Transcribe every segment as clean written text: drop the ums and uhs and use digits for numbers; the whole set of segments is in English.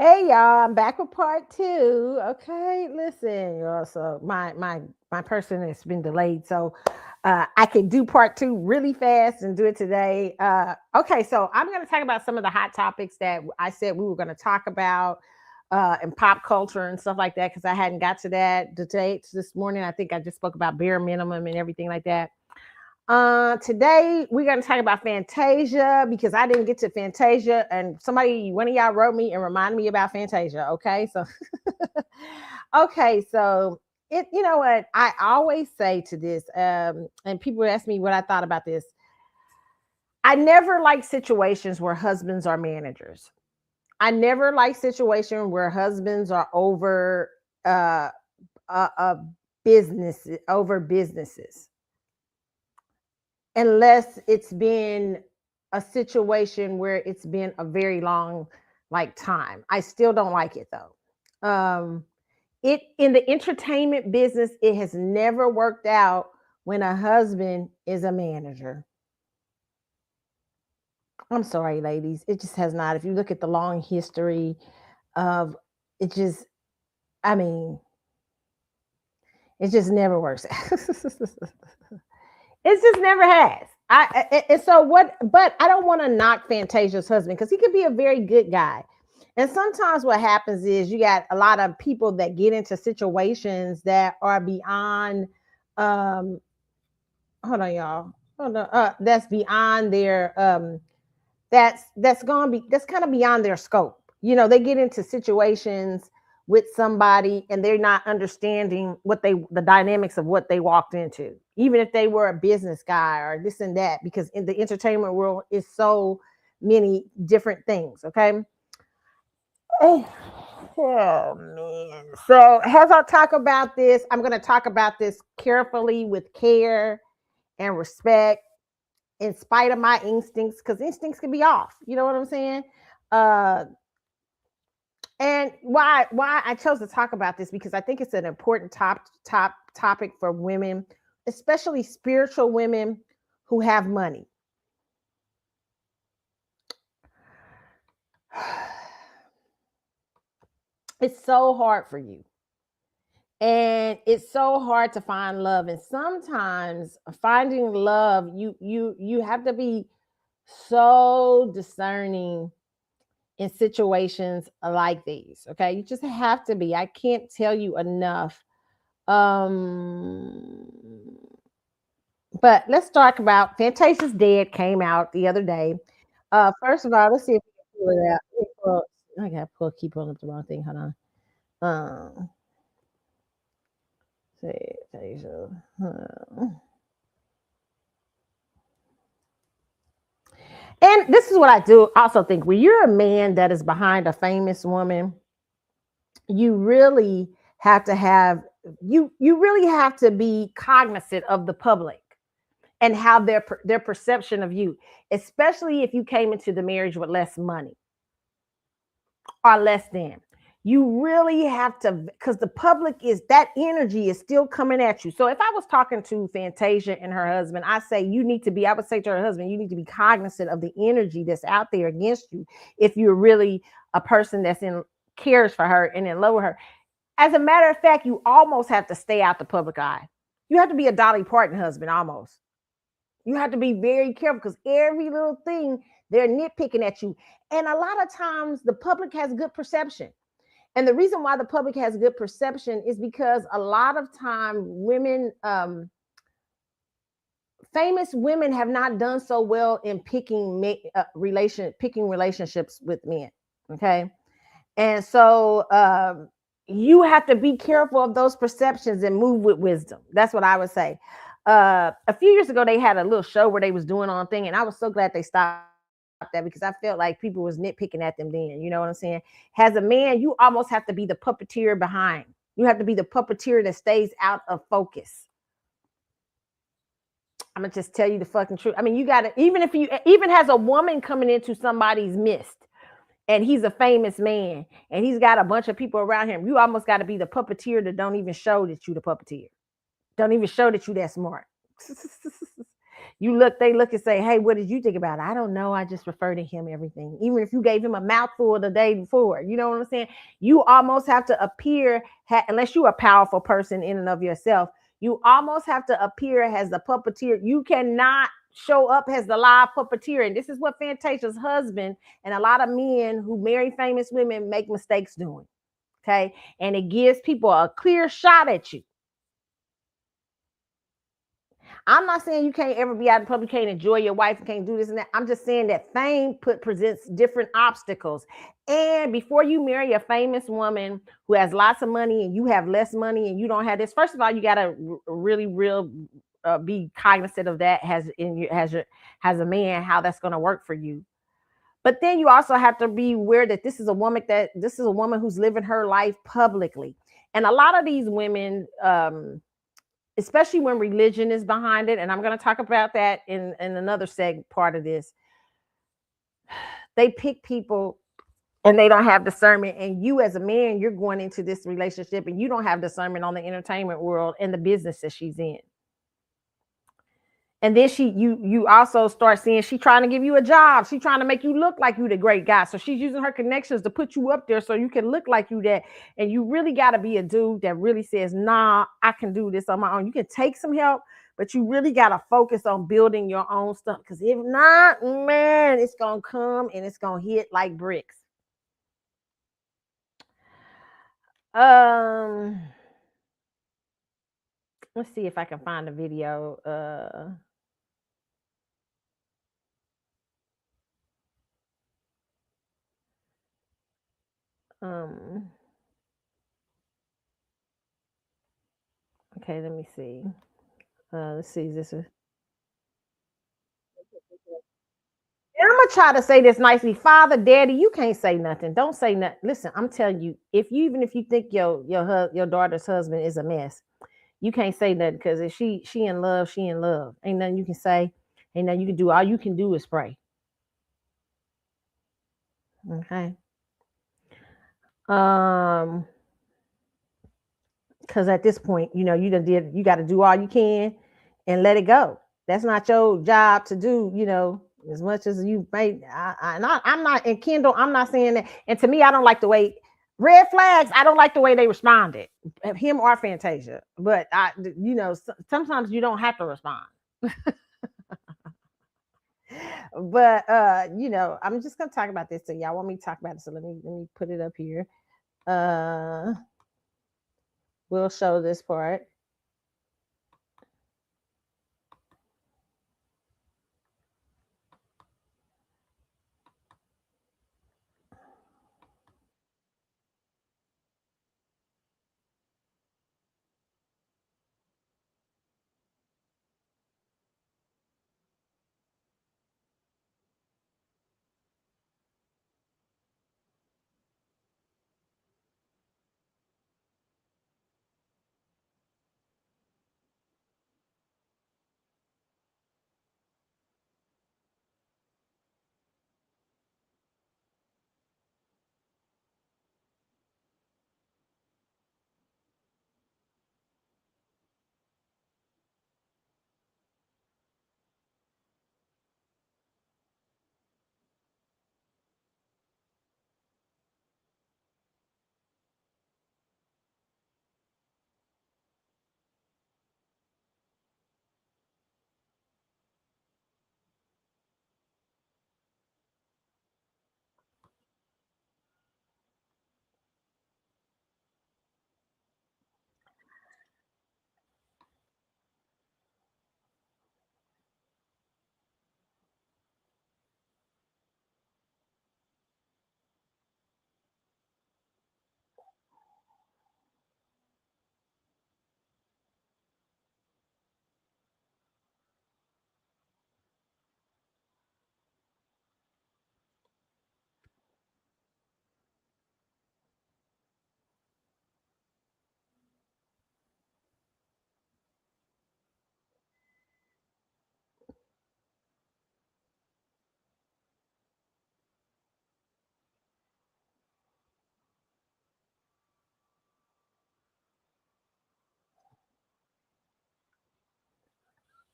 Hey y'all, I'm back with part two. Okay, listen, y'all. So my person has been delayed, so I can do part two really fast and do it today. Okay, so I'm going to talk about some of the hot topics that I said we were going to talk about in pop culture and stuff like that because I hadn't got to that today. This morning, I think I just spoke about bare minimum and everything like that. Today we're gonna talk about Fantasia because I didn't get to Fantasia, and one of y'all wrote me and reminded me about Fantasia. Okay, so okay, so you know what I always say to this, and people ask me what I thought about this. I never like situations where husbands are managers. I never like situations where husbands are uh, uh businesses unless it's been a situation where it's been a very long like time. I still don't like it though. It in the entertainment business, it has never worked out when a husband is a manager. I'm sorry, ladies. It just has not. If you look at the long history of it, just I mean, it just never works. It just never has. And so what? But I don't want to knock Fantasia's husband because he could be a very good guy. And sometimes what happens is you got a lot of people that get into situations that are beyond. Um, hold on, y'all. Hold on. That's beyond their. That's gonna be that's kind of beyond their scope. You know, they get into situations with somebody and they're not understanding the dynamics of what they walked into, even if they were a business guy or this and that, because in the entertainment world is so many different things. Okay. Oh, oh man. So as I talk about this, I'm gonna talk about this carefully with care and respect in spite of my instincts, because instincts can be off. You know what I'm saying? Uh, and why I chose to talk about this because I think it's an important top topic for women, especially spiritual women who have money. It's so hard for you. And it's so hard to find love, and sometimes finding love, you have to be so discerning in situations like these. Okay, you just have to be. I can't tell you enough. um but let's talk about Fantasia's Dead came out the other day. First of all, let's see if we can pull it out. I gotta keep pulling up the wrong thing. Hold on. Fantasia. And this is what I do also think: when you're a man that is behind a famous woman, you really have to have you really have to be cognizant of the public and how their perception of you, especially if you came into the marriage with less money or less than. You really have to, because the public is that energy is still coming at you. So if I was talking to Fantasia and her husband, I would say to her husband, you need to be cognizant of the energy that's out there against you if you're really a person that's in cares for her and in love with her. As a matter of fact, you almost have to stay out the public eye. You have to be a Dolly Parton husband almost. You have to be very careful because every little thing they're nitpicking at you. And a lot of times the public has good perception. And the reason why the public has good perception is because a lot of time famous women have not done so well in picking relationships with men. Okay. And so you have to be careful of those perceptions and move with wisdom. That's what I would say. A few years ago, they had a little show where they was doing on thing, and I was so glad they stopped that because I felt like people was nitpicking at them then. You know what I'm saying? As a man, you almost have to be the puppeteer behind. You have to be the puppeteer that stays out of focus. I'm gonna just tell you the fucking truth. I mean, you gotta, even has a woman coming into somebody's midst and he's a famous man and he's got a bunch of people around him, you almost got to be the puppeteer that don't even show that you the puppeteer. Don't even show that you that smart. They look and say, "Hey, what did you think about it?" I don't know. I just refer to him everything. Even if you gave him a mouthful the day before, you know what I'm saying? You almost have to appear, unless you're a powerful person in and of yourself, you almost have to appear as the puppeteer. You cannot show up as the live puppeteer. And this is what Fantasia's husband and a lot of men who marry famous women make mistakes doing. Okay. And it gives people a clear shot at you. I'm not saying you can't ever be out in public, can't enjoy your wife, and can't do this and that. I'm just saying that fame presents different obstacles. And before you marry a famous woman who has lots of money and you have less money and you don't have this, first of all, you got to really, real be cognizant of that has a man, how that's going to work for you. But then you also have to be aware that this is a woman who's living her life publicly. And a lot of these women, especially when religion is behind it, and I'm going to talk about that in another part of this, they pick people and they don't have discernment. And you as a man, you're going into this relationship and you don't have discernment on the entertainment world and the business that she's in. And then you also start seeing she's trying to give you a job. She's trying to make you look like you the great guy. So she's using her connections to put you up there so you can look like you that. And you really got to be a dude that really says, nah, I can do this on my own. You can take some help, but you really got to focus on building your own stuff. Because if not, man, it's going to come and it's going to hit like bricks. Let's see if I can find a video. Okay, let me see. Let's see. Is this a? And I'm gonna try to say this nicely. Father, Daddy, you can't say nothing. Don't say nothing. Listen, I'm telling you, even if you think your daughter's husband is a mess, you can't say nothing because if she in love, she in love. Ain't nothing you can say. Ain't nothing you can do. All you can do is pray. Okay. Um, because at this point, you got to do all you can and let it go. That's not your job to do, as much as you may. I'm not, and Kendall, I'm not saying that. And to me, I don't like the way red flags. I don't like the way they responded, him or Fantasia. But sometimes you don't have to respond. But I'm just gonna talk about this. So y'all want me to talk about it? So let me put it up here. We'll show this part.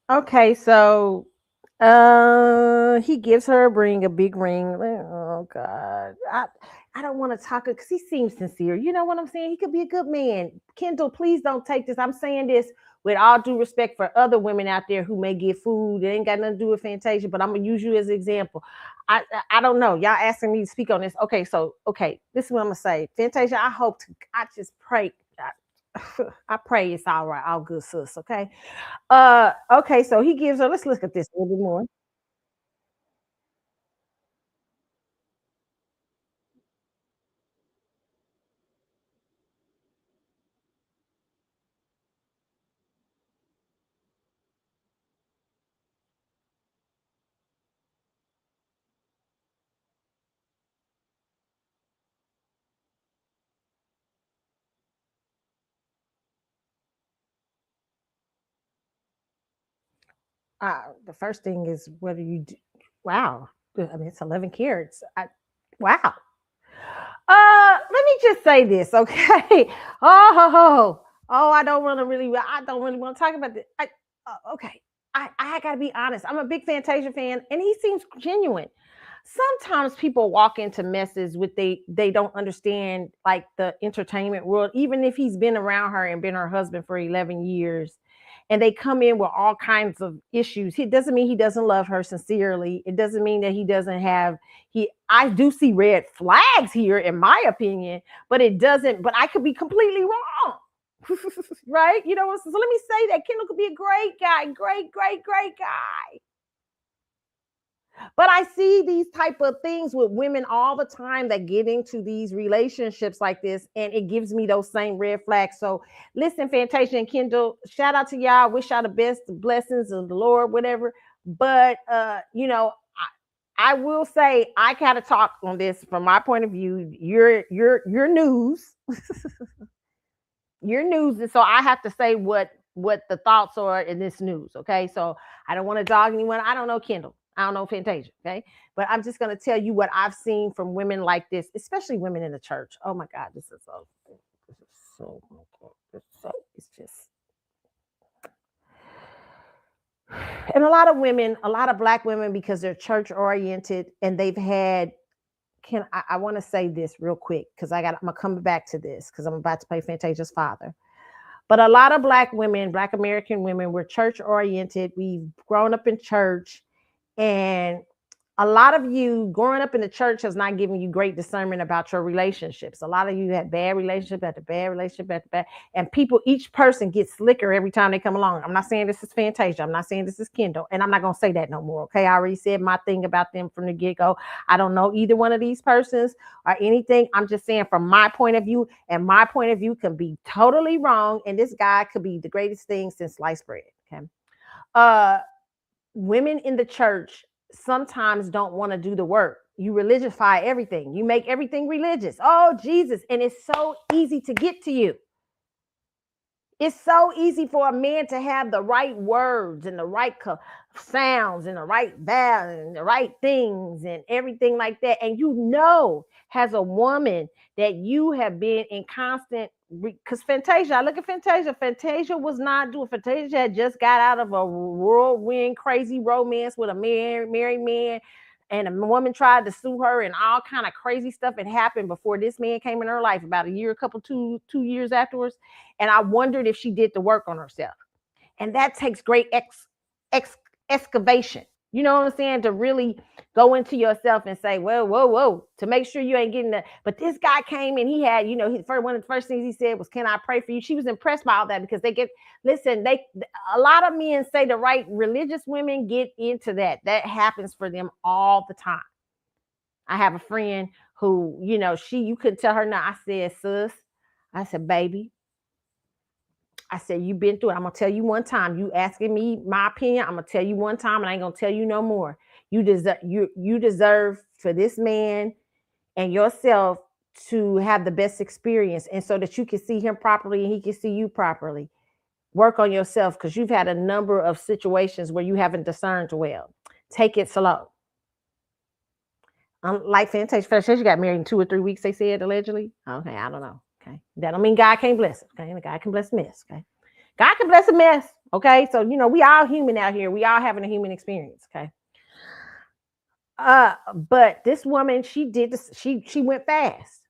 Okay, so He gives her a ring, a big ring. Oh God, I don't want to talk because he seems sincere. You know what I'm saying? He could be a good man. Kendall, please don't take this. I'm saying this with all due respect for other women out there who may get food. It ain't got nothing to do with Fantasia, but I'm gonna use you as an example. I don't know. Y'all asking me to speak on this. Okay, this is what I'm gonna say. Fantasia, I just pray. I pray it's all right, all good, sis. Okay, so he gives her, let's look at this a little bit more. The first thing is whether you do, wow. I mean, it's 11 carats. Wow. Let me just say this, okay? I don't really want to talk about this. Okay. I gotta be honest. I'm a big Fantasia fan, and he seems genuine. Sometimes people walk into messes with they don't understand like the entertainment world, even if he's been around her and been her husband for 11 years, and they come in with all kinds of issues. It doesn't mean he doesn't love her sincerely. It doesn't mean that he doesn't have he I do see red flags here in my opinion, but it doesn't, but I could be completely wrong. Right? You know, so let me say that Kendall could be a great guy, great guy. But I see these type of things with women all the time that get into these relationships like this, and it gives me those same red flags. So listen, Fantasia and Kendall, shout out to y'all. Wish y'all the best, the blessings of the Lord, whatever. But I will say I gotta talk on this from my point of view. You're news. Your news, and so I have to say what the thoughts are in this news. Okay, so I don't want to dog anyone. I don't know Kendall. I don't know Fantasia. Okay, but I'm just going to tell you what I've seen from women like this, especially women in the church. Oh my God, this is so, it's just, and a lot of women, a lot of black women, because they're church oriented and they've had. I want to say this real quick because I'm gonna come back to this because I'm about to play Fantasia's father. But a lot of black women, black American women, we're church oriented. We've grown up in church, and a lot of you growing up in the church has not given you great discernment about your relationships. A lot of you had bad relationship after bad relationship after bad, and people, each person gets slicker every time they come along. I'm not saying this is Fantasia. I'm not saying this is Kendall, and I'm not gonna say that no more. Okay, I already said my thing about them from the get go. I don't know either one of these persons or anything. I'm just saying from my point of view, and my point of view can be totally wrong. And this guy could be the greatest thing since sliced bread. Okay, uh, women in the church sometimes don't want to do the work. You religify everything. You make everything religious. Oh, Jesus. And it's so easy to get to you. It's so easy for a man to have the right words and the right sounds and the right balance and the right things and everything like that. And as a woman, that you have been in constant, because Fantasia, I look at Fantasia. Fantasia was not doing. Fantasia had just got out of a whirlwind, crazy romance with a married man, and a woman tried to sue her, and all kind of crazy stuff had happened before this man came in her life. About a year, two years afterwards, and I wondered if she did the work on herself. And that takes great ex excavation. You know what I'm saying? To really go into yourself and say, whoa, to make sure you ain't getting that. But this guy came and he had, one of the first things he said was, "Can I pray for you?" She was impressed by all that because a lot of men say the right religious women get into that. That happens for them all the time. I have a friend who, you couldn't tell her no. I said, "Sis," I said, "Baby," I said, "You've been through it. I'm gonna tell you one time. You asking me my opinion. I'm gonna tell you one time, and I ain't gonna tell you no more. You deserve for this man and yourself to have the best experience, and so that you can see him properly and he can see you properly. Work on yourself because you've had a number of situations where you haven't discerned well. Take it slow." Like Fantasia got married in 2 or 3 weeks. They said allegedly. Okay, I don't know. Okay, that don't mean God can't bless it. Okay, and God can bless mess. Okay. God can bless a mess. Okay. So, we all human out here. We all having a human experience. Okay. But this woman, she did this, she went fast.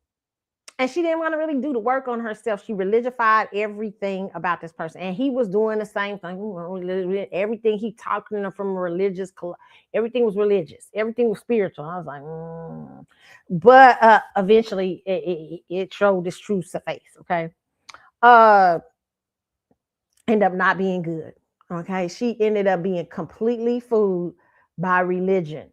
And she didn't want to really do the work on herself. She religified everything about this person. And he was doing the same thing. Everything he talked to them from religious, everything was religious. Everything was spiritual. I was like, But eventually it showed its true face, okay? Ended up not being good, okay? She ended up being completely fooled by religion.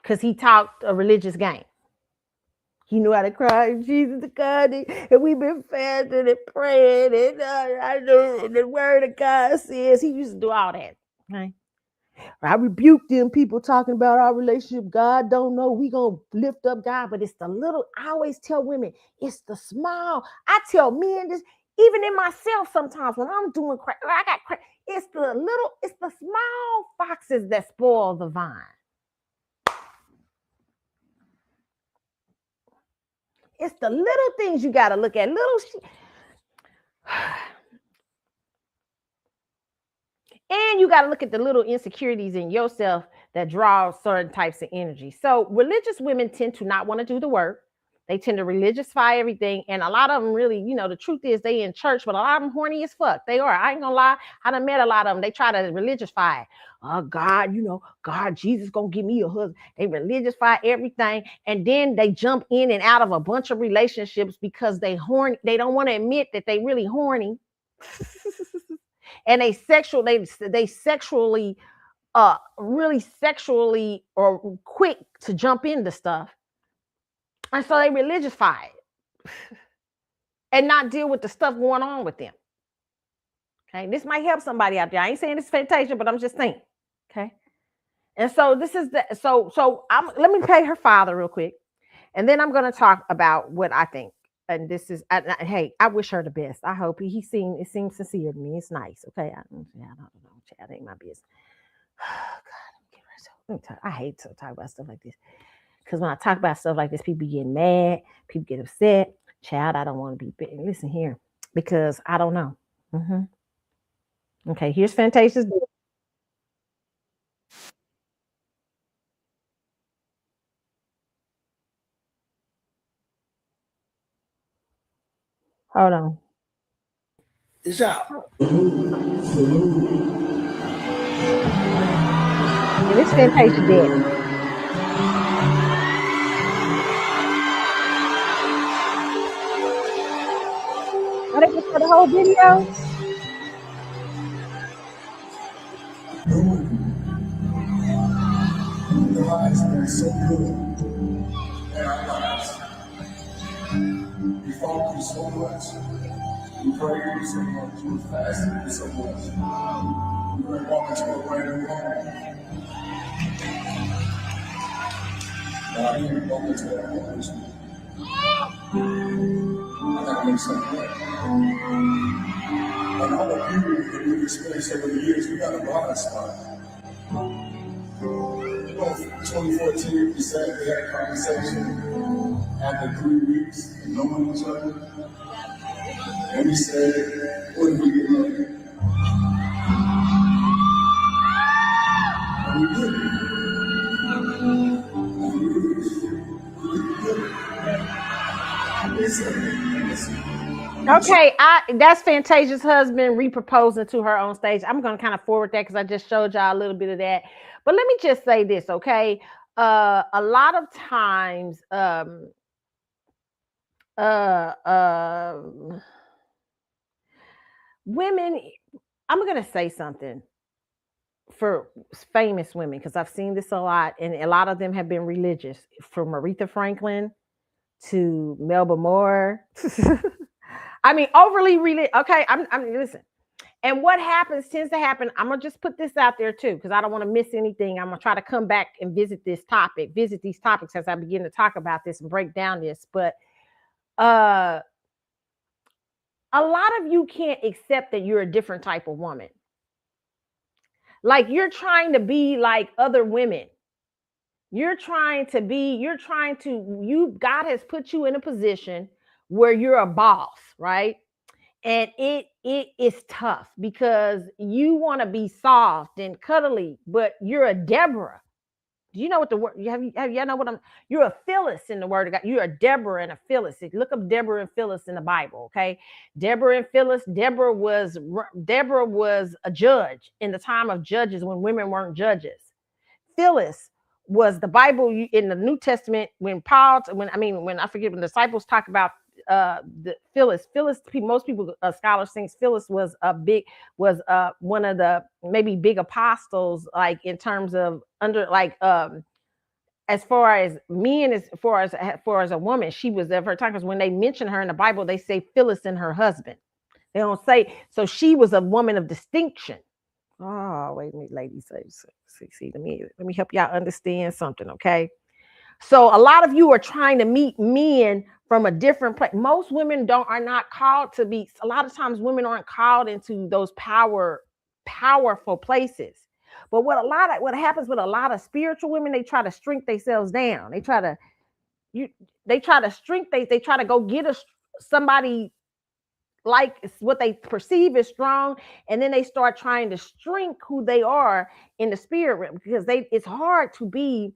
Because he talked a religious game. He knew how to cry, Jesus to God, and we've been fasting and praying, and I know the word of God says. He used to do all that. Okay, I rebuke them people talking about our relationship. God don't know. We gonna lift up God, but it's the little. I always tell women, it's the small. I tell men this, even in myself. Sometimes when I'm doing crack, I got crack. It's the small foxes that spoil the vine. It's the little things you got to look at. And you got to look at the little insecurities in yourself that draw certain types of energy. So religious women tend to not want to do the work. They tend to religify everything. And a lot of them really, the truth is they in church, but a lot of them horny as fuck. They are. I ain't gonna lie. I done met a lot of them. They try to religify it. Oh, God, God, Jesus gonna give me a husband. They religify everything. And then they jump in and out of a bunch of relationships because they horny. They don't want to admit that they really horny. And they sexually really sexually or quick to jump into stuff. And so they religify it and not deal with the stuff going on with them. Okay, this might help somebody out there. I ain't saying it's Fantasia, but I'm just saying. Okay, and so this is let me pay her father real quick, and then I'm going to talk about what I think. And this is, hey, I wish her the best. I hope it seems sincere to me. It's nice. Okay, I don't know. Chad ain't my business. God, I hate to talk about stuff like this. Because when I talk about stuff like this, people get mad, people get upset. Child, I don't want to be big. Listen here, because I don't know. Okay, here's Fantasia's. Hold on. It's out. And it's Fantasia Daddy. Are they just for the whole video? The lives have been so good in our lives. We fought through so much. We prayed through so much. We fasted through so much. We're walking to a brand new home. Now I can't walk into that home with you. I gotta make something right. And all the beauty that we've experienced over the years, we got a blind spot. 2014, we sat, we had a conversation after 3 weeks of knowing each other. And we said, what did we get married? And we did it. And we did it. Okay, that's Fantasia's husband reproposing to her on stage. I'm going to kind of forward that because I just showed y'all a little bit of that. But let me just say this, okay? A lot of times, women, I'm going to say something for famous women because I've seen this a lot, and a lot of them have been religious, from Aretha Franklin to Melba Moore. I mean, overly religious. Okay, I'm listen. And what tends to happen, I'm going to just put this out there too, because I don't want to miss anything. I'm going to try to come back and visit these topics as I begin to talk about this and break down this. But a lot of you can't accept that you're a different type of woman. Like you're trying to be like other women. God has put you in a position where you're a boss, right? And it is tough because you want to be soft and cuddly, but you're a Deborah. Do you know what the word? Have you know what I'm? You're a Phyllis in the Word of God. You're a Deborah and a Phyllis. Look up Deborah and Phyllis in the Bible. Okay, Deborah and Phyllis. Deborah was a judge in the time of judges when women weren't judges. Phyllis was the Bible in the New Testament when when I forget when the disciples talk about the Phyllis. Most people, scholars think Phyllis was one of the maybe big apostles, like in terms of under like as far as men, as far as a woman, she was of her time. Because when they mention her in the Bible, they say Phyllis and her husband. They don't say so. She was a woman of distinction. Oh, wait a minute, ladies. See, let me help y'all understand something, okay? So a lot of you are trying to meet men from a different place. Most women are not called to be. A lot of times, women aren't called into those powerful places. But what happens with a lot of spiritual women, they try to shrink themselves down. You they try to shrink. They try to go get somebody like what they perceive as strong, and then they start trying to shrink who they are in the spirit realm because it's hard to be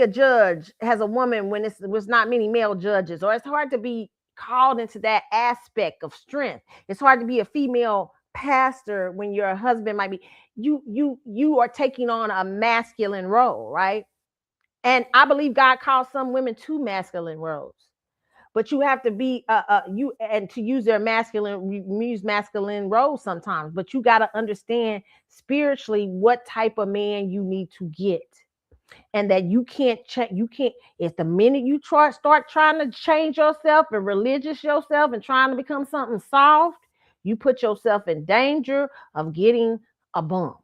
a judge as a woman when it was not many male judges, or it's hard to be called into that aspect of strength. It's hard to be a female pastor when your husband might be you are taking on a masculine role, right? And I believe God calls some women to masculine roles, but you have to be you and to use masculine roles sometimes, but you got to understand spiritually what type of man you need to get, and that you can't if the minute you start trying to change yourself and religious yourself and trying to become something soft, you put yourself in danger of getting a bump.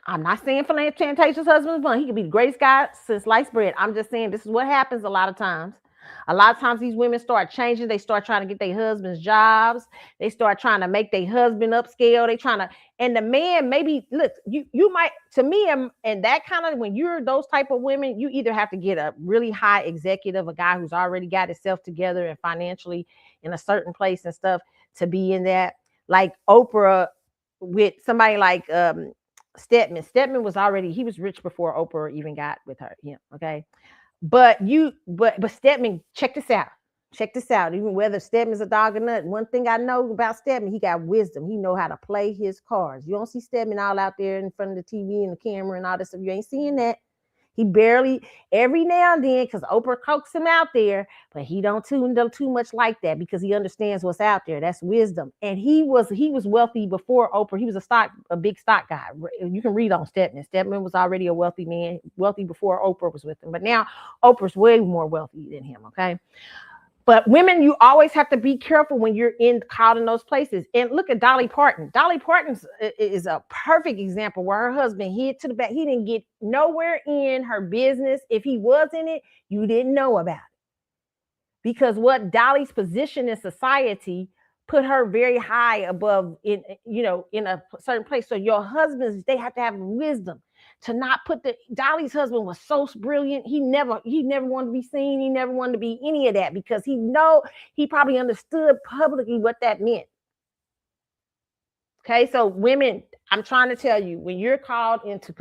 I'm not saying Fantasia husband's bun. He could be the greatest guy since sliced bread. I'm just saying this is what happens a lot of times. A lot of times these women start changing. They start trying to get their husbands jobs. They start trying to make their husband upscale. They trying to, and the man maybe look. You might to me and that kind of when you're those type of women, you either have to get a really high executive, a guy who's already got himself together and financially in a certain place and stuff to be in that, like Oprah with somebody like Stedman. Stedman he was rich before Oprah even got with him. Okay. But Stedman, check this out. Check this out. Even whether Stedman's a dog or not, one thing I know about Stedman, he got wisdom. He know how to play his cards. You don't see Stedman all out there in front of the TV and the camera and all this stuff. You ain't seeing that. He barely every now and then, because Oprah coaxes him out there, but he don't too much like that because he understands what's out there. That's wisdom. And he was wealthy before Oprah. He was a big stock guy. You can read on Stedman. Stedman was already a wealthy man, wealthy before Oprah was with him. But now Oprah's way more wealthy than him. Okay. But women, you always have to be careful when you're caught in those places. And look at Dolly Parton. Dolly Parton is a perfect example where her husband hid to the back. He didn't get nowhere in her business. If he was in it, you didn't know about it. Because what Dolly's position in society put her very high above in a certain place. So your husbands, they have to have wisdom to not put Dolly's husband was so brilliant. He never wanted to be seen. He never wanted to be any of that because he probably understood publicly what that meant. Okay, so women, I'm trying to tell you, when you're called into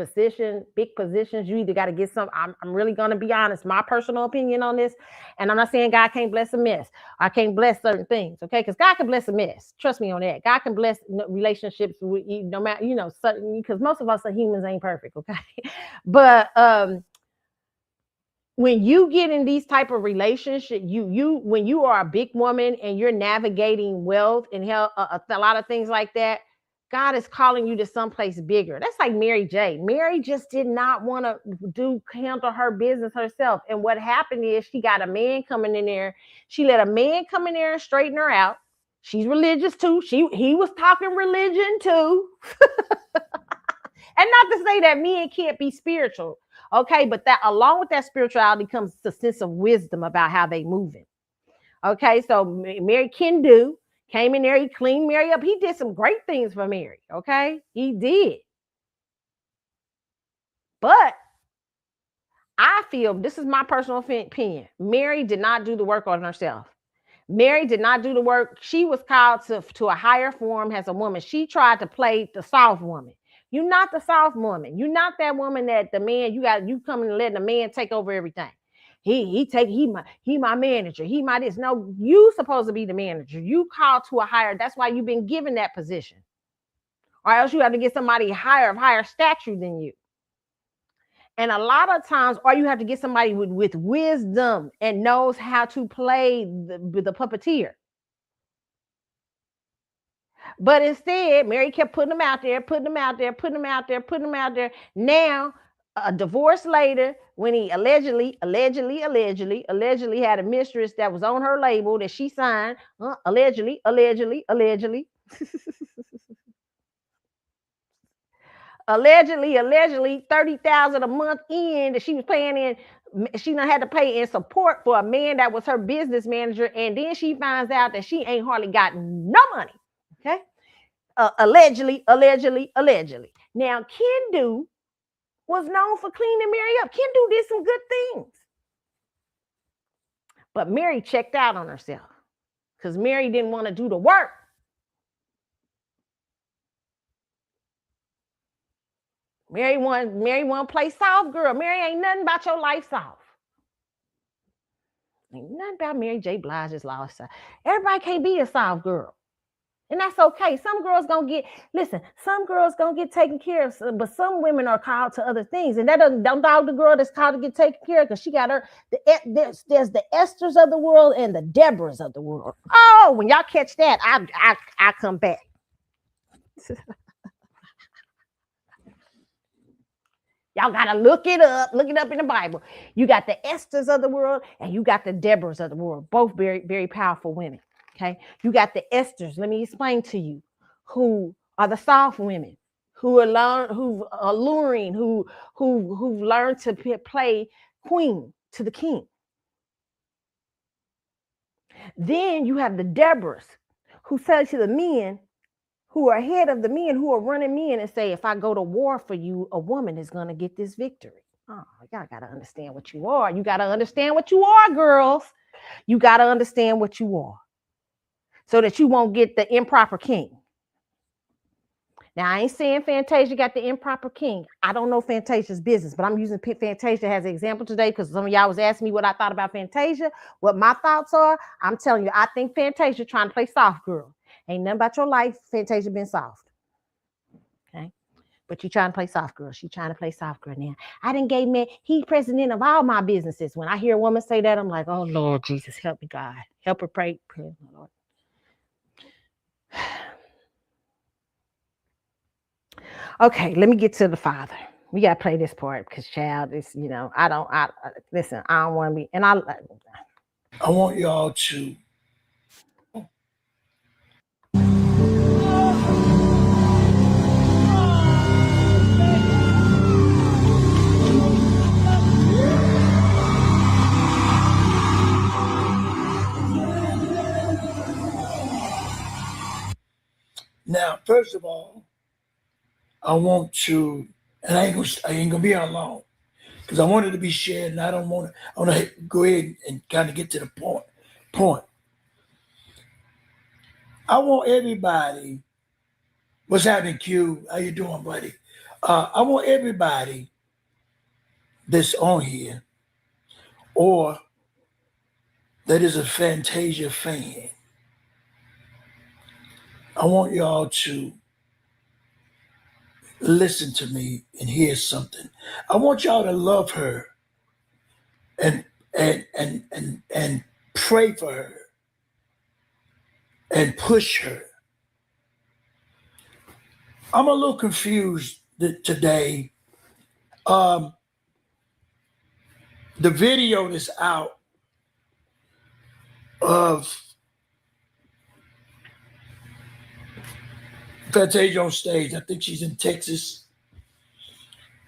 big positions, you either got to get some. I'm really going to be honest, my personal opinion on this, and I'm not saying God can't bless a mess. I can't bless certain things, okay? Because God can bless a mess. Trust me on that. God can bless relationships with you, no matter, certain, because most of us are humans, ain't perfect, okay? But when you get in these type of relationships, when you are a big woman and you're navigating wealth and a lot of things like that, God is calling you to someplace bigger. That's like Mary J. Mary just did not want to handle her business herself. And what happened is she got a man coming in there. She let a man come in there and straighten her out. She's religious too. He was talking religion too. And not to say that men can't be spiritual. Okay, but that along with that spirituality comes the sense of wisdom about how they moving. Okay, so Mary came in there, he cleaned Mary up. He did some great things for Mary. Okay, he did. But I feel, this is my personal opinion, Mary did not do the work on herself. Mary did not do the work. She was called to a higher form as a woman. She tried to play the soft woman. You're not the soft woman. You're not that woman that the man, you coming and letting the man take over everything. He my manager. He my this. No, you supposed to be the manager. You called to a higher. That's why you've been given that position. Or else you have to get somebody higher stature than you. And a lot of times, or you have to get somebody with wisdom and knows how to play the puppeteer. But instead, Mary kept putting them out there, putting them out there, putting them out there, putting them out there. Now, a divorce later, when he allegedly had a mistress that was on her label that she signed, allegedly. allegedly 30,000 a month in that she was paying in. She done had to pay in support for a man that was her business manager, and then she finds out that she ain't hardly got no money. Okay, allegedly. Now, Kendu was known for cleaning Mary up. Kendu did some good things, but Mary checked out on herself because Mary didn't want to do the work. Mary want to play soft girl. Mary ain't nothing about your life soft. Ain't nothing about Mary J. Blige's lifestyle. Everybody can't be a soft girl. And that's okay. Some girls gonna get taken care of, but some women are called to other things. And that don't dog the girl that's called to get taken care of because she got her. There's the Esthers of the world and the Deborahs of the world. Oh, when y'all catch that, I come back. Y'all gotta look it up in the Bible. You got the Esthers of the world and you got the Deborahs of the world, both very, very powerful women. Okay, you got the Esthers. Let me explain to you, who are the soft women, who are alluring, who've learned to play queen to the king. Then you have the Deborahs, who say to the men, who are ahead of the men, who are running men and say, if I go to war for you, a woman is going to get this victory. Oh, y'all got to understand what you are. You got to understand what you are, girls. You got to understand what you are so that you won't get the improper king. Now, I ain't saying Fantasia got the improper king. I don't know Fantasia's business, but I'm using Fantasia as an example today because some of y'all was asking me what I thought about Fantasia. What my thoughts are, I'm telling you, I think Fantasia trying to play soft girl. Ain't nothing about your life, Fantasia been soft. Okay? But you trying to play soft girl. She trying to play soft girl now. I done gave me, he president of all my businesses. When I hear a woman say that, I'm like, oh, Lord Jesus, help me, God. Help her pray, Lord. Okay, let me get to the father. We got to play this part because, child, it's, listen, I don't want to be, and I want y'all to now, first of all, I want to, and I ain't gonna be on long because I wanted to be shared, and I want to go ahead and kind of get to the point. I want everybody. What's happening, Q? How you doing, buddy? I want everybody that's on here or that is a Fantasia fan. I want y'all to listen to me and hear something. I want y'all to love her and pray for her and push her. I'm a little confused today. The video that's out of Fantasia on stage, I think she's in Texas,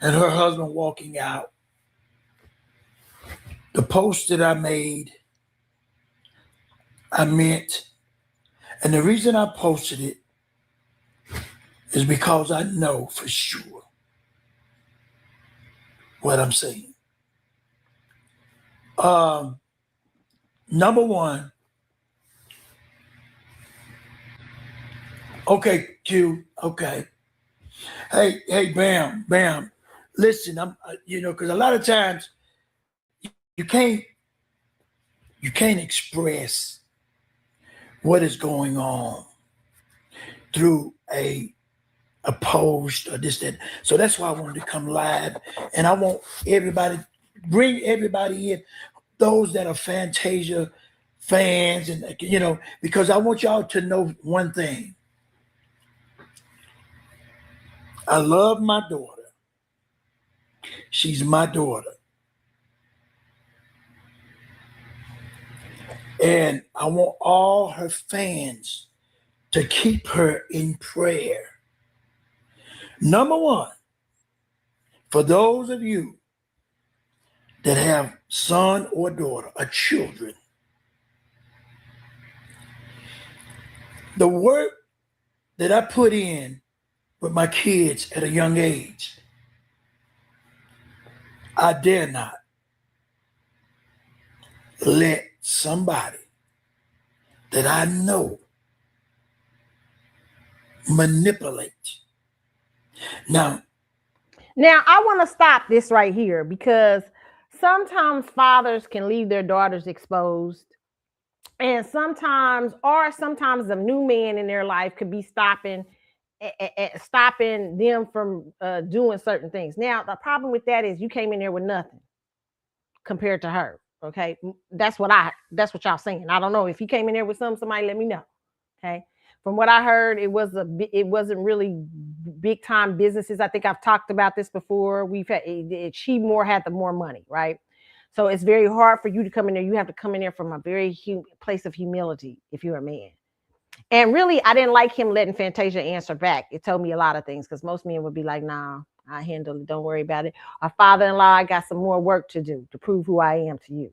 and her husband walking out. The post that I made, I meant, and the reason I posted it is because I know for sure what I'm saying. Um, Number one, okay, Q, okay. Hey, Bam. Listen, because a lot of times you can't you can't express what is going on through a post or this that. So that's why I wanted to come live, and I want everybody bring everybody in, those that are Fantasia fans, and because I want y'all to know one thing. I love my daughter. She's my daughter. And I want all her fans to keep her in prayer. Number one, for those of you that have son or daughter or children, the work that I put in with my kids at a young age, I dare not let somebody that I know manipulate. Now, I want to stop this right here because sometimes fathers can leave their daughters exposed. And sometimes the new man in their life could be stopping them from doing certain things. Now, the problem with that is you came in there with nothing compared to her. Okay, that's what y'all saying. I don't know if you came in there with somebody. Let me know. Okay, from what I heard, it wasn't really big time businesses. I think I've talked about this before. She more had the more money, right? So it's very hard for you to come in there. You have to come in there from a very place of humility if you're a man. And really, I didn't like him letting Fantasia answer back. It told me a lot of things because most men would be like, nah, I handle it. Don't worry about it. Our father-in-law, I got some more work to do to prove who I am to you.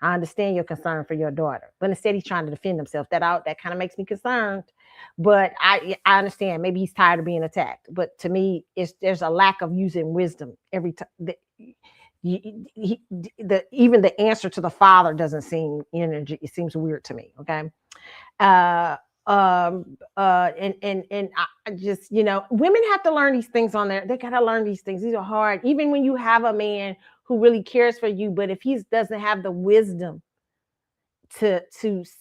I understand your concern for your daughter. But instead, he's trying to defend himself. That kind of makes me concerned. But I understand. Maybe he's tired of being attacked. But to me, there's a lack of using wisdom every time. Even the answer to the father doesn't seem energy. It seems weird to me. Okay. And I just, women have to learn these things on there. They got to learn these things. These are hard. Even when you have a man who really cares for you, but if he doesn't have the wisdom to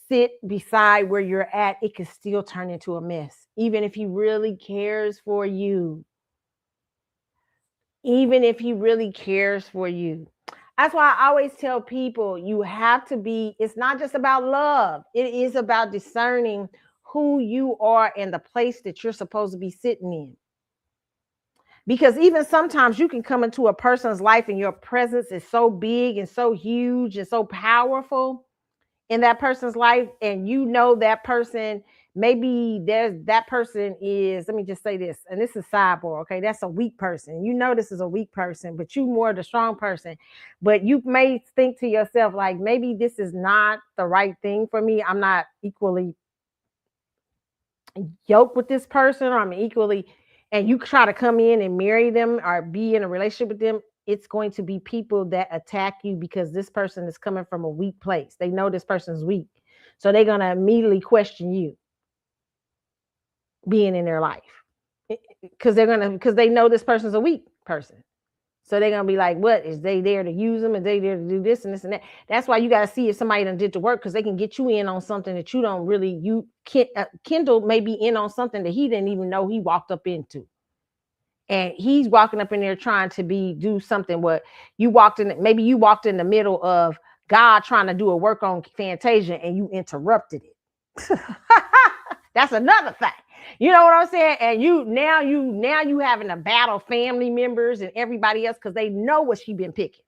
sit beside where you're at, it can still turn into a mess. Even if he really cares for you. That's why I always tell people you have to it's not just about love. It is about discerning who you are and the place that you're supposed to be sitting in. Because even sometimes you can come into a person's life and your presence is so big and so huge and so powerful in that person's life. And that person, maybe that person is, let me just say this, and this is sidebar, okay? That's a weak person. This is a weak person, but you more the strong person. But you may think to yourself, like, maybe this is not the right thing for me. I'm not equally yoked with this person, or I'm equally, and you try to come in and marry them or be in a relationship with them, it's going to be people that attack you because this person is coming from a weak place. They know this person's weak. So they're going to immediately question you being in their life because they know this person's a weak person. So they're going to be like, what? Is they there to use them? Is they there to do this and this and that? That's why you got to see if somebody done did the work, because they can get you in on something that you don't really, Kendall may be in on something that he didn't even know he walked up into. And he's walking up in there trying to do something what you walked in. Maybe you walked in the middle of God trying to do a work on Fantasia and you interrupted it. That's another thing. You know what I'm saying? And now you having to battle family members and everybody else because they know what she been picking.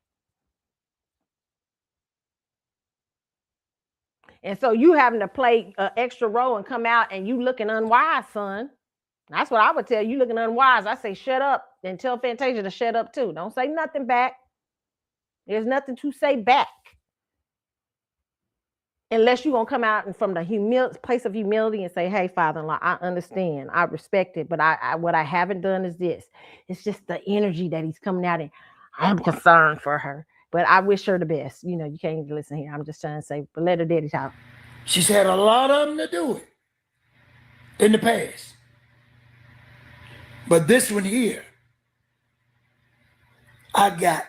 And so you having to play an extra role and come out and you looking unwise, son. That's what I would tell you. Looking unwise. I say shut up and tell Fantasia to shut up too. Don't say nothing back. There's nothing to say back. Unless you're going to come out and from the place of humility and say, hey, father-in-law, I understand. I respect it. But what I haven't done is this. It's just the energy that he's coming out in. I'm concerned for her. But I wish her the best. You know, you can't even listen here. I'm just trying to say, but let her daddy talk. She's had a lot of them to do it in the past. But this one here, I got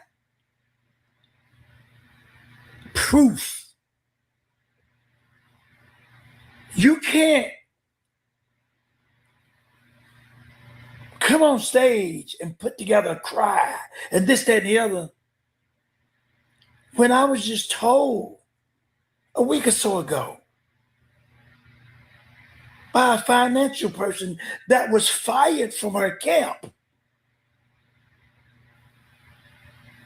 proof. You can't come on stage and put together a cry and this, that, and the other when I was just told a week or so ago by a financial person that was fired from her camp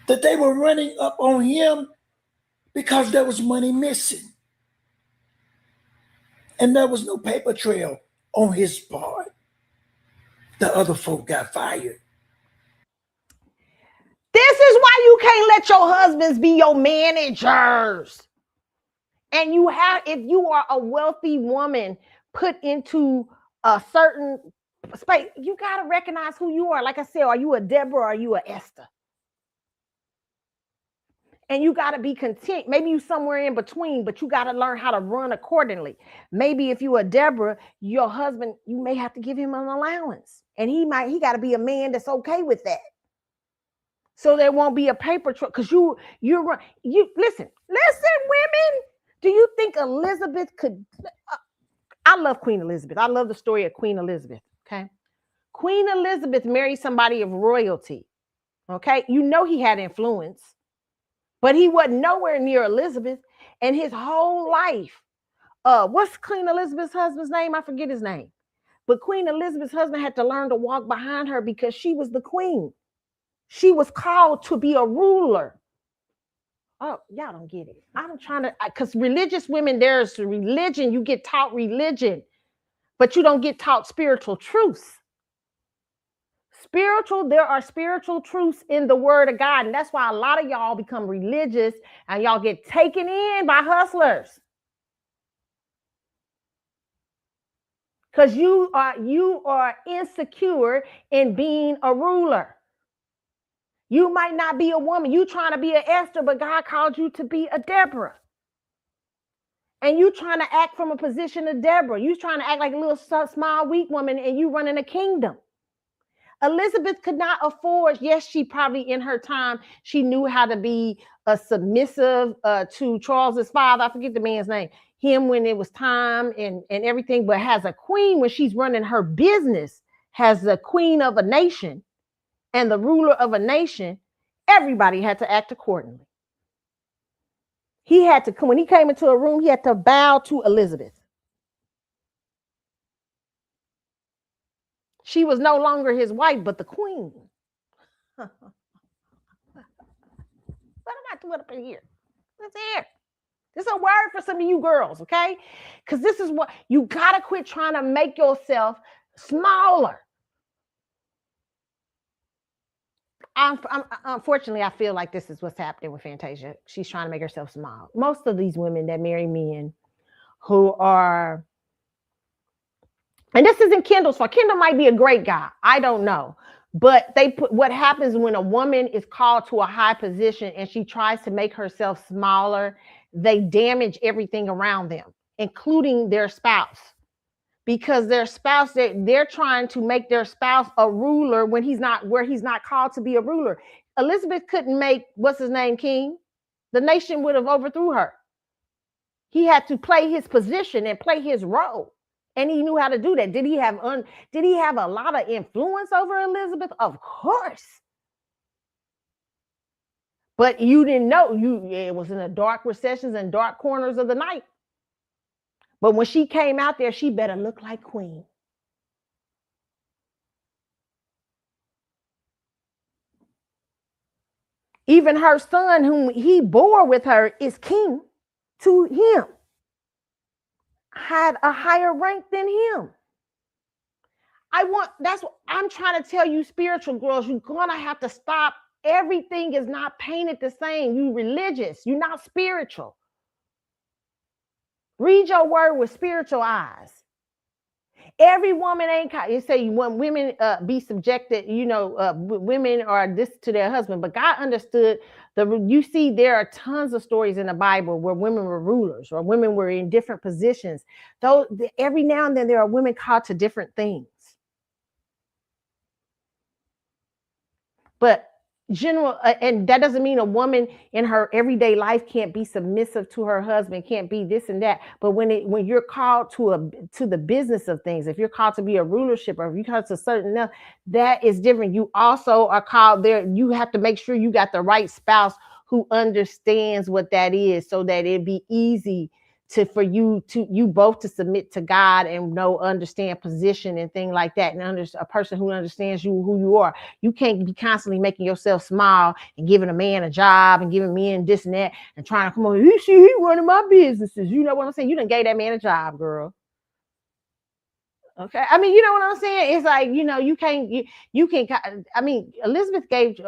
that they were running up on him because there was money missing. And there was no paper trail on his part. The other folk got fired. This is why you can't let your husbands be your managers. And you have, if you are a wealthy woman put into a certain space, you got to recognize who you are. Like I said, are you a Deborah or are you a Esther? And you got to be content. Maybe you somewhere in between, but you got to learn how to run accordingly. Maybe if you a Deborah, your husband, you may have to give him an allowance. And he got to be a man that's okay with that. So there won't be a paper trail. Because you listen, women. Do you think Elizabeth could? I love Queen Elizabeth. I love the story of Queen Elizabeth. Okay. Queen Elizabeth married somebody of royalty. Okay. You know he had influence. But he wasn't nowhere near Elizabeth. And his whole life, what's Queen Elizabeth's husband's name? I forget his name. But Queen Elizabeth's husband had to learn to walk behind her because she was the queen. She was called to be a ruler. Oh, y'all don't get it. I'm trying to, because religious women, there's religion. You get taught religion, but you don't get taught spiritual truths. There are spiritual truths in the word of God. And that's why a lot of y'all become religious and y'all get taken in by hustlers. Because you are insecure in being a ruler. You might not be a woman. You trying to be an Esther, but God called you to be a Deborah. And you trying to act from a position of Deborah. You trying to act like a little small, weak woman, and you running a kingdom. Elizabeth could not afford, yes, she probably in her time, she knew how to be a submissive to Charles's father. I forget the man's name. Him when it was time and everything, but has a queen when she's running her business, has the queen of a nation and the ruler of a nation, everybody had to act accordingly. He had to come, when he came into a room, he had to bow to Elizabeth. She was no longer his wife, but the queen. What am I doing up in here? What's here? This is a word for some of you girls, okay? Because this is what, you got to quit trying to make yourself smaller. Unfortunately, I feel like this is what's happening with Fantasia. She's trying to make herself small. Most of these women that marry men who are, and this isn't Kendall's fault. Kendall might be a great guy. I don't know. But what happens when a woman is called to a high position and she tries to make herself smaller, they damage everything around them, including their spouse. Because their spouse, they're trying to make their spouse a ruler when he's not, where he's not called to be a ruler. Elizabeth couldn't make, what's his name, king. The nation would have overthrew her. He had to play his position and play his role. And he knew how to do that. Did he have a lot of influence over Elizabeth? Of course. But you didn't know. It was in the dark recessions and dark corners of the night. But when she came out there, she better look like queen. Even her son, whom he bore with her, is king to him. Had a higher rank than him. That's what I'm trying to tell you, spiritual girls. You're gonna have to stop. Everything is not painted the same. You religious, you're not spiritual. Read your word with spiritual eyes. Every woman ain't, you say you want women be subjected, women are this to their husband, but God understood You see, there are tons of stories in the Bible where women were rulers or women were in different positions. Though every now and then there are women called to different things. But general, and that doesn't mean a woman in her everyday life can't be submissive to her husband, can't be this and that. But when you're called to the business of things, if you're called to be a rulership, or if you're called to certain enough, that is different. You also are called there. You have to make sure you got the right spouse who understands what that is, so that it'd be easy for you both to submit to God and understand position and thing like that, and a person who understands who you are. You can't be constantly making yourself small and giving a man a job and giving men this and that and trying to come on. You see, he running my businesses. You know what I'm saying? You done gave that man a job, girl. Okay, I mean, you know what I'm saying? It's like, you can't, you can. I mean, Elizabeth gave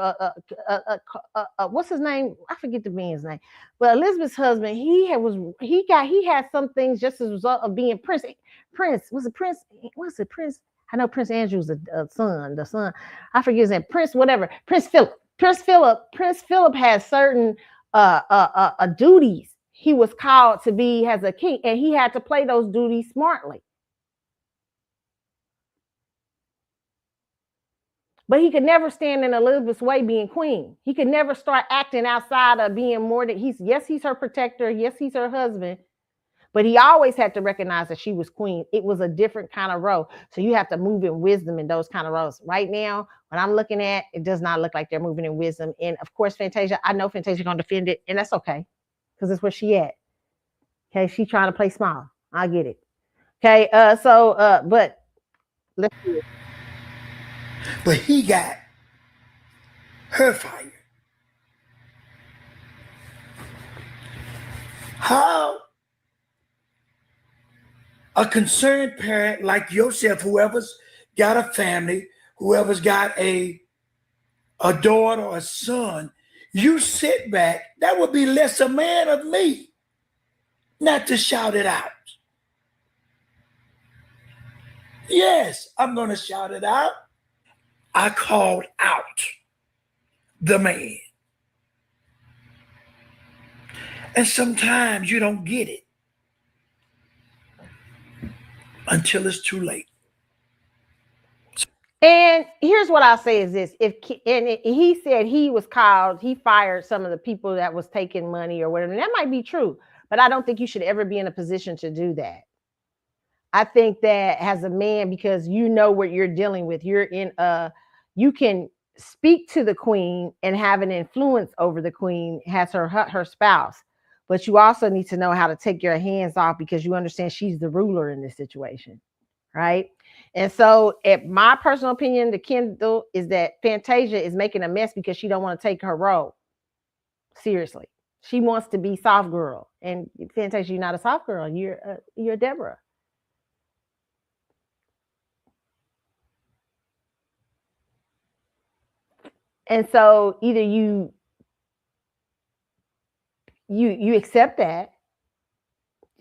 what's his name? I forget the man's name, but Elizabeth's husband, he had some things just as a result of being Prince. Was it Prince? What's it, Prince? I know Prince Andrew's the son. I forget his name. Prince whatever. Prince Philip has certain duties he was called to be as a king, and he had to play those duties smartly. But he could never stand in Elizabeth's way being queen. He could never start acting outside of being more than he's her protector. Yes, he's her husband. But he always had to recognize that she was queen. It was a different kind of role. So you have to move in wisdom in those kind of roles. Right now, what I'm looking at, it does not look like they're moving in wisdom. And of course, Fantasia, I know Fantasia's going to defend it. And that's okay. Because that's where she at. Okay, she's trying to play small. I get it. Okay, but let's see it. But he got her fired. How a concerned parent like yourself, whoever's got a family, whoever's got a daughter or a son, you sit back, that would be less a man of me not to shout it out. Yes, I'm going to shout it out. I called out the man. And sometimes you don't get it until it's too late. And here's what I'll say is this. He said he was called, he fired some of the people that was taking money or whatever. And that might be true, but I don't think you should ever be in a position to do that. I think that as a man, because you know what you're dealing with, you can speak to the queen and have an influence over the queen as her spouse, but you also need to know how to take your hands off, because you understand she's the ruler in this situation, right? And so, my personal opinion, the Kendall, is that Fantasia is making a mess because she don't want to take her role seriously. She wants to be soft girl, and Fantasia, you're not a soft girl. You're Deborah. And so either you accept that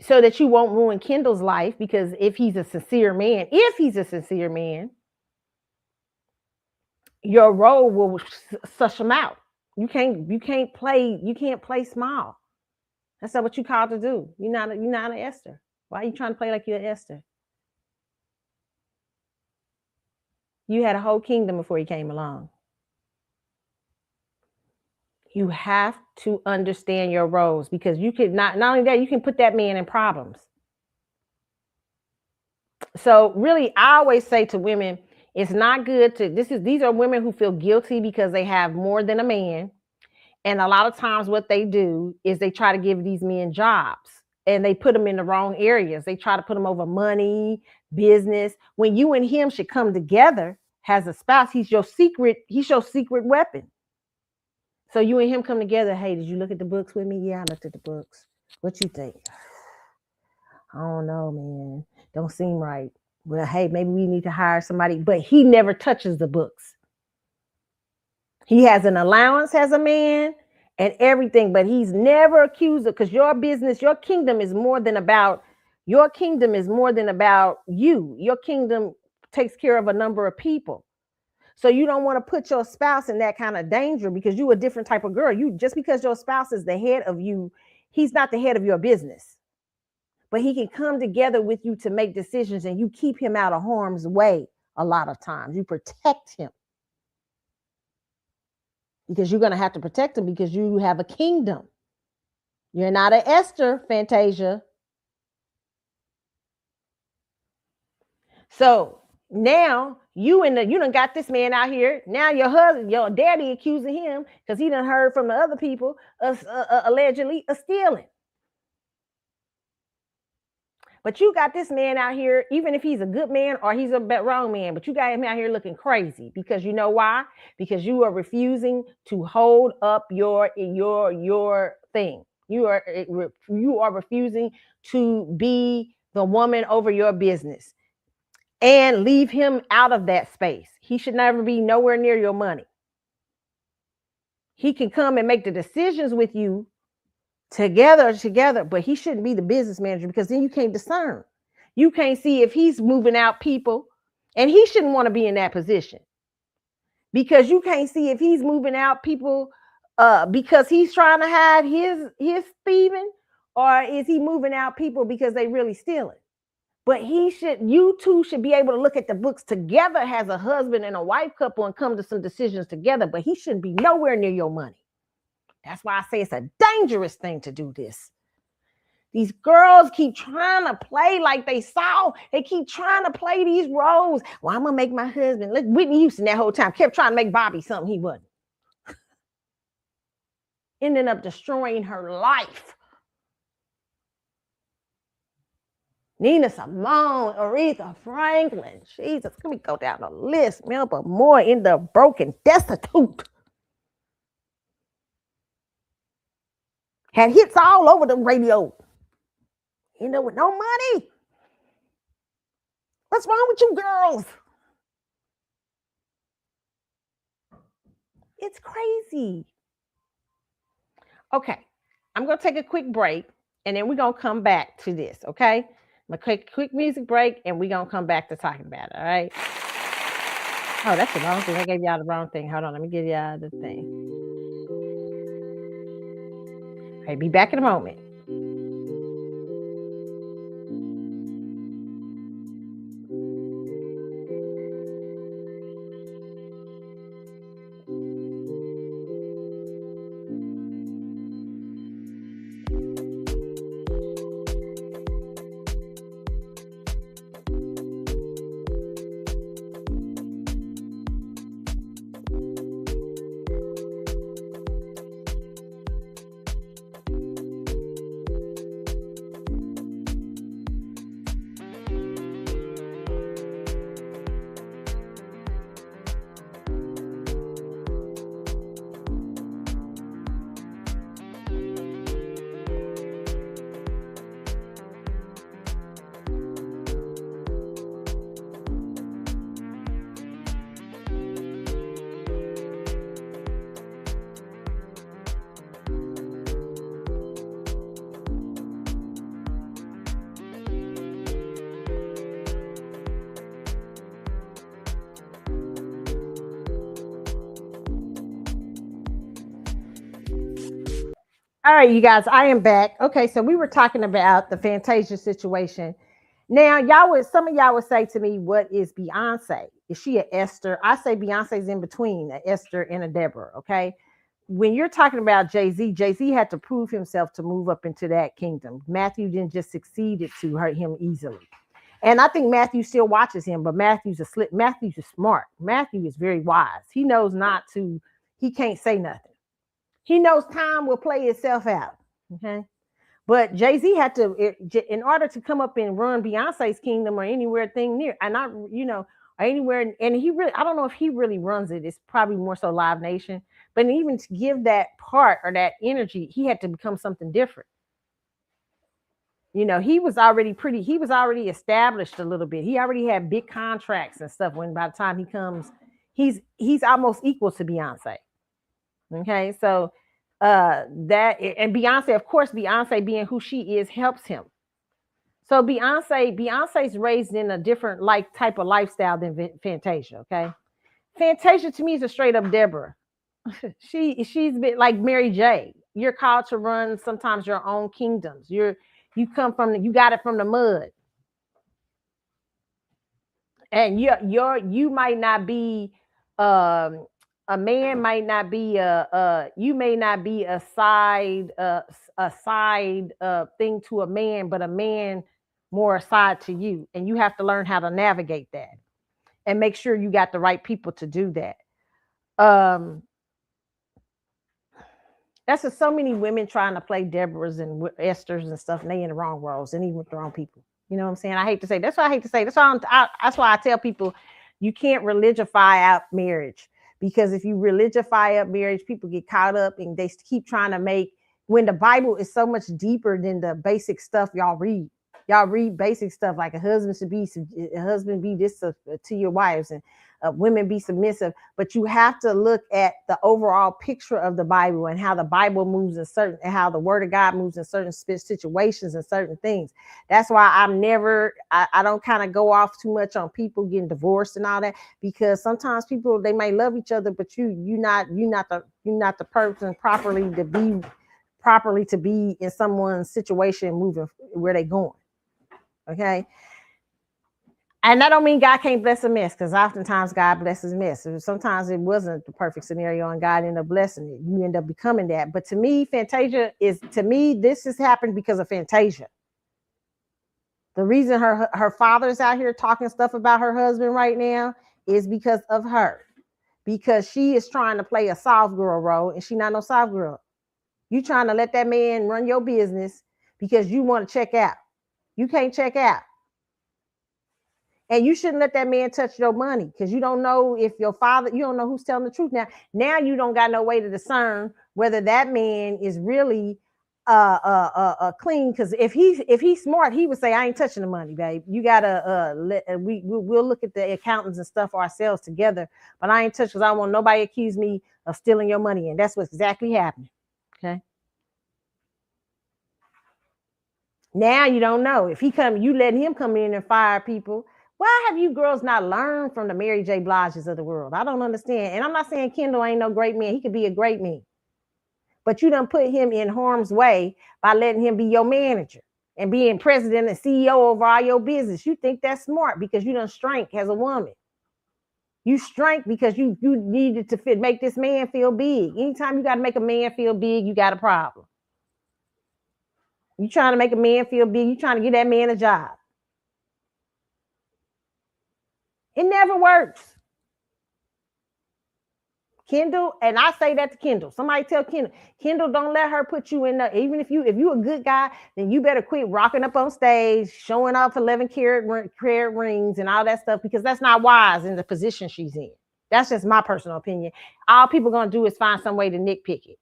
so that you won't ruin Kendall's life, because if he's a sincere man, your role will suss him out. You can't play small. That's not what you called to do. You're not an Esther. Why are you trying to play like you're Esther? You had a whole kingdom before he came along. You have to understand your roles, because you could not only that, you can put that man in problems. So really, I always say to women, it's not good to, these are women who feel guilty because they have more than a man. And a lot of times what they do is they try to give these men jobs, and they put them in the wrong areas. They try to put them over money, business. When you and him should come together as a spouse, he's your secret weapon. So you and him come together. Hey, did you look at the books with me? Yeah, I looked at the books. What you think? I don't know, man. Don't seem right. Well, hey, maybe we need to hire somebody. But he never touches the books. He has an allowance as a man and everything, but he's never accused of, because your business, your kingdom is more than about you. Your kingdom takes care of a number of people. So you don't want to put your spouse in that kind of danger because you're a different type of girl. You just because your spouse is the head of you, he's not the head of your business. But he can come together with you to make decisions, and you keep him out of harm's way a lot of times. You protect him. Because you're going to have to protect him because you have a kingdom. You're not an Esther, Fantasia. So now you done got this man out here. Now your husband, your daddy accusing him because he done heard from the other people allegedly of stealing. But you got this man out here, even if he's a good man or he's a wrong man, but you got him out here looking crazy because you know why? Because you are refusing to hold up your thing. You are refusing to be the woman over your business and leave him out of that space. He should never be nowhere near your money. He can come and make the decisions with you together, but he shouldn't be the business manager because then you can't discern. You can't see if he's moving out people, and he shouldn't want to be in that position because you can't see if he's moving out people because he's trying to hide his thieving, or is he moving out people because they really stealing? But you two should be able to look at the books together as a husband and a wife couple and come to some decisions together, but he shouldn't be nowhere near your money. That's why I say it's a dangerous thing to do this. These girls keep trying to play like they saw. They keep trying to play these roles. Well, I'm going to make my husband. Look, Whitney Houston that whole time kept trying to make Bobby something he wasn't. Ending up destroying her life. Nina Simone, Aretha Franklin. Jesus, let me go down the list. Melba Moore in the broken, destitute. Had hits all over the radio. With no money. What's wrong with you girls? It's crazy. Okay, I'm going to take a quick break, and then we're going to come back to this, okay? I'm going to take a quick music break, and we're going to come back to talking about it, all right? Oh, that's the wrong thing. I gave y'all the wrong thing. Hold on, let me give y'all the thing. Okay, be back in a moment. All right, you guys, I am back. Okay, so we were talking about the Fantasia situation. Now, some of y'all would say to me, what is Beyonce? Is she an Esther? I say Beyonce's in between an Esther and a Deborah, okay? When you're talking about Jay-Z, Jay-Z had to prove himself to move up into that kingdom. Matthew didn't just succeed to hurt him easily. And I think Matthew still watches him, but Matthew's smart. Matthew is very wise. He knows he can't say nothing. He knows time will play itself out. Okay. But Jay-Z had to, in order to come up and run Beyonce's kingdom or anywhere near, and anywhere, and I don't know if he really runs it. It's probably more so Live Nation. But even to give that part or that energy, he had to become something different. He was already established a little bit. He already had big contracts and stuff. When by the time he comes, he's almost equal to Beyonce. Okay, so that, and Beyonce, of course, Beyonce being who she is helps him. So Beyonce's raised in a different type of lifestyle than Fantasia. Okay, Fantasia to me is a straight up Deborah. She's been like Mary J. You're called to run sometimes your own kingdoms. You got it from the mud. And you might not be a man might not be you may not be a side thing to a man, but a man more aside to you, and you have to learn how to navigate that and make sure you got the right people to do that. That's just so many women trying to play Deborahs and Esthers and stuff, and they in the wrong roles and even with the wrong people. You know what I'm saying? I hate to say. That's why I hate to say. That's why I tell people you can't religify out marriage, because if you religify up marriage, people get caught up and they keep trying to make, when the Bible is so much deeper than the basic stuff y'all read. Y'all read basic stuff like a husband be this to your wives, and women be submissive. But you have to look at the overall picture of the Bible and how the Bible moves and how the Word of God moves in certain situations and certain things. That's why I don't kind of go off too much on people getting divorced and all that, because sometimes people, they might love each other, but you're not the person properly to be in someone's situation moving where they going. Okay. And that don't mean God can't bless a mess, because oftentimes God blesses mess. Sometimes it wasn't the perfect scenario and God ended up blessing it. You end up becoming that. But to me, this has happened because of Fantasia. The reason her father's out here talking stuff about her husband right now is because of her. Because she is trying to play a soft girl role, and she's not no soft girl. You trying to let that man run your business because you want to check out. You can't check out. And you shouldn't let that man touch your money, because you don't know if you don't know who's telling the truth. Now you don't got no way to discern whether that man is really clean. Because if he's smart, he would say, I ain't touching the money, babe. You gotta we'll look at the accountants and stuff ourselves together, but I ain't touch, because I don't want nobody accuse me of stealing your money. And that's what's exactly happening. Okay. Now you don't know if you letting him come in and fire people. Why have you girls not learned from the Mary J. Bliges of the world? I don't understand. And I'm not saying Kendall ain't no great man. He could be a great man. But you done put him in harm's way by letting him be your manager and being president and CEO over all your business. You think that's smart because you done shrank as a woman. You shrank because you needed to make this man feel big. Anytime you got to make a man feel big, you got a problem. You trying to make a man feel big. You trying to get that man a job. It never works. Kendall, and I say that to Kendall. Somebody tell Kendall, don't let her put you in the, even if you a good guy, then you better quit rocking up on stage, showing off 11 karat rings and all that stuff, because that's not wise in the position she's in. That's just my personal opinion. All people going to do is find some way to nitpick it.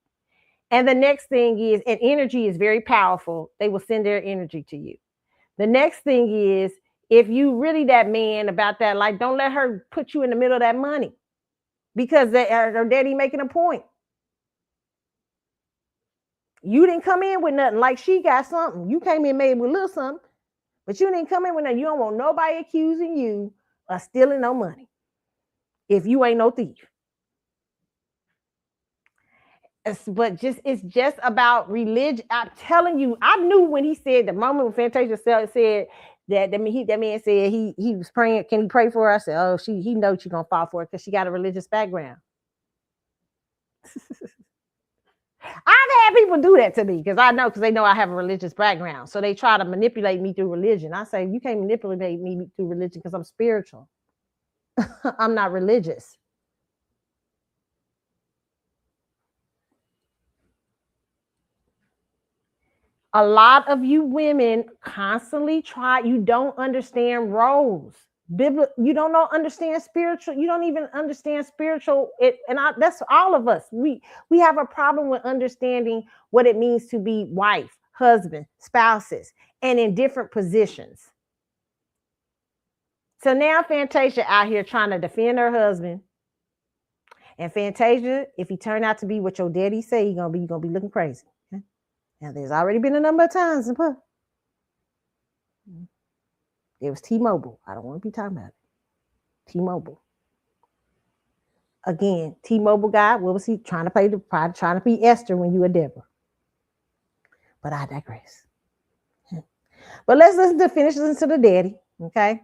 And the next thing is, and energy is very powerful. They will send their energy to you. The next thing is, if you really that man about that, like, don't let her put you in the middle of that money, because her daddy making a point. You didn't come in with nothing. Like, she got something. You came in maybe with a little something, but you didn't come in with nothing. You don't want nobody accusing you of stealing no money if you ain't no thief. It's just about religion. I'm telling you, I knew when he said, the moment when Fantasia said that man said he was praying, can he pray for her? I said, oh, he knows she's gonna fall for it because she got a religious background. I've had people do that to me because they know I have a religious background. So they try to manipulate me through religion. I say, you can't manipulate me through religion because I'm spiritual. I'm not religious. A lot of you women constantly you don't understand roles. You don't understand spiritual. You don't even understand spiritual. That's all of us. We have a problem with understanding what it means to be wife, husband, spouses, and in different positions. So now Fantasia out here trying to defend her husband. And Fantasia, if he turned out to be what your daddy say you're gonna be looking crazy. Now, there's already been a number of times in Puff. It was T-Mobile. I don't want to be talking about it. T-Mobile. Again, T-Mobile guy, what was he trying to play? Trying to be Esther when you were Deborah. But I digress. But let's listen to the daddy, okay?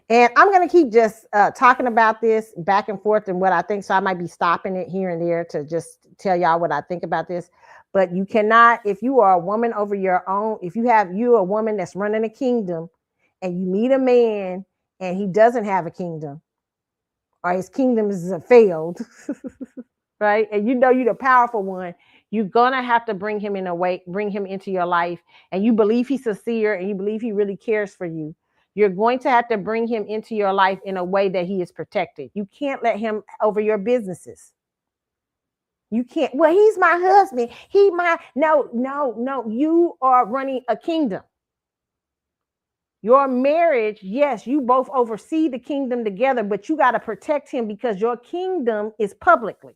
And I'm going to keep just talking about this back and forth and what I think. So I might be stopping it here and there to just tell y'all what I think about this. But you cannot, if you are a woman over your own, if you're a woman that's running a kingdom and you meet a man and he doesn't have a kingdom or his kingdom is failed, right? And you know you're the powerful one, you're going to have to bring him into your life, and you believe he's sincere and you believe he really cares for you. You're going to have to bring him into your life in a way that he is protected. You can't let him over your businesses. You can't. Well, he's my husband. No. You are running a kingdom. Your marriage, yes, you both oversee the kingdom together, but you got to protect him because your kingdom is publicly.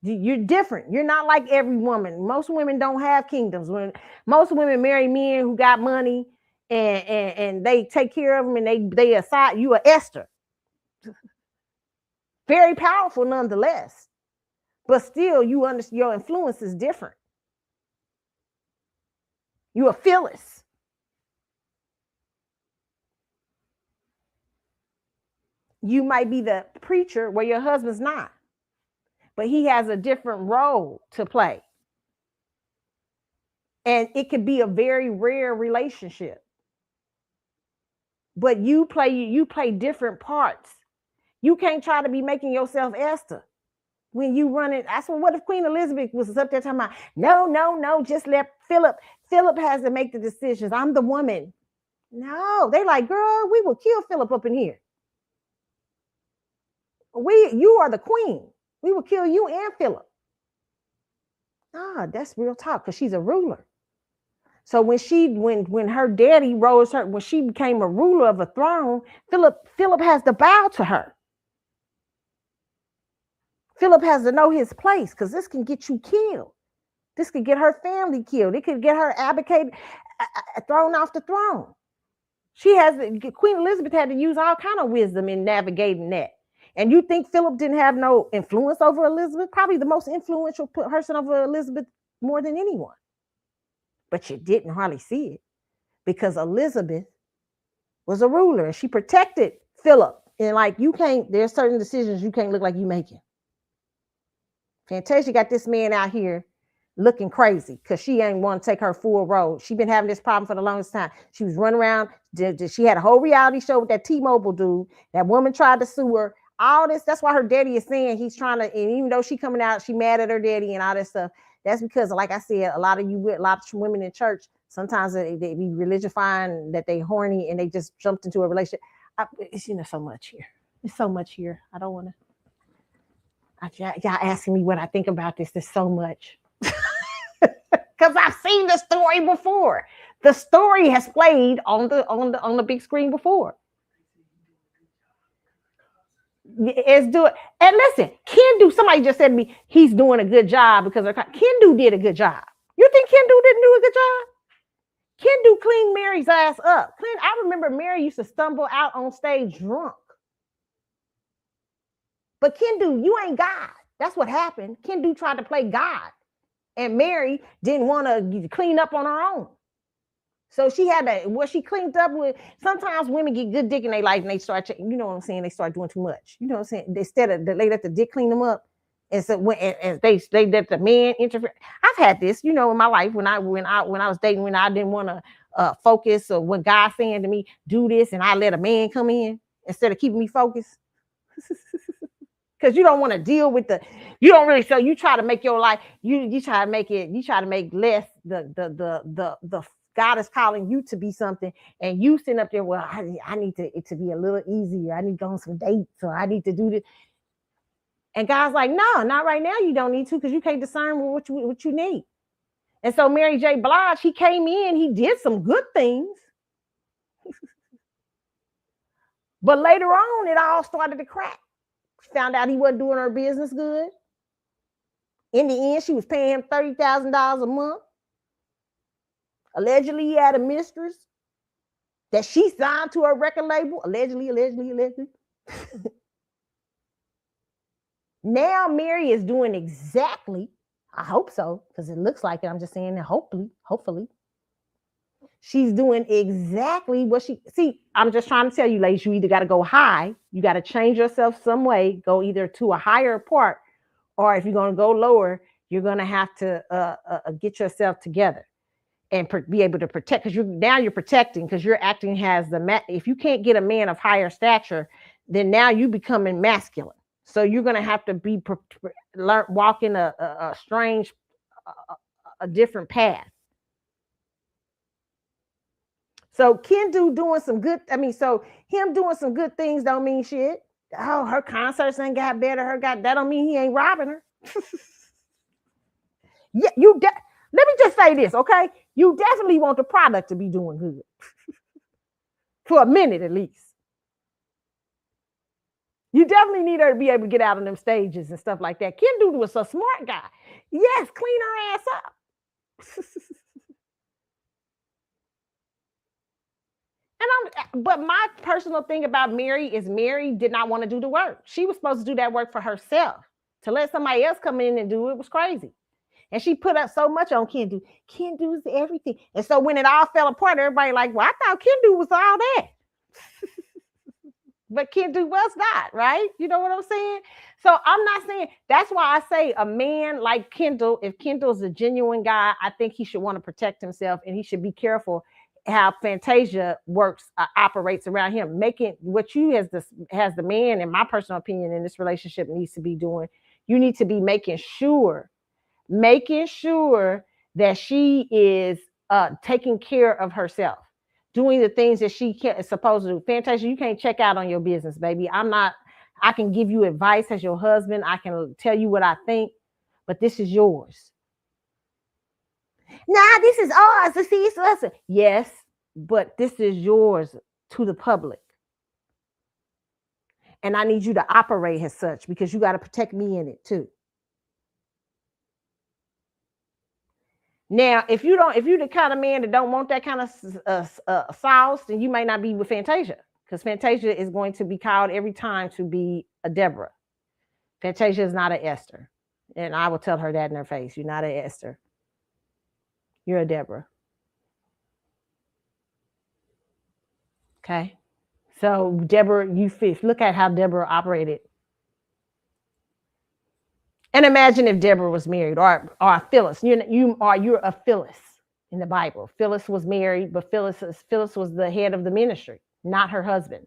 You're different. You're not like every woman. Most women don't have kingdoms. When most women marry men who got money and they take care of them and they aside, you are Esther. Very powerful nonetheless. But still, you understand your influence is different. You are Phyllis. You might be the preacher where your husband's not, but he has a different role to play. And it could be a very rare relationship. But you play different parts. You can't try to be making yourself Esther when you run it. That's what if Queen Elizabeth was up there talking about, no, just let Philip has to make the decisions. I'm the woman. No, they like, girl, we will kill Philip up in here. You are the queen. We will kill you and Philip. That's real talk because she's a ruler. So when her daddy rose her, when she became a ruler of a throne, Philip has to bow to her. Philip has to know his place because this can get you killed. This could get her family killed. It could get her abdicated, thrown off the throne. Queen Elizabeth had to use all kind of wisdom in navigating that. And you think Philip didn't have no influence over Elizabeth? Probably the most influential person over Elizabeth more than anyone. But you didn't hardly see it because Elizabeth was a ruler and she protected Philip. And like, there's certain decisions you can't look like you making. Fantasia got this man out here looking crazy because she ain't want to take her full role. She's been having this problem for the longest time. She was running around. She had a whole reality show with that T-Mobile dude. That woman tried to sue her. All this, that's why her daddy is saying he's trying to, and even though she coming out, she mad at her daddy and all this stuff. That's because, like I said, a lot of women in church, sometimes they be religifying that they horny and they just jumped into a relationship. It's so much here. There's so much here. I don't want to. Y'all asking me what I think about this. There's so much. Because I've seen the story before. The story has played on the big screen before. Let's do it. And listen, somebody just said to me, he's doing a good job because Kendu did a good job. You think Kendu didn't do a good job? Kendu cleaned Mary's ass up. I remember Mary used to stumble out on stage drunk. But Kendu, you ain't God. That's what happened. Kendu tried to play God. And Mary didn't want to clean up on her own. So she had she cleaned up with. Sometimes women get good dick in their life and they start, you know what I'm saying? They start doing too much. You know what I'm saying? Instead of they let the dick clean them up, and so and they let the man interfere. I've had this, in my life when I was dating, when I didn't want to focus, or when God saying to me, do this, and I let a man come in instead of keeping me focused. Because you don't want to deal with so you try to make your life, you try to make less the God is calling you to be something, and you sitting up there, well, I need it to be a little easier. I need to go on some dates, or I need to do this. And God's like, no, not right now. You don't need to, because you can't discern what you need. And so Mary J. Blige, he came in, he did some good things. But later on, it all started to crack. Found out he wasn't doing her business good. In the end, she was paying him $30,000 a month. Allegedly, he had a mistress that she signed to her record label. Allegedly. Now Mary is doing exactly, I hope so, because it looks like it. I'm just saying that hopefully. She's doing exactly what I'm just trying to tell you, ladies, you either got to go high, you got to change yourself some way, go either to a higher part, or if you're going to go lower, you're going to have to get yourself together and be able to protect, because you're protecting, because you're acting as if you can't get a man of higher stature, then now you becoming masculine. So you're going to have to walk in a strange, a different path. So Kendu doing some good, so him doing some good things don't mean shit. Oh, her concerts ain't got better. That don't mean he ain't robbing her. Yeah, let me just say this, okay? You definitely want the product to be doing good. For a minute at least. You definitely need her to be able to get out on them stages and stuff like that. Kendu was a smart guy. Yes, clean her ass up. But my personal thing about Mary is Mary did not want to do the work. She was supposed to do that work for herself. To let somebody else come in and do it was crazy. And she put up so much on Kendu. Kendu's everything. And so when it all fell apart, everybody like, well, I thought Kendu was all that. But Kendu was not, right? You know what I'm saying? So I'm not saying, that's why I say a man like Kendall, if Kendall's a genuine guy, I think he should want to protect himself, and he should be careful how Fantasia operates around him. Making what you has the man, in my personal opinion, in this relationship needs to be doing. You need to be making sure that she is taking care of herself, doing the things that she is supposed to do. Fantasia, you can't check out on your business, baby. I can give you advice as your husband. I can tell you what I think, but this is yours. Nah, this is ours. It's us. Yes, but this is yours to the public. And I need you to operate as such, because you got to protect me in it too. Now, if you're the kind of man that don't want that kind of sauce, then you might not be with Fantasia, because Fantasia is going to be called every time to be a Deborah. Fantasia is not an Esther. And I will tell her that in her face. You're not an Esther. You're a Deborah. Okay? So, Deborah, look at how Deborah operated. And imagine if Deborah was married, or a Phyllis. You're a Phyllis in the Bible. Phyllis was married, but Phyllis was the head of the ministry, not her husband.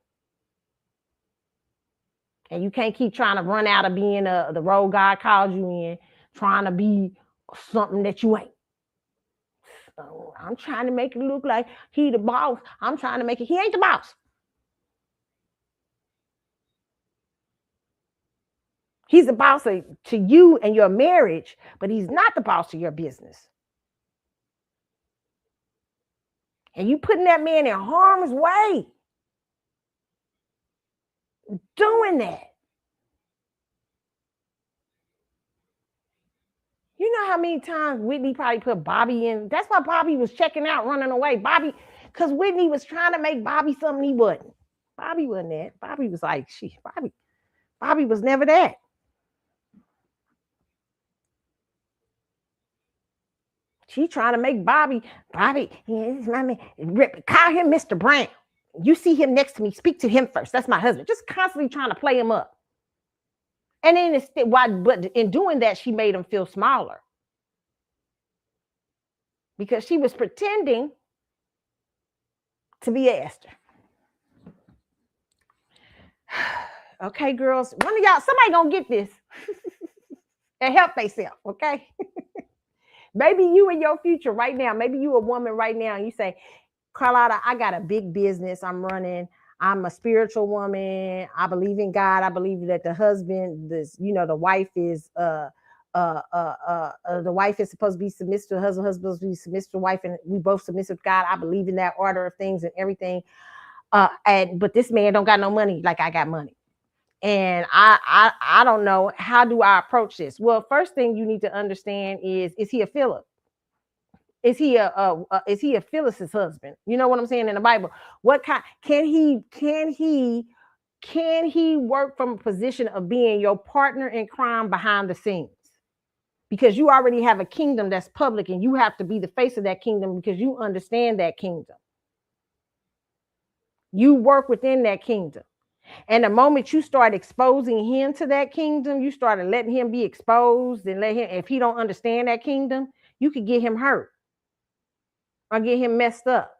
And you can't keep trying to run out of being the role God called you in, trying to be something that you ain't. So I'm trying to make it look like he the boss. I'm trying to make it, he ain't the boss. He's the boss to you and your marriage, but he's not the boss to your business. And you putting that man in harm's way doing that. You know how many times Whitney probably put Bobby in? That's why Bobby was checking out, running away. Because Whitney was trying to make Bobby something he wasn't. Bobby wasn't that. Bobby was like, Bobby was never that. She trying to make Bobby, call him Mr. Brown. You see him next to me, speak to him first. That's my husband. Just constantly trying to play him up. And then but in doing that, she made him feel smaller. Because she was pretending to be Esther. Okay, girls, one of y'all, somebody gonna get this and help themselves, okay? Maybe you in your future right now, maybe you a woman right now, and you say, Carlotta, I got a big business I'm running. I'm a spiritual woman. I believe in God. I believe that the husband, the wife is the wife is supposed to be submissive to the husband. Husband is supposed to be submissive to the wife, and we both submissive to God. I believe in that order of things and everything. But this man don't got no money like I got money. And I don't know, how do I approach this? Well, first thing you need to understand is he a Philip? Is he a Phyllis's husband? You know what I'm saying in the Bible? What kind can he Can he work from a position of being your partner in crime behind the scenes? Because you already have a kingdom that's public and you have to be the face of that kingdom because you understand that kingdom. You work within that kingdom. And the moment you start exposing him to that kingdom, you started letting him be exposed and let him, if he don't understand that kingdom, you could get him hurt or get him messed up.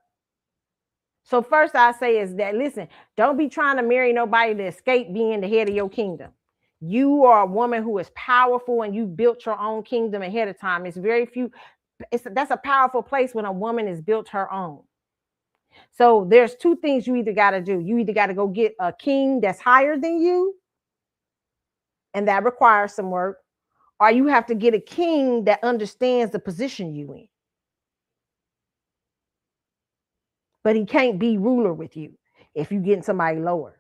So first I say is that, listen, don't be trying to marry nobody to escape being the head of your kingdom. You are a woman who is powerful and you built your own kingdom ahead of time. It's very few. That's a powerful place when a woman has built her own. So there's two things you either got to do. You either got to go get a king that's higher than you, and that requires some work, or you have to get a king that understands the position you in. But he can't be ruler with you if you're getting somebody lower.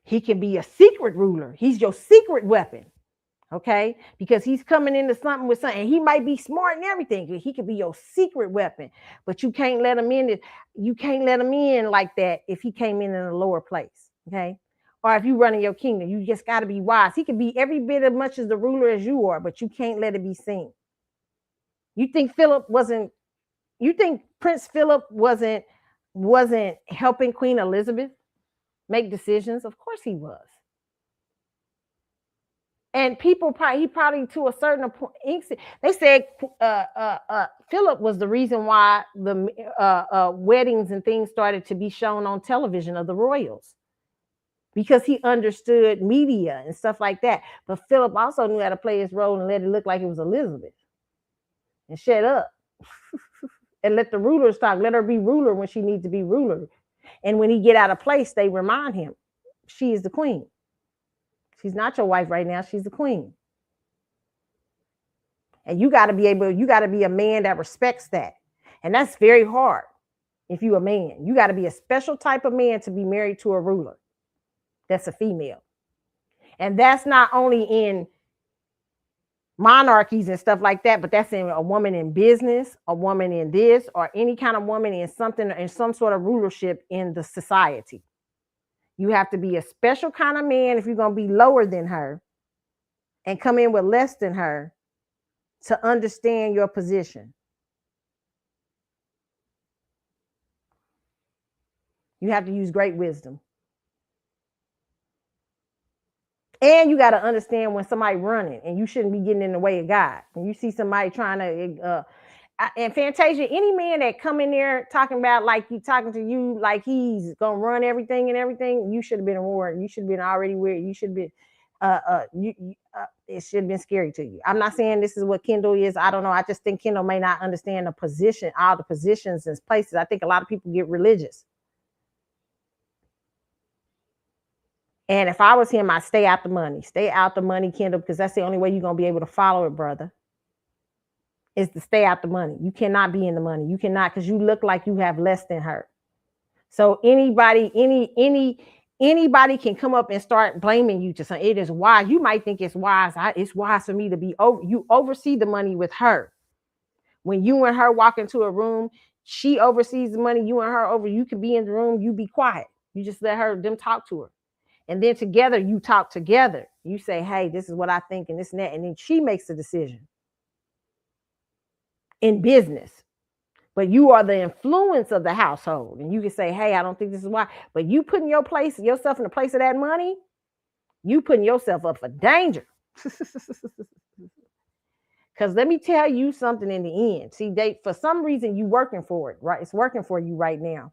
He can be a secret ruler. He's your secret weapon. Okay, because he's coming into something with something. He might be smart and everything. He could be your secret weapon, but you can't let him in. You can't let him in like that if he came in a lower place. Okay, or if you running your kingdom, you just got to be wise. He could be every bit as much as the ruler as you are, but you can't let it be seen. You think Philip wasn't? You think Prince Philip wasn't helping Queen Elizabeth make decisions? Of course he was. And people probably to a certain point, they said Philip was the reason why the weddings and things started to be shown on television of the royals, because he understood media and stuff like that. But Philip also knew how to play his role and let it look like it was Elizabeth and shut up and let the rulers talk. Let her be ruler when she needs to be ruler. And when he get out of place, they remind him, she is the queen. She's not your wife right now. She's the queen. And you got to be a man that respects that. And that's very hard if you're a man. You got to be a special type of man to be married to a ruler that's a female. And that's not only in monarchies and stuff like that, but that's in a woman in business, a woman in this, or any kind of woman in something, in some sort of rulership in the society. You have to be a special kind of man if you're going to be lower than her and come in with less than her to understand your position. You have to use great wisdom. And you got to understand when somebody running, and you shouldn't be getting in the way of God. When you see somebody trying to, and Fantasia, any man that come in there talking about like he talking to you like he's gonna run everything and everything, you should have been warned. You should have been already weird. You should be, it should have been scary to you. I'm not saying this is what Kendall is. I don't know. I just think Kendall may not understand the position, all the positions and places. I think a lot of people get religious. And if I was him, I'd stay out the money. Stay out the money, Kendall, because that's the only way you're going to be able to follow it, brother, is to stay out the money. You cannot be in the money. You cannot, because you look like you have less than her. So anybody can come up and start blaming you to something. It is wise. You might think it's wise. It's wise for me to be over. You oversee the money with her. When you and her walk into a room, she oversees the money. You and her over. You can be in the room. You be quiet. You just let them talk to her. And then together, you talk together. You say, hey, this is what I think and this and that. And then she makes the decision in business. But you are the influence of the household. And you can say, hey, I don't think this is why. But you putting yourself in the place of that money, you putting yourself up for danger. Because let me tell you something in the end. See, for some reason, you working for it, right? It's working for you right now.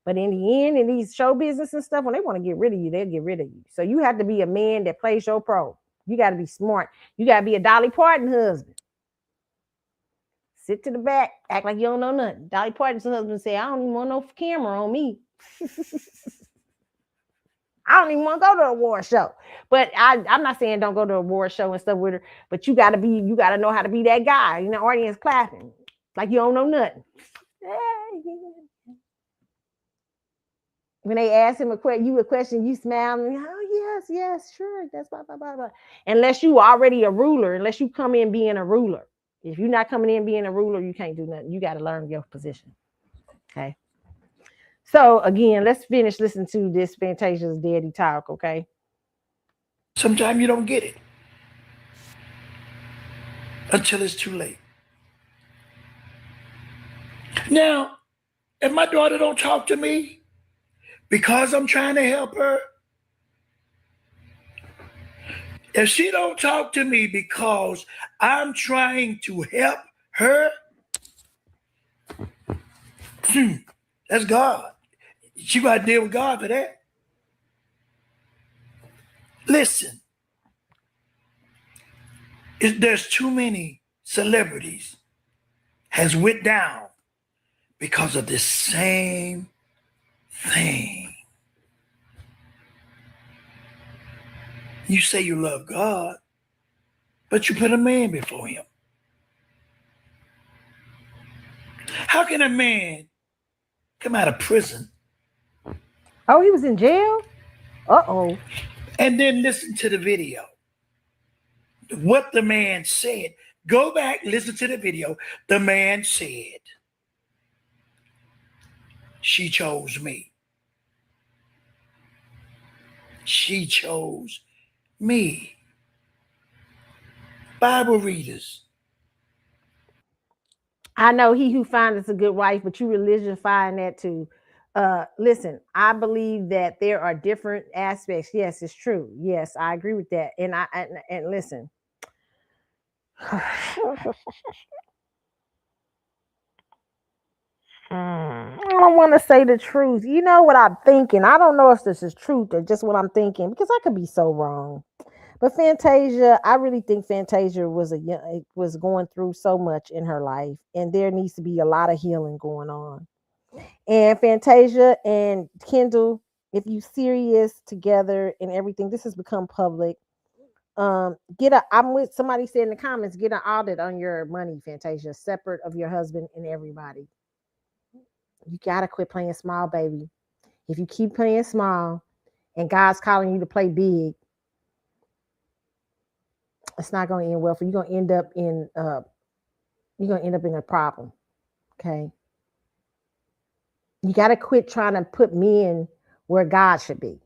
But in the end, in these show business and stuff, when they want to get rid of you, they'll get rid of you. So you have to be a man that plays your pro. You got to be smart. You got to be a Dolly Parton husband. Sit to the back, act like you don't know nothing. Dolly Parton's husband say, I don't even want no camera on me. I don't even want to go to an award show. But I'm not saying don't go to an award show and stuff with her, but you got to know how to be that guy. You know, audience clapping like you don't know nothing. When they ask him a question, you smile and, oh, yes, sure. That's blah, blah, blah, blah. Unless you already a ruler, unless you come in being a ruler. If you're not coming in being a ruler, you can't do nothing. You got to learn your position. Okay. So again, let's finish listening to this Fantasia's daddy talk, okay? Sometimes you don't get it until it's too late. Now, if my daughter don't talk to me because I'm trying to help her, if she don't talk to me because I'm trying to help her, that's God. She got to deal with God for that. Listen, there's too many celebrities has went down because of this same thing. You say you love God, but you put a man before him. How can a man come out of prison Oh, he was in jail? Uh-oh. and then listen to the video? What the man said. Go back, listen to the video. The man said, she chose me. She chose me. Bible readers. I know he who finds a good wife, but you religion find that too. Listen, I believe that there are different aspects. Yes, it's true. Yes, I agree with that. And listen. I don't want to say the truth. You know what I'm thinking. I don't know if this is truth or just what I'm thinking because I could be so wrong. But Fantasia, I really think Fantasia was going through so much in her life, and there needs to be a lot of healing going on. And Fantasia and Kendall, if you serious together and everything, this has become public. Get a. I'm with somebody said in the comments, get an audit on your money, Fantasia, separate of your husband and everybody. You gotta quit playing small, baby. If you keep playing small, and God's calling you to play big, it's not going to end well for you. You're going to end up in a problem. Okay. You got to quit trying to put men where God should be.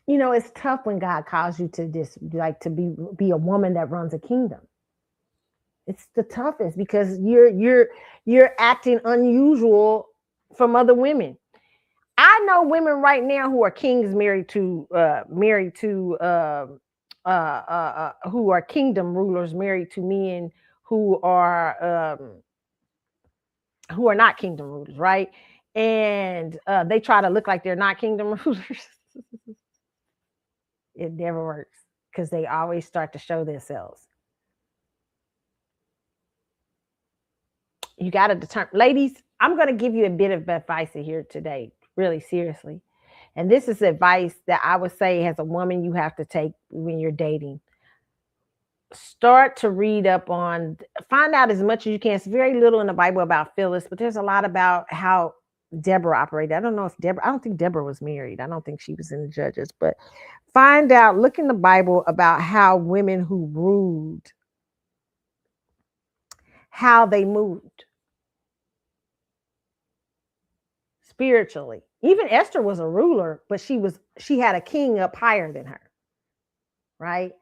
You know, it's tough when God calls you to this, like to be a woman that runs a kingdom. It's the toughest because you're acting unusual from other women. I know women right now who are kings who are kingdom rulers married to men who are not kingdom rulers, right? And they try to look like they're not kingdom rulers. It never works because they always start to show themselves. You got to determine, ladies. I'm going to give you a bit of advice here today, really seriously. And this is advice that I would say as a woman you have to take when you're dating. Start to read up on, find out as much as you can. It's very little in the Bible about Phyllis, but there's a lot about how Deborah operated. I don't think Deborah was married. I don't think she was in the Judges, but find out, look in the Bible about how women who ruled, how they moved spiritually. Even Esther was a ruler, but she had a king up higher than her, right?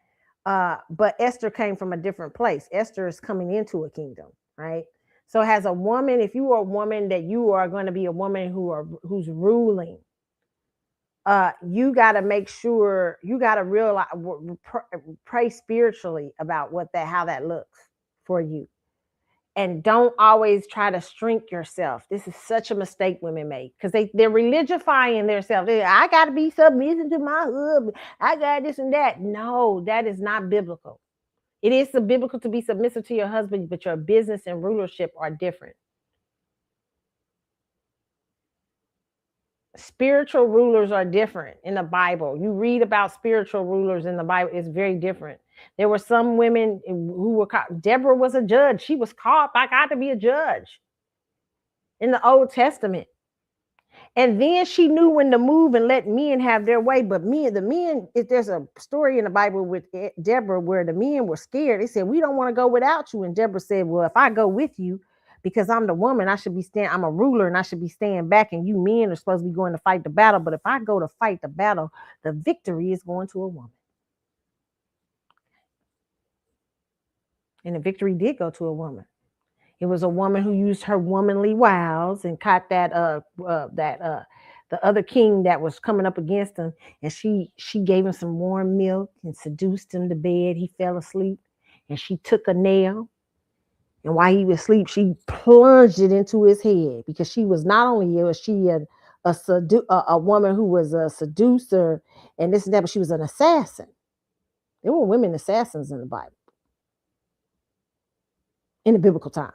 But Esther came from a different place. Esther is coming into a kingdom, right? So as a woman, if you are a woman that you are going to be a woman who's ruling, you got to make sure, you got to realize, pray spiritually about how that looks for you. And don't always try to shrink yourself. This is such a mistake women make because they're religifying themselves. I got to be submissive to my husband. I got this and that. No, that is not biblical. It is biblical to be submissive to your husband, but your business and rulership are different. Spiritual rulers are different in the Bible. You read about spiritual rulers in the Bible, it's very different. There were some women who were caught. Deborah was a judge. She was called by God to be a judge in the Old Testament. And then she knew when to move and let men have their way. But the men, if there's a story in the Bible with Deborah where the men were scared, they said, we don't want to go without you. And Deborah said, well, if I go with you, because I'm the woman, I'm a ruler and I should be staying back. And you men are supposed to be going to fight the battle. But if I go to fight the battle, the victory is going to a woman. And the victory did go to a woman. It was a woman who used her womanly wiles and caught the other king that was coming up against him, and she gave him some warm milk and seduced him to bed. He fell asleep, and she took a nail, and while he was asleep, she plunged it into his head, because she was not only was she a woman who was a seducer and this and that, but she was an assassin. There were women assassins in the Bible, in the biblical times.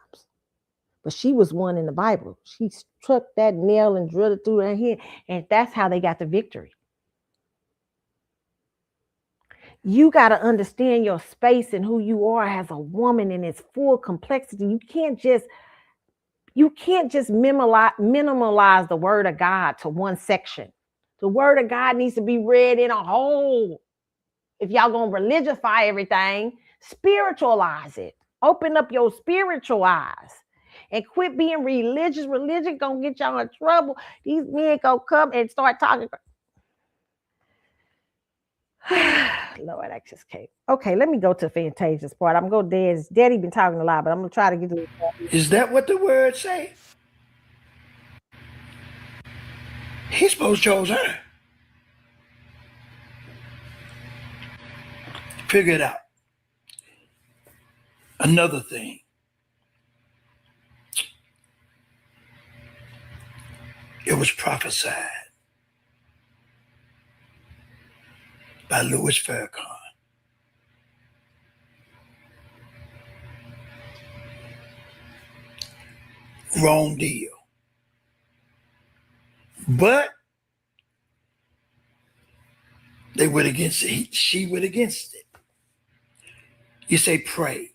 But she was one in the Bible. She struck that nail and drilled it through her head, and that's how they got the victory. You got to understand your space and who you are as a woman in its full complexity. You can't just minimalize the word of God to one section. The word of God needs to be read in a whole. If y'all gonna religify everything, spiritualize it. Open up your spiritual eyes. And quit being religious. Religion gonna get y'all in trouble. These men gonna come and start talking. Lord, I just can't. Okay, let me go to Fantasia's part. I'm going to Dad's. Daddy been talking a lot, but I'm gonna try to get to it. Is that what the word say? He supposed to chose her. Figure it out. Another thing. It was prophesied by Louis Farrakhan. Wrong deal. But they went against it. She went against it. You say pray.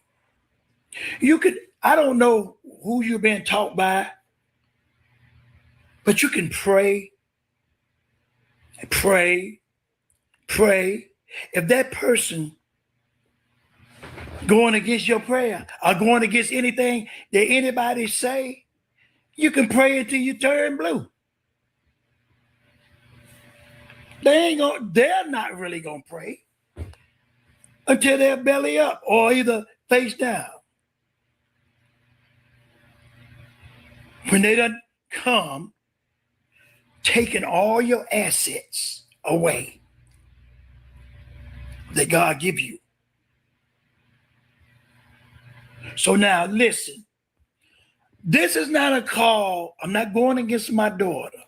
You could, I don't know who you're being taught by, but you can pray, pray. If that person going against your prayer or going against anything that anybody say, you can pray until you turn blue. They're not really gonna pray until they're belly up or either face down. When they done come, taking all your assets away that God give you. So now listen, this is not a call. I'm not going against my daughter.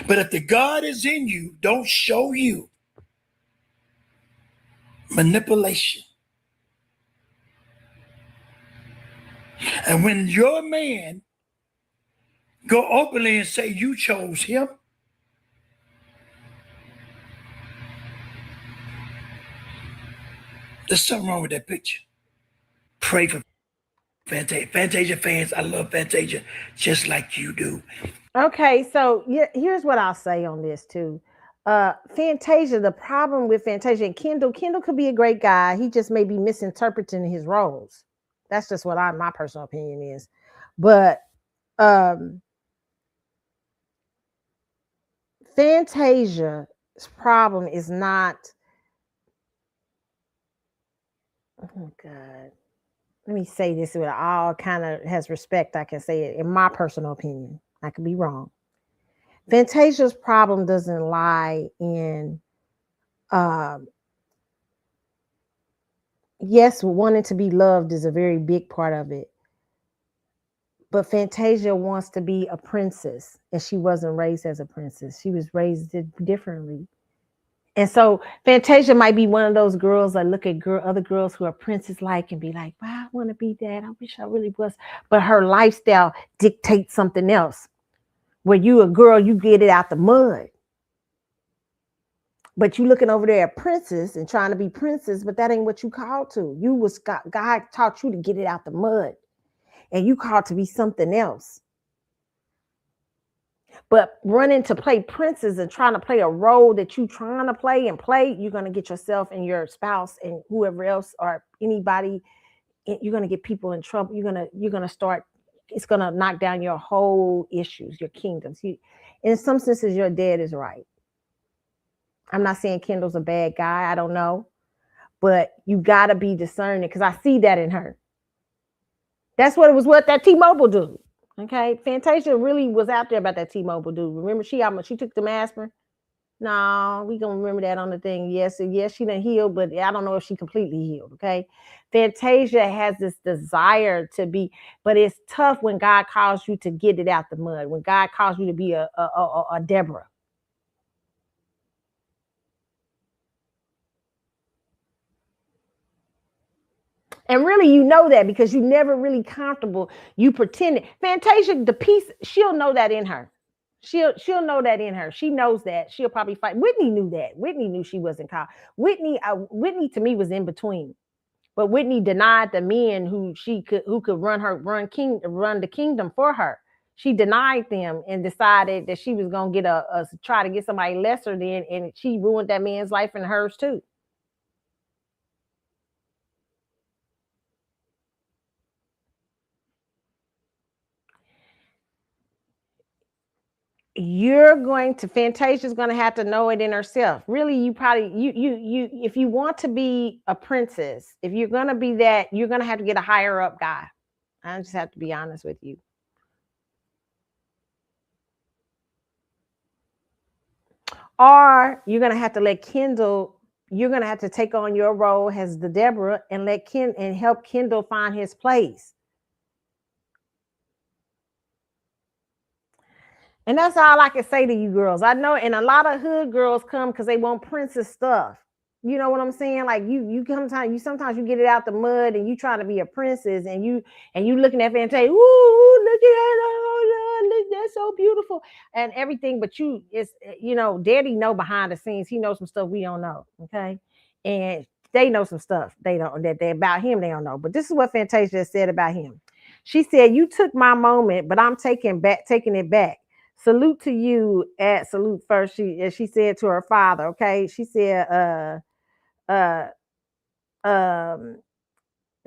But if the God is in you, don't show you manipulation. And when your man go openly and say you chose him, there's something wrong with that picture. Pray for Fantasia fans. I love Fantasia just like you do. Okay, so here's what I'll say on this too. Fantasia, the problem with Fantasia and Kendall could be a great guy. He just may be misinterpreting his roles. That's just what my personal opinion is. But Fantasia's problem is not. Oh God. Let me say this with all kind of has respect. I can say it in my personal opinion. I could be wrong. Fantasia's problem doesn't lie in, yes, wanting to be loved is a very big part of it. But Fantasia wants to be a princess, and she wasn't raised as a princess. She was raised differently. And so Fantasia might be one of those girls that look at other girls who are princess-like and be like, wow, I want to be that. I wish I really was. But her lifestyle dictates something else. Where you a girl, you get it out the mud. But you looking over there at princess and trying to be princess, but that ain't what you called to. God taught you to get it out the mud. And you called to be something else. But running to play princes and trying to play a role that you trying to play, you're going to get yourself and your spouse and whoever else or anybody, you're going to get people in trouble. You're going to start, it's going to knock down your whole issues, your kingdoms. In some senses, your dad is right. I'm not saying Kendall's a bad guy. I don't know. But you got to be discerning because I see that in her. That's what it was with that T-Mobile dude. Okay. Fantasia really was out there about that T-Mobile dude. Remember she took the aspirin? No, we gonna remember that on the thing. Yes, she done healed, but I don't know if she completely healed. Okay. Fantasia has this desire to be, but it's tough when God calls you to get it out the mud, when God calls you to be a Deborah. And really, you know that because you never really comfortable. You pretended. Fantasia, the piece, she'll know that in her. She'll know that in her. She knows that. She'll probably fight. Whitney knew that. Whitney knew she wasn't called. Whitney to me was in between. But Whitney denied the men who could run the kingdom for her. She denied them and decided that she was gonna try to get somebody lesser than, and she ruined that man's life and hers too. Fantasia's going to have to know it in herself. Really, you if you want to be a princess, if you're going to be that, you're going to have to get a higher up guy. I just have to be honest with you. Or you're going to have to let Kendall, you're going to have to take on your role as the Deborah and help Kendall find his place. And that's all I can say to you girls. I know, and a lot of hood girls come because they want princess stuff. You know what I'm saying? Like sometimes you get it out the mud and you trying to be a princess and you looking at Fantasia, ooh, look at that, oh, look, that's so beautiful and everything. But Daddy know behind the scenes. He knows some stuff we don't know. Okay, and they know some stuff they about him. They don't know. But this is what Fantasia said about him. She said, "You took my moment, but I'm taking it back. Salute to you at salute first." She said to her father, okay. She said,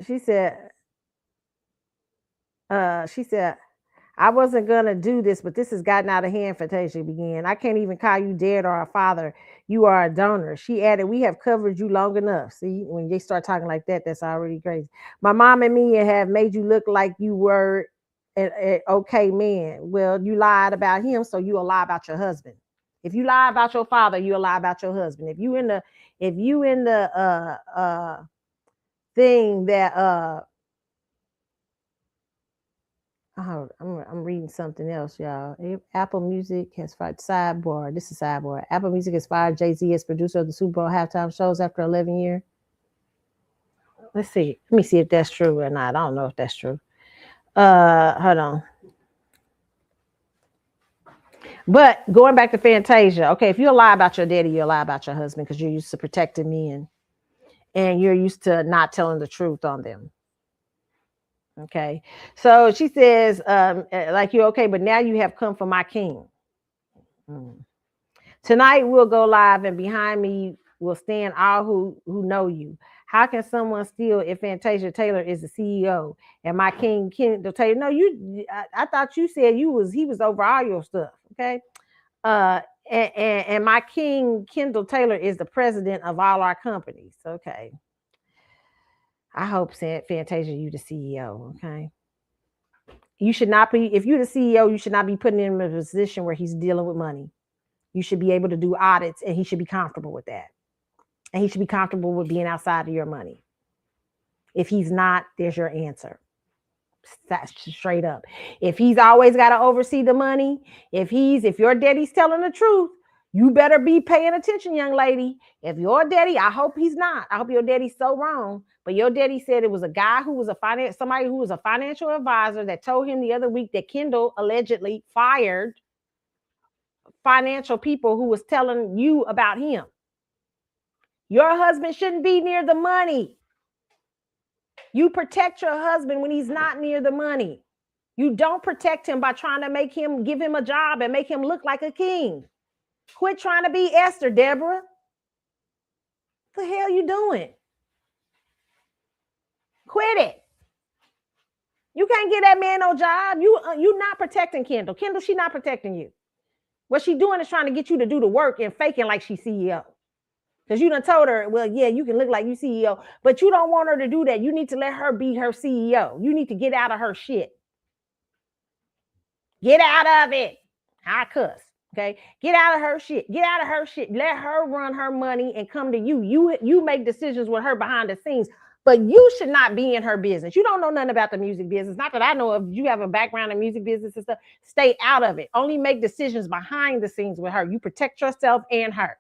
she said, "I wasn't gonna do this, but this has gotten out of hand." Fantasia began. "I can't even call you dad or a father. You are a donor." She added, "We have covered you long enough." See, when they start talking like that, that's already crazy. "My mom and me have made you look like you were an okay man. Well, you lied about him, so you'll lie about your husband. If you lie about your father, you'll lie about your husband. If you in the thing that I'm reading something else, y'all. Apple Music has fired sidebar. This is sidebar. Apple Music has fired Jay-Z as producer of the Super Bowl halftime shows after 11 years. Let's see. Let me see if that's true or not. I don't know if that's true. Hold on. But going back to Fantasia, okay, if you lie about your daddy, you'll lie about your husband because you're used to protecting men and you're used to not telling the truth on them. Okay, so she says, like, you're okay, but now you have come for my king. Tonight we'll go live, and behind me will stand all who know you. How can someone steal if Fantasia Taylor is the CEO and my king Kendall Taylor? No, I thought you said he was over all your stuff. Okay, and my king Kendall Taylor is the president of all our companies. Okay, I hope Fantasia, you the CEO. Okay, you should not be. If you're the CEO, you should not be putting him in a position where he's dealing with money. You should be able to do audits, and he should be comfortable with that. And he should be comfortable with being outside of your money. If he's not, there's your answer. That's straight up. If he's always got to oversee the money, if your daddy's telling the truth, you better be paying attention, young lady. If your daddy, I hope he's not. I hope your daddy's so wrong. But your daddy said it was a guy who was somebody who was a financial advisor that told him the other week that Kendall allegedly fired financial people who was telling you about him. Your husband shouldn't be near the money. You protect your husband when he's not near the money. You don't protect him by trying to give him a job and make him look like a king. Quit trying to be Esther, Deborah. What the hell you doing? Quit it. You can't get that man no job. You not protecting Kendall. Kendall, she not protecting you. What she doing is trying to get you to do the work and faking like she's CEO. Because you done told her, well, yeah, you can look like you CEO, but you don't want her to do that. You need to let her be her CEO. You need to get out of her shit. Get out of it. I cuss. Okay. Get out of her shit. Get out of her shit. Let her run her money and come to you. You make decisions with her behind the scenes, but you should not be in her business. You don't know nothing about the music business. Not that I know of. You have a background in music business and stuff. Stay out of it. Only make decisions behind the scenes with her. You protect yourself and her.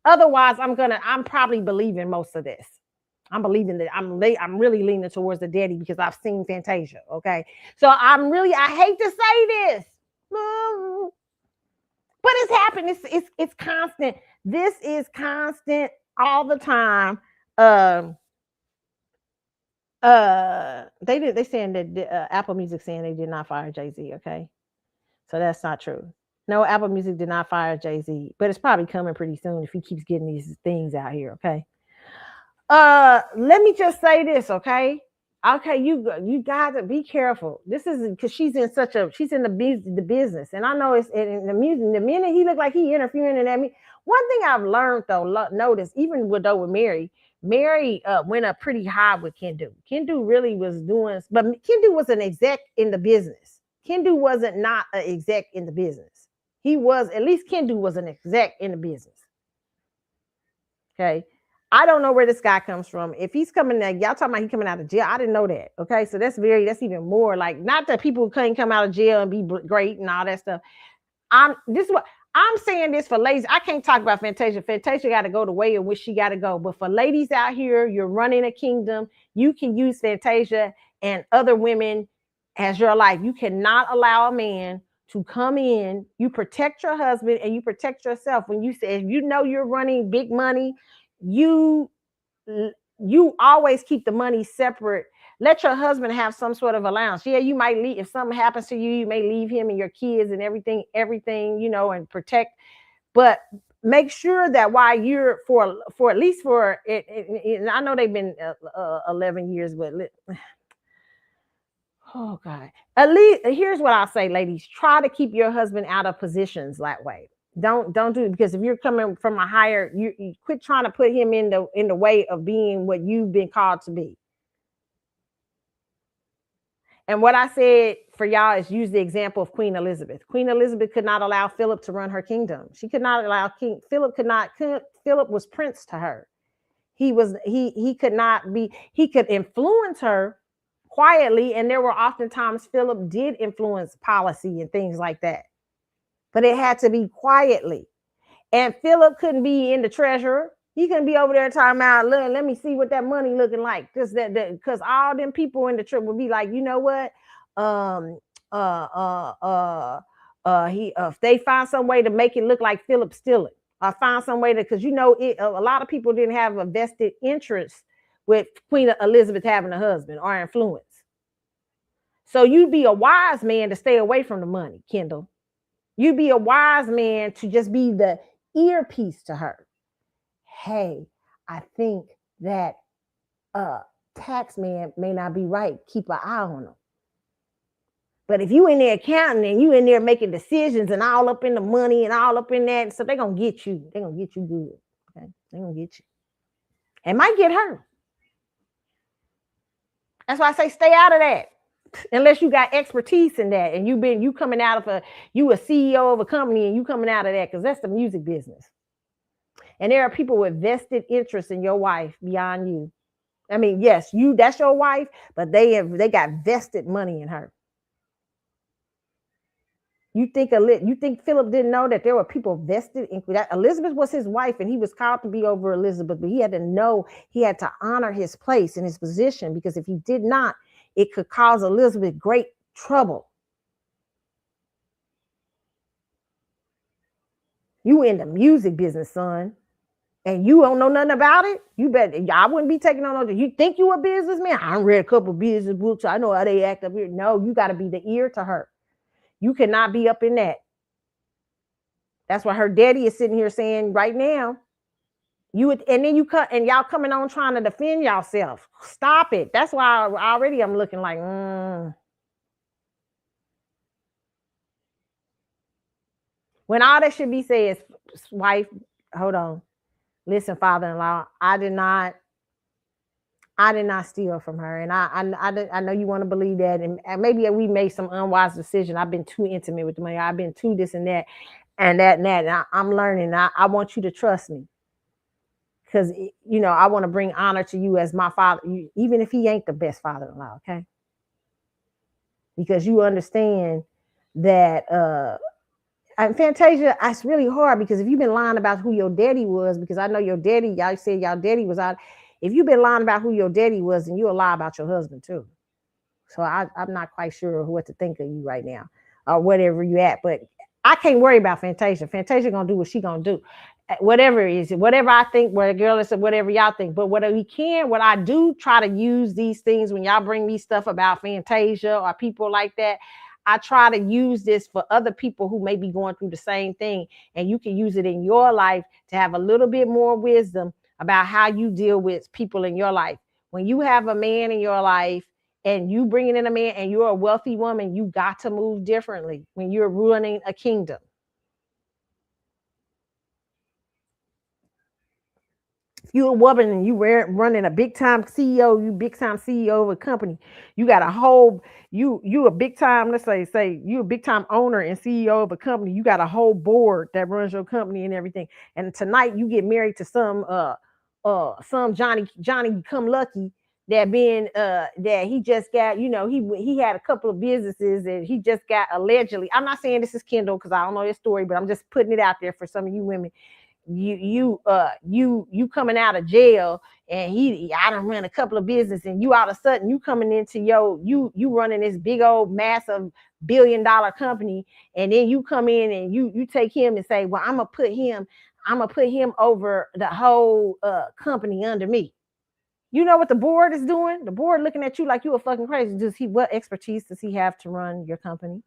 Otherwise, I'm probably believing most of this. I'm believing that I'm really leaning towards the daddy because I've seen Fantasia. Okay. So I hate to say this. But it's happening. It's constant. This is constant all the time. They saying that Apple Music saying they did not fire Jay-Z. Okay. So that's not true. No, Apple Music did not fire Jay-Z, but it's probably coming pretty soon if he keeps getting these things out here, okay? Let me just say this, okay? Okay, you got to be careful. This is because she's in the business, and I know it's in the music. The minute he looked like he interfering in that, one thing I've learned though, notice even with Mary went up pretty high with Kendu. Kendu really was doing, but Kendu was an exec in the business. Kendu wasn't not an exec in the business. He was, at least Kendu was an exec in the business. Okay. I don't know where this guy comes from. If he's coming out, y'all talking about he coming out of jail. I didn't know that. Okay. So that's even more like, not that people couldn't come out of jail and be great and all that stuff. This is what I'm saying this for ladies. I can't talk about Fantasia. Fantasia got to go the way in which she got to go. But for ladies out here, you're running a kingdom. You can use Fantasia and other women as your life. You cannot allow a man to come in. You protect your husband and you protect yourself. When you say, if you know you're running big money, you always keep the money separate. Let your husband have some sort of allowance. Yeah, you might leave. If something happens to you, you may leave him and your kids and everything, and protect. But make sure that while you're for at least for it, I know they've been 11 years, but oh God. At least here's what I'll say, ladies. Try to keep your husband out of positions that way. Don't do it, because if you're coming from a higher, you quit trying to put him in the way of being what you've been called to be. And what I said for y'all is use the example of Queen Elizabeth. Queen Elizabeth could not allow Philip to run her kingdom. She could not allow Philip was prince to her. He could influence her quietly, and there were oftentimes Philip did influence policy and things like that, but it had to be quietly. And Philip couldn't be in the treasurer. He couldn't be over there talking about, let me see what that money looking like, because all them people in the trip would be like, you know what, if they find some way to make it look like Philip stealing, or find some way to, because a lot of people didn't have a vested interest with Queen Elizabeth having a husband or influence. So you'd be a wise man to stay away from the money, Kendall. You'd be a wise man to just be the earpiece to her. Hey, I think that tax man may not be right. Keep an eye on him. But if you in there accounting and you in there making decisions and all up in the money and all up in that, so they're going to get you. They're going to get you good. Okay? They're going to get you. And might get her. That's why I say stay out of that. Unless you got expertise in that and you coming out of you a CEO of a company and you coming out of that, because that's the music business. And there are people with vested interest in your wife beyond you. I mean, yes, that's your wife, but they got vested money in her. You think Philip didn't know that there were people vested in that? Elizabeth was his wife and he was called to be over Elizabeth, but he had to know, he had to honor his place and his position, because if he did not, it could cause Elizabeth great trouble. You in the music business, son. and you don't know nothing about it, you bet I wouldn't be taking on no. You think you a businessman? I read a couple of business books. I know how they act up here. No, you got to be the ear to her. You cannot be up in that. That's what her daddy is sitting here saying right now. You would, and then you cut, and y'all coming on trying to defend yourself. Stop it. That's why already I'm looking like, when all that should be said is, wife, hold on. Listen, father-in-law, I did not steal from her, and I know you want to believe that, and maybe we made some unwise decision. I've been too intimate with the money. I've been too this and that, and that and that. And I'm learning. I want you to trust me, because I want to bring honor to you as my father, even if he ain't the best father-in-law. Okay, because you understand that. And Fantasia, it's really hard, because if you've been lying about who your daddy was, because I know your daddy, y'all said y'all daddy was out. If you've been lying about who your daddy was, then you'll lie about your husband too. So I'm not quite sure what to think of you right now, or whatever you at. But I can't worry about Fantasia. Fantasia gonna do what she gonna do. Whatever it is, whatever I think, where girl is, whatever y'all think. But what I do try to use these things when y'all bring me stuff about Fantasia or people like that. I try to use this for other people who may be going through the same thing, and you can use it in your life to have a little bit more wisdom about how you deal with people in your life. When you have a man in your life and you bringing in a man and you're a wealthy woman, you got to move differently when you're running a kingdom. If you're a woman and you running a big time CEO, you big time CEO of a company, you got a whole, you a big time, let's say you a big time owner and CEO of a company, you got a whole board that runs your company and everything. And tonight you get married to some Johnny come lucky that he just got, he had a couple of businesses and he just got allegedly. I'm not saying this is Kendall because I don't know his story, but I'm just putting it out there for some of you women. You coming out of jail, and I done run a couple of business, and you all of a sudden you coming into you running this big old massive billion-dollar company, and then you come in and you take him and say, well, I'm gonna put him over the whole company under me. You know what the board is doing? The board looking at you like you a fucking crazy. What expertise does he have to run your company?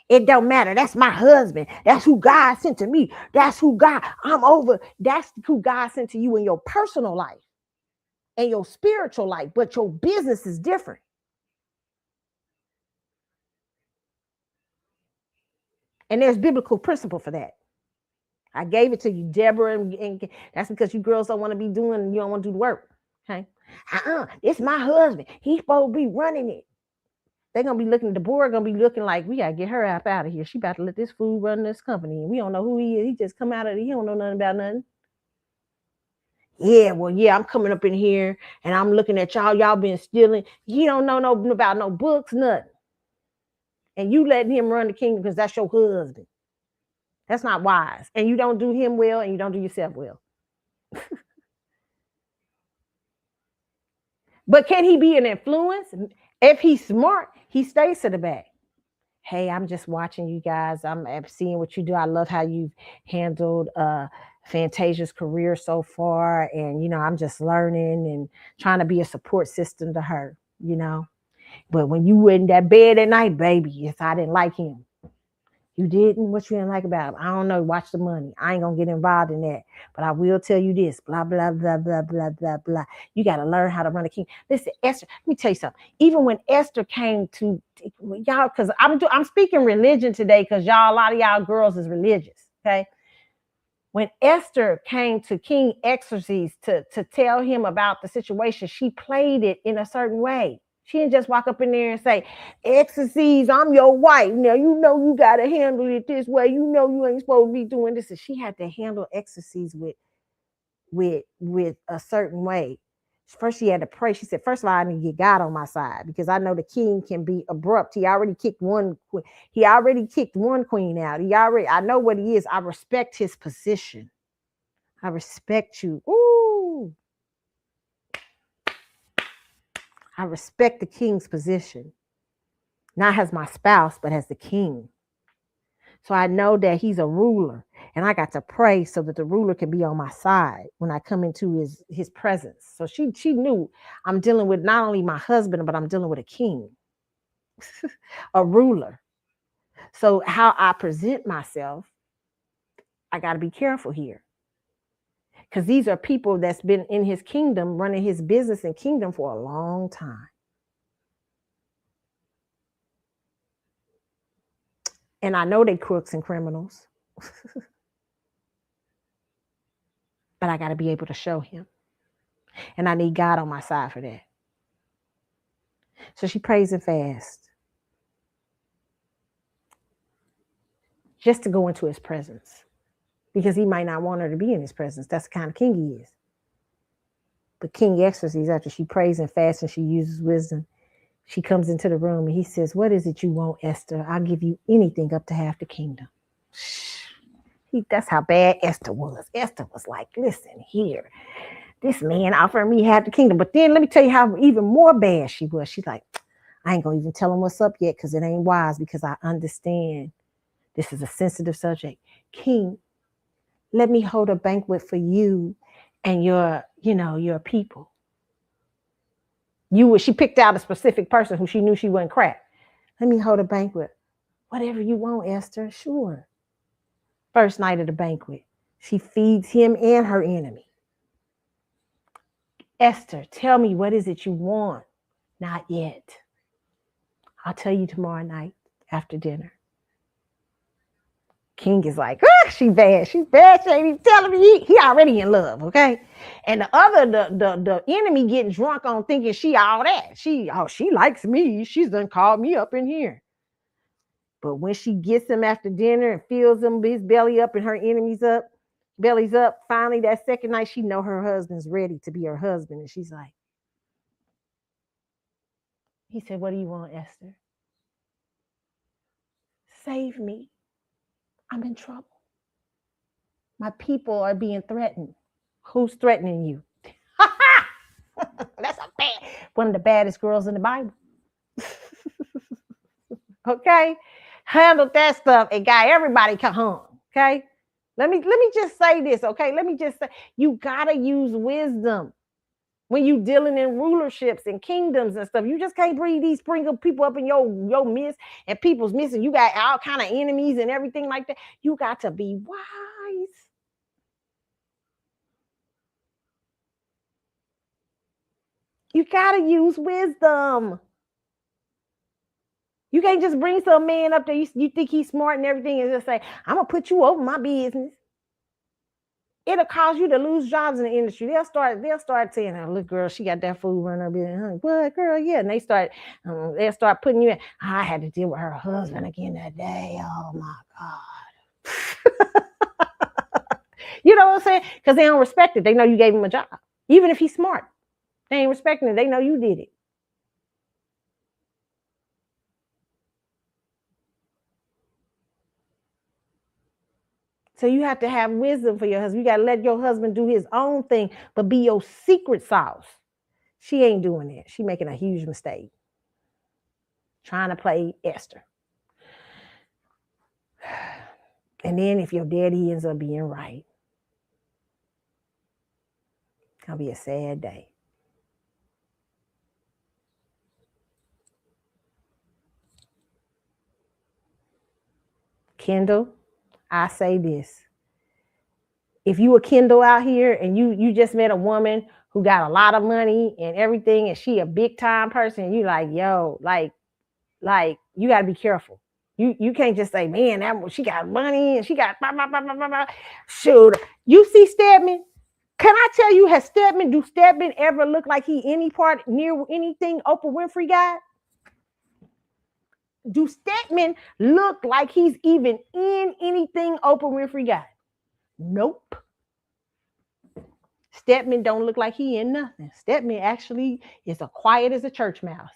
It don't matter. That's my husband. That's who God sent to me. That's who God, I'm over. That's who God sent to you in your personal life and your spiritual life. But your business is different. And there's biblical principle for that. I gave it to you, Deborah, and that's because you girls don't want to be doing, you don't want to do the work. Okay. It's my husband. He's supposed to be running it. They're gonna be looking, the board gonna be looking like, we gotta get her out of here. She about to let this fool run this company. And we don't know who he is. He just come out of it. He don't know nothing about nothing. Yeah, well, yeah, I'm coming up in here and I'm looking at y'all been stealing. He don't know about no books, nothing. And you letting him run the kingdom because that's your husband. That's not wise. And you don't do him well and you don't do yourself well. But can he be an influence? If he's smart, he stays to the back. Hey, I'm just watching you guys. I'm seeing what you do. I love how you've handled Fantasia's career so far. And, I'm just learning and trying to be a support system to her, But when you were in that bed at night, baby, yes, I didn't like him. You didn't? What you didn't like about him? I don't know. Watch the money. I ain't going to get involved in that. But I will tell you this. Blah, blah, blah, blah, blah, blah, blah. You got to learn how to run a king. Listen, Esther, let me tell you something. Even when Esther came to y'all, because I'm speaking religion today because a lot of y'all girls is religious, okay? When Esther came to King Xerxes to tell him about the situation, she played it in a certain way. She didn't just walk up in there and say, Xerxes, I'm your wife. Now, you got to handle it this way. You ain't supposed to be doing this. And she had to handle Xerxes with a certain way. First, she had to pray. She said, first of all, I need to get God on my side because I know the king can be abrupt. He already kicked one queen out. I know what he is. I respect his position. I respect you. Ooh. I respect the king's position, not as my spouse, but as the king. So I know that he's a ruler. And I got to pray so that the ruler can be on my side when I come into his presence. So she knew I'm dealing with not only my husband, but I'm dealing with a king, a ruler. So how I present myself, I got to be careful here. Because these are people that's been in his kingdom, running his business and kingdom for a long time. And I know they crooks and criminals. But I got to be able to show him. And I need God on my side for that. So she prays and fasts. Just to go into his presence. Because he might not want her to be in his presence. That's the kind of king he is. But King Xerxes, after she prays and fasts and she uses wisdom, she comes into the room and he says, what is it you want, Esther? I'll give you anything up to half the kingdom. That's how bad Esther was. Esther was like, listen here. This man offered me half the kingdom. But then let me tell you how even more bad she was. She's like, I ain't going to even tell him what's up yet because it ain't wise, because I understand this is a sensitive subject. King, let me hold a banquet for you and your people. She picked out a specific person who she knew she wouldn't crack. Let me hold a banquet. Whatever you want, Esther, sure. First night of the banquet, she feeds him and her enemy. Esther, tell me, what is it you want? Not yet. I'll tell you tomorrow night after dinner. King is like, she bad. She's bad. She ain't even telling me. He already in love, okay? And the enemy getting drunk on thinking she all that. She likes me. She's done called me up in here. But when she gets him after dinner and fills him his belly up and her enemies up, belly's up, finally that second night, she know her husband's ready to be her husband. And she's like, he said, what do you want, Esther? Save me. I'm in trouble. My people are being threatened. Who's threatening you? That's one of the baddest girls in the Bible. Okay? Handled that stuff and got everybody hung. Okay? Let me just say this, okay? Let me just say, you gotta use wisdom when you dealing in rulerships and kingdoms and stuff. You just can't sprinkle people up in your midst and people's midst, and you got all kind of enemies and everything like that. You got to be wise. You got to use wisdom. You can't just bring some man up there, you think he's smart and everything, and just say, I'm going to put you over my business. It'll cause you to lose jobs in the industry. They'll start saying, oh, look, girl, she got that food running her business. What, girl? Yeah. And they'll start putting you in. I had to deal with her husband again that day. Oh my God. You know what I'm saying? Because they don't respect it. They know you gave him a job. Even if he's smart, they ain't respecting it. They know you did it. So you have to have wisdom for your husband. You got to let your husband do his own thing, but be your secret sauce. She ain't doing that. She making a huge mistake. Trying to play Esther. And then if your daddy ends up being right, it's going to be a sad day. Kendall, I say this. If you a Kendall out here and you just met a woman who got a lot of money and everything, and she a big time person, and you like, yo, like you got to be careful. You can't just say, man, she got money and she got blah, blah, blah, blah, blah, blah. Shoot, you see Stedman? Can I tell you, do Stedman ever look like he any part near anything Oprah Winfrey got? Do Stedman look like he's even in anything Oprah Winfrey got? Nope. Stedman don't look like he in nothing. Stedman actually is as quiet as a church mouse.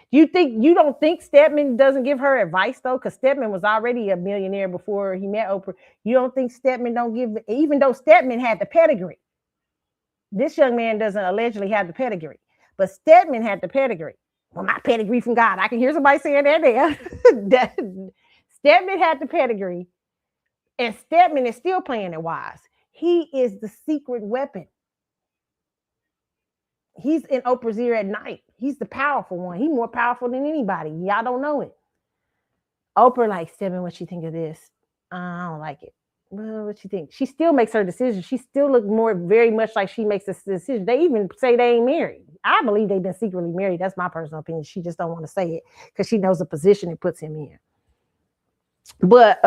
You don't think Stedman doesn't give her advice though? Because Stedman was already a millionaire before he met Oprah. You don't think Stedman don't give, even though Stedman had the pedigree. This young man doesn't allegedly have the pedigree, but Stedman had the pedigree. Well, my pedigree from God. I can hear somebody saying that there. Stedman had the pedigree, and Stedman is still playing it wise. He is the secret weapon. He's in Oprah's ear at night. He's the powerful one. He's more powerful than anybody. Y'all don't know it. Oprah like, Stedman, what you think of this? I don't like it. Well, what you think? She still makes her decision. She still looks very much like she makes this decision. They even say they ain't married. I believe they've been secretly married. That's my personal opinion. She just don't want to say it because she knows the position it puts him in. But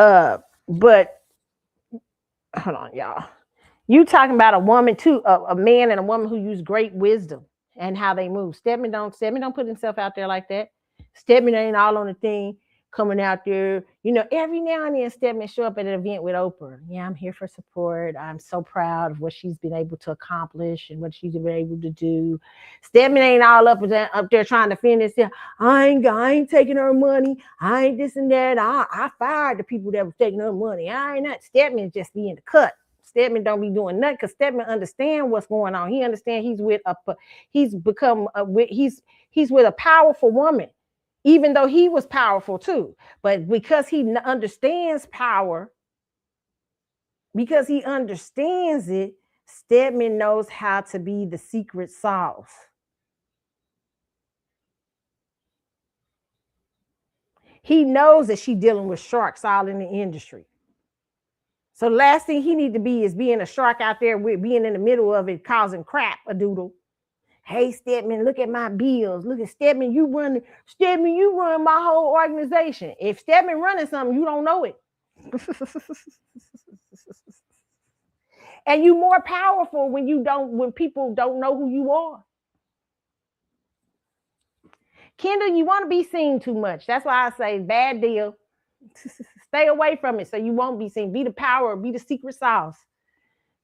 hold on, y'all. You talking about a woman too, a man and a woman who use great wisdom and how they move. Stedman don't put himself out there like that. Stedman ain't all on the thing coming out there. You know, every now and then Stedman show up at an event with Oprah. Yeah, I'm here for support. I'm so proud of what she's been able to accomplish and what she's been able to do. Stedman ain't all up there trying to fend this. I ain't taking her money. I ain't this and that. I fired the people that was taking her money. I ain't not. Stedman just be in the cut. Stedman don't be doing nothing because Stedman understand what's going on. He understand he's with a powerful woman, even though he was powerful too. But because he understands power, because he understands it, Stedman knows how to be the secret sauce. He knows that she's dealing with sharks all in the industry. So the last thing he need to be is being a shark out there with being in the middle of it, causing crap a doodle. Hey, Stedman, look at my bills. Look at Stedman, you run my whole organization. If Stedman running something, you don't know it. And you more powerful when people don't know who you are. Kendall, you want to be seen too much. That's why I say bad deal. Stay away from it so you won't be seen. Be the power, be the secret sauce.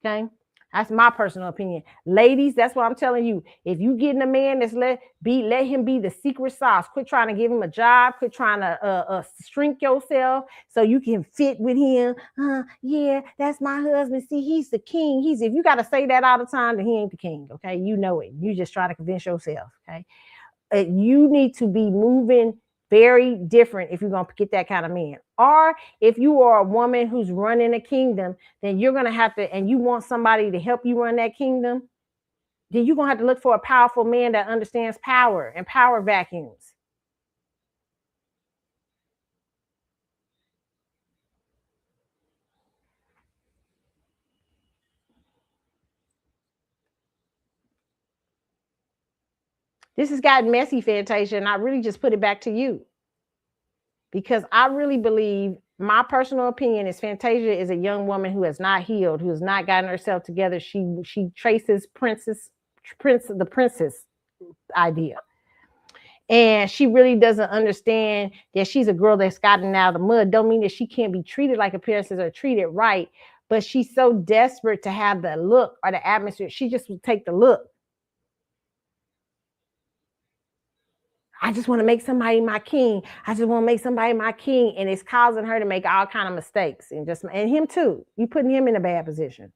Okay? That's my personal opinion. Ladies, that's what I'm telling you. If you getting a man that's let him be the secret sauce. Quit trying to give him a job. Quit trying to shrink yourself so you can fit with him. Yeah, that's my husband. See, he's the king. If you got to say that all the time, then he ain't the king. Okay, you know it. You just try to convince yourself. Okay, you need to be moving very different if you're going to get that kind of man. Or if you are a woman who's running a kingdom, then you're going to have to, and you want somebody to help you run that kingdom, then you're going to have to look for a powerful man that understands power and power vacuums. This has gotten messy, Fantasia, and I really just put it back to you. Because I really believe, my personal opinion is Fantasia is a young woman who has not healed, who has not gotten herself together. She traces the princess idea. And she really doesn't understand that she's a girl that's gotten out of the mud. Don't mean that she can't be treated like a princess or treated right, but she's so desperate to have the look or the atmosphere. She just will take the look. I just want to make somebody my king. I just want to make somebody my king. And it's causing her to make all kind of mistakes. And him too. You putting him in a bad position.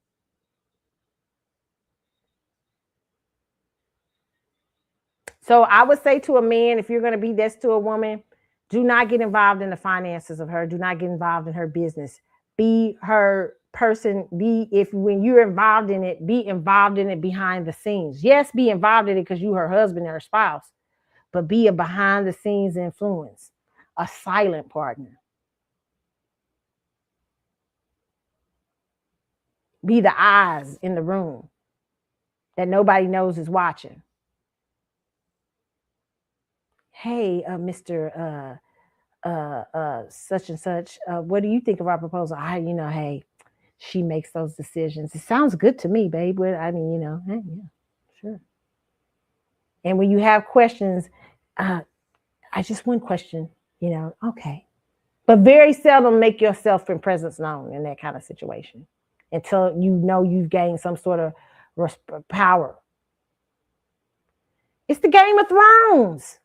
So I would say to a man, if you're going to be this to a woman, do not get involved in the finances of her. Do not get involved in her business. Be her person. When you're involved in it, be involved in it behind the scenes. Yes, be involved in it because you're her husband or her spouse. But be a behind the scenes influence, a silent partner. Be the eyes in the room that nobody knows is watching. Hey, Mr. Such and such, what do you think of our proposal? Hey, she makes those decisions. It sounds good to me, babe. But hey, yeah, sure. And when you have questions, I just one question, okay. But very seldom make yourself and presence known in that kind of situation until you've gained some sort of power. It's the Game of Thrones.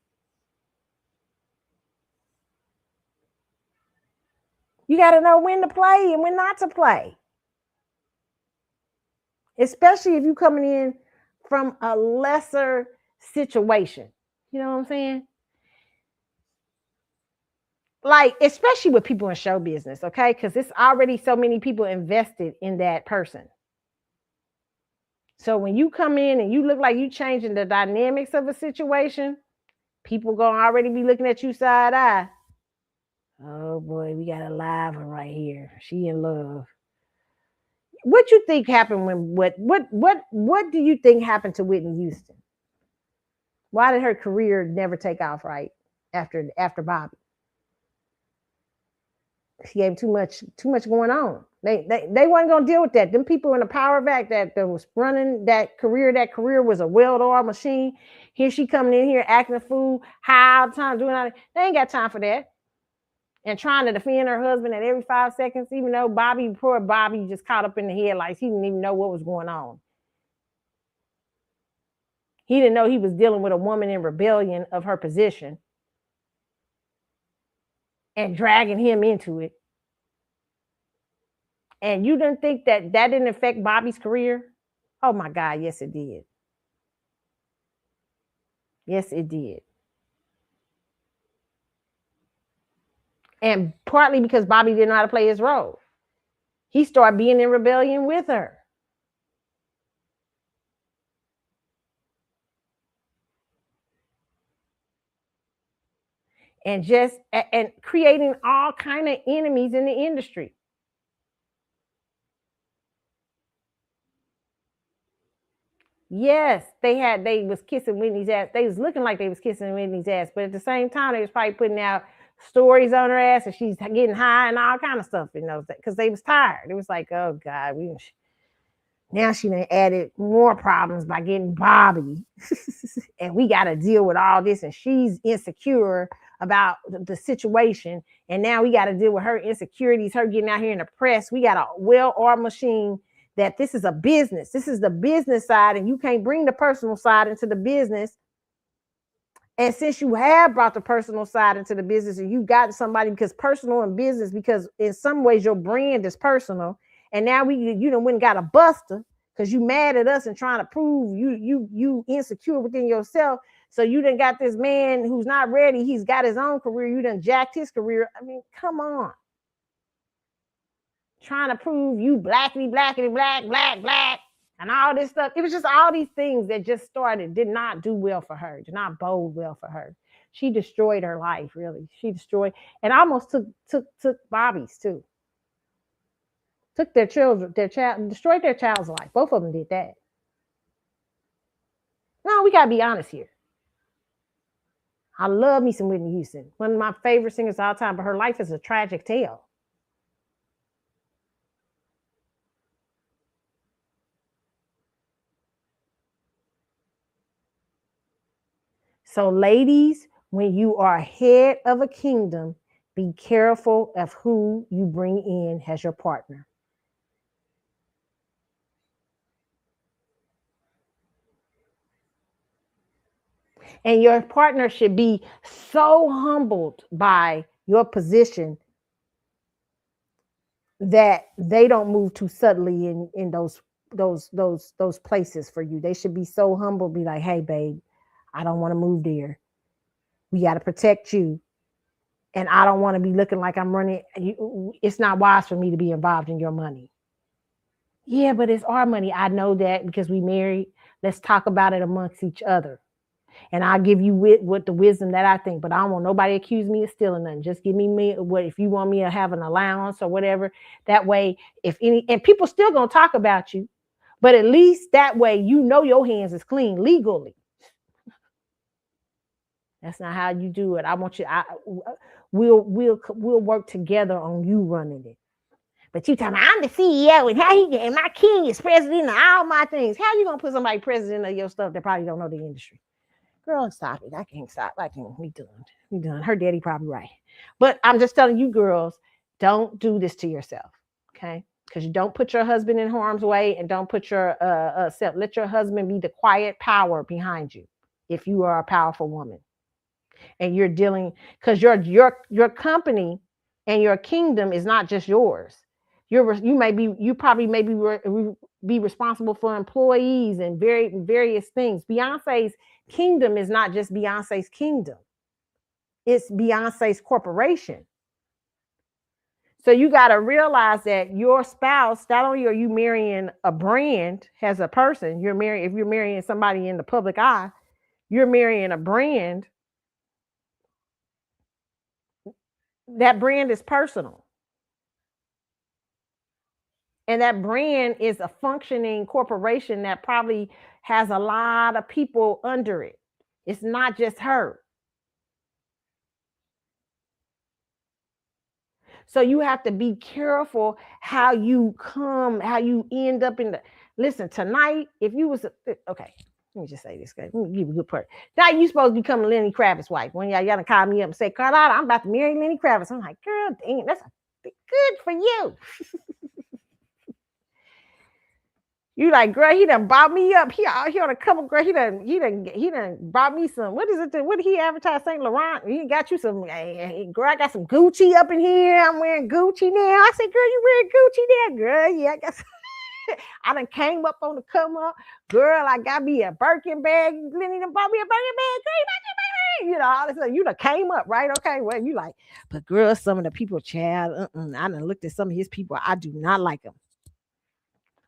You got to know when to play and when not to play. Especially if you're coming in from a lesser situation. You know what I'm saying? like, especially with people in show business, okay? Because it's already so many people invested in that person. So when you come in and you look like you changing the dynamics of a situation, people gonna already be looking at you side eye. Oh boy, we got a live one right here. She in love. What you think happened when what do you think happened to Whitney Houston? Why did her career never take off right after Bobby? She gave too much going on. They weren't gonna deal with that. Them people in the power back that was running that career was a well-oiled machine. Here she coming in here acting a fool, high all the time, doing all that. They ain't got time for that. And trying to defend her husband at every 5 seconds, even though poor Bobby just caught up in the headlights. He didn't even know what was going on. He didn't know he was dealing with a woman in rebellion of her position and dragging him into it. And you didn't think that didn't affect Bobby's career? Oh my God, yes it did. Yes, it did. And partly because Bobby didn't know how to play his role. He started being in rebellion with her. And just and creating all kind of enemies in the industry. Yes, they was kissing Whitney's ass. They was looking like they was kissing Whitney's ass, but at the same time, they was probably putting out stories on her ass and she's getting high and all kind of stuff, because they was tired. It was like, oh God, now she done added more problems by getting Bobby. And we got to deal with all this. And she's insecure about the situation. And now we got to deal with her insecurities, her getting out here in the press. We got a well-oiled machine that this is a business. This is the business side. And you can't bring the personal side into the business. And since you have brought the personal side into the business and you got somebody, because personal and business, because in some ways your brand is personal. And now you done went and got a buster because you mad at us and trying to prove you insecure within yourself. So you done got this man who's not ready. He's got his own career. You done jacked his career. I mean, come on. Trying to prove you blackity, black, and all this stuff. It was just all these things that just did not do well for her, did not bode well for her. She destroyed her life, really. She destroyed, and almost took Bobby's too. Took destroyed their child's life. Both of them did that. No, we gotta be honest here. I love me some Whitney Houston. One of my favorite singers of all time, but her life is a tragic tale. So, ladies, when you are head of a kingdom, be careful of who you bring in as your partner. And your partner should be so humbled by your position that they don't move too subtly in those places for you. They should be so humble, be like, hey, babe, I don't want to move there. We got to protect you. And I don't want to be looking like I'm running. It's not wise for me to be involved in your money. Yeah, but it's our money. I know that because we married. Let's talk about it amongst each other. And I'll give you with the wisdom that I think, but I don't want nobody to accuse me of stealing nothing. Just give me what, if you want me to have an allowance or whatever. That way, and people still gonna talk about you, but at least that way, your hands is clean legally. That's not how you do it. I want you. We'll work together on you running it. But you talking, I'm the CEO, and my king is president of all my things. How you gonna put somebody president of your stuff that probably don't know the industry? Girl, stop it. I can't stop. We done. Her daddy probably right. But I'm just telling you, girls, don't do this to yourself, okay? Because you don't put your husband in harm's way, and don't put your self. Let your husband be the quiet power behind you if you are a powerful woman. And you're dealing, because your company and your kingdom is not just yours. You probably may be responsible for employees and various things. Beyonce's kingdom is not just Beyonce's kingdom. It's Beyonce's corporation. So you got to realize that your spouse, not only are you marrying a brand as a person, if you're marrying somebody in the public eye, you're marrying a brand. That brand is personal. And that brand is a functioning corporation that probably has a lot of people under it. It's not just her. So you have to be careful how you end up in the. Listen, tonight, if you was okay, let me just say this, guys. Let me give you a good part. Now you supposed to become Lenny Kravitz's wife. When y'all to call me up and say, Carlotta, I'm about to marry Lenny Kravitz. I'm like, girl, dang, that's good for you. You like, girl, he done bought me up. He on a couple, girl. He done bought me some. What is it? What did he advertise? St. Laurent. He got you some. Girl, I got some Gucci up in here. I'm wearing Gucci now. I said, girl, you wearing Gucci now, girl? Yeah, I got. I done came up on the come up, girl. I got me a Birkin bag. Lenny done bought me a Birkin bag. Girl, you know all this stuff. You done came up, right? Okay, well, you like, but girl, some of the people, child, I done looked at some of his people. I do not like them.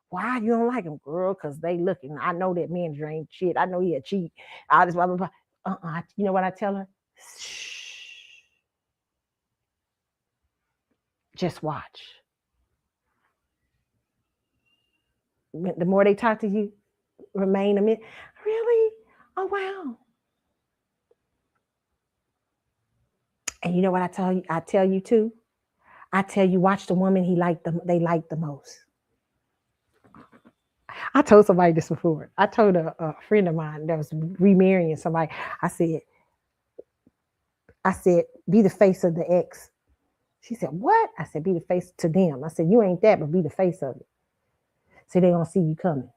Why you don't like him, girl? Because they looking. I know that manager ain't shit. I know he a cheat. All this blah, blah, blah. You know what I tell her? Shh. Just watch. The more they talk to you, remain a minute. Really? Oh, wow. And you know what I tell you? I tell you too. I tell you, watch the woman they like the most. I told somebody this before. I told a friend of mine that was remarrying somebody. I said, be the face of the ex. She said, what? I said, be the face to them. I said, you ain't that, but be the face of it. So they don't see you coming.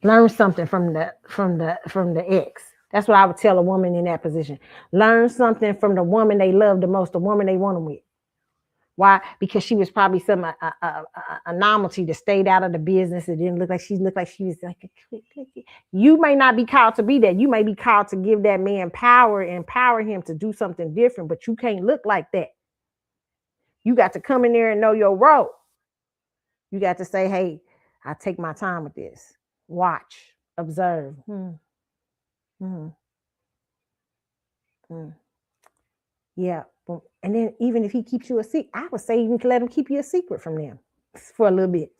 Learn something from the ex. That's what I would tell a woman in that position. Learn something from the woman they love the most, the woman they want them with. Why? Because she was probably some a novelty that stayed out of the business. It didn't look like she was like you may not be called to be that. You may be called to give that man power, empower him to do something different, but you can't look like that. You got to come in there and know your role. You got to say, hey, I take my time with this. Watch, observe. Yeah. And then even if he keeps you a secret, I would say even let him keep you a secret from them for a little bit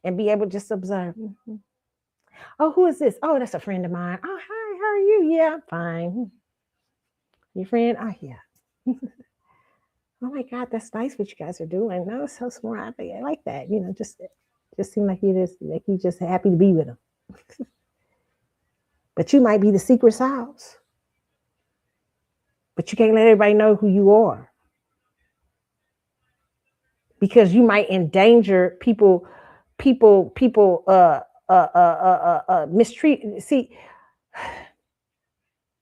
and be able to just observe. Oh, who is this? Oh, that's a friend of mine. Oh, hi, how are you? Yeah, I'm fine. Your friend? Oh, yeah. Oh my God, that's nice what you guys are doing. No, it's so smart. I like that. You know, just seem like he's just happy to be with him. But you might be the secret sauce. But you can't let everybody know who you are. Because you might endanger people mistreat. See,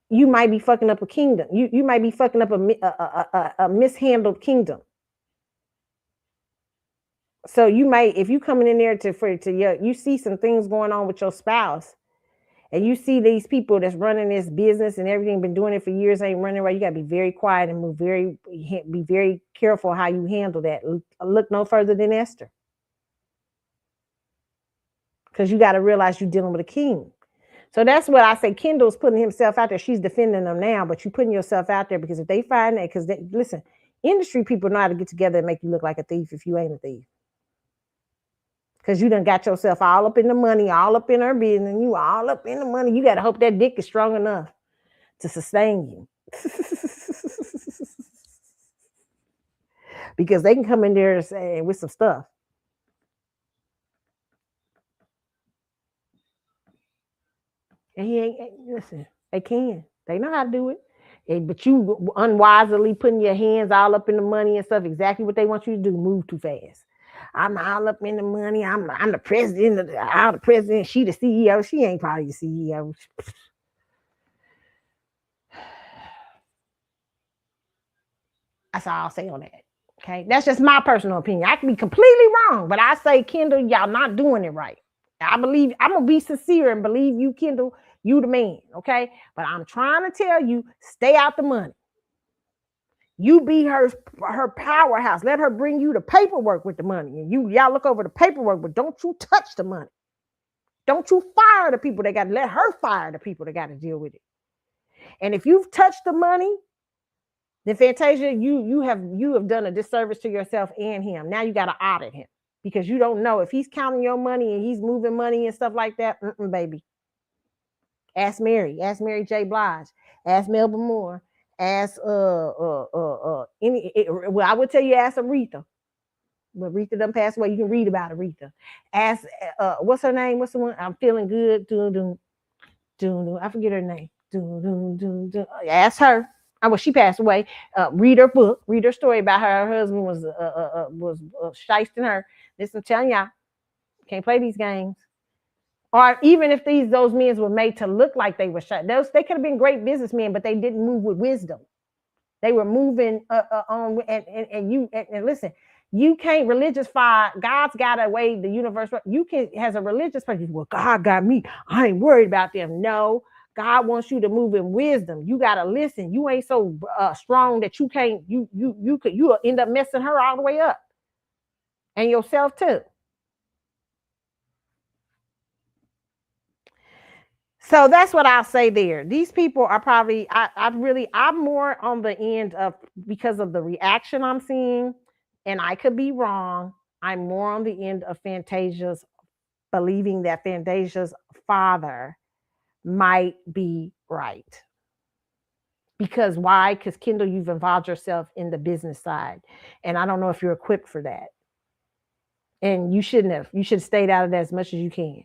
you might be fucking up a kingdom. You might be fucking up a mishandled kingdom. So you might, if you coming in there you see some things going on with your spouse, and you see these people that's running this business and everything, been doing it for years, ain't running right. You got to be very quiet and be very careful how you handle that. Look no further than Esther. Because you got to realize you're dealing with a king. So that's what I say. Kendall's putting himself out there. She's defending them now, but you're putting yourself out there because if they find that, listen, industry people know how to get together and make you look like a thief if you ain't a thief. Because you done got yourself all up in the money, all up in her business, and you all up in the money. You got to hope that dick is strong enough to sustain you. Because they can come in there and say, with some stuff. And listen, they can. They know how to do it. But you unwisely putting your hands all up in the money and stuff, exactly what they want you to do, move too fast. I'm all up in the money. I'm the president. I'm the president. She the CEO. She ain't probably the CEO. That's all I'll say on that. Okay, that's just my personal opinion. I can be completely wrong, but I say, Kendall, y'all not doing it right. I'm gonna be sincere and believe you, Kendall. You the man. Okay, but I'm trying to tell you, stay out the money. You be her powerhouse. Let her bring you the paperwork with the money. And y'all look over the paperwork, but don't you touch the money. Don't you fire the people that got to let her fire the people that got to deal with it. And if you've touched the money, then Fantasia, you have done a disservice to yourself and him. Now you got to audit him because you don't know if he's counting your money and he's moving money and stuff like that. Baby. Ask Mary J. Blige. Ask Melba Moore. Ask well, I would tell you ask Aretha. But Aretha done passed away. You can read about Aretha. Ask what's her name? What's the one? I'm feeling good. I forget her name. Ask her. Well, she passed away. Read her book. Read her story about her husband was shysting her. Listen, I'm telling y'all, can't play these games. Or even if those men were made to look like they were shy, they could have been great businessmen, but they didn't move with wisdom. They were moving on, and listen, you can't religify. God's got a way. The universe, you can has a religious person. Well, God got me. I ain't worried about them. No. God wants you to move in wisdom. You gotta listen. You ain't so strong that you can't. You'll end up messing her all the way up, and yourself too. So that's what I'll say there. These people are probably. I'm more on the end of because of the reaction I'm seeing, and I could be wrong. I'm more on the end of Fantasia's believing that Fantasia's father might be right. Because why? Because Kendall, you've involved yourself in the business side. And I don't know if you're equipped for that. And you shouldn't have. You should have stayed out of that as much as you can.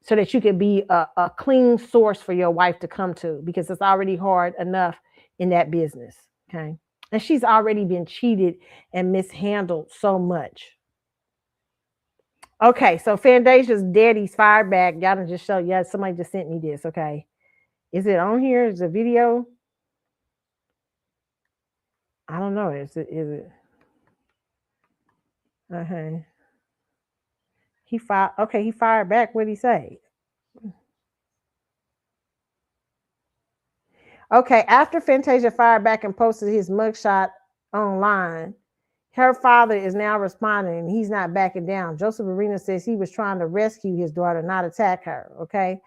So that you can be a clean source for your wife to come to. Because it's already hard enough in that business. Okay. And she's already been cheated and mishandled so much. Okay, so Fantasia's daddy's fired back. Y'all done just show. Yeah, somebody just sent me this. Okay, is it on here? Is the video? I don't know. Is it? Okay. He fired. Okay, he fired back. What did he say? Okay, after Fantasia fired back and posted his mugshot online, her father is now responding and he's not backing down. Joseph Arena says he was trying to rescue his daughter, not attack her. Okay.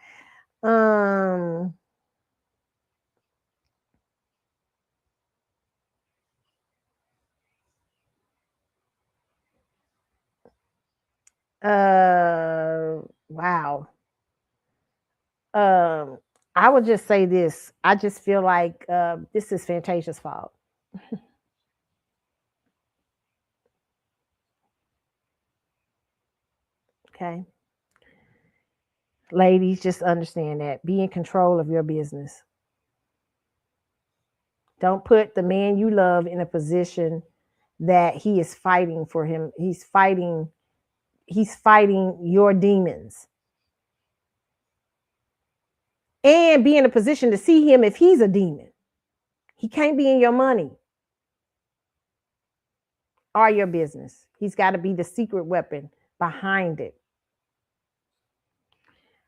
Wow. I would just say this. I just feel like this is Fantasia's fault. Okay. Ladies, just understand that. Be in control of your business. Don't put the man you love in a position that he is fighting for him. He's fighting your demons. And be in a position to see him if he's a demon. He can't be in your money or your business. He's got to be the secret weapon behind it.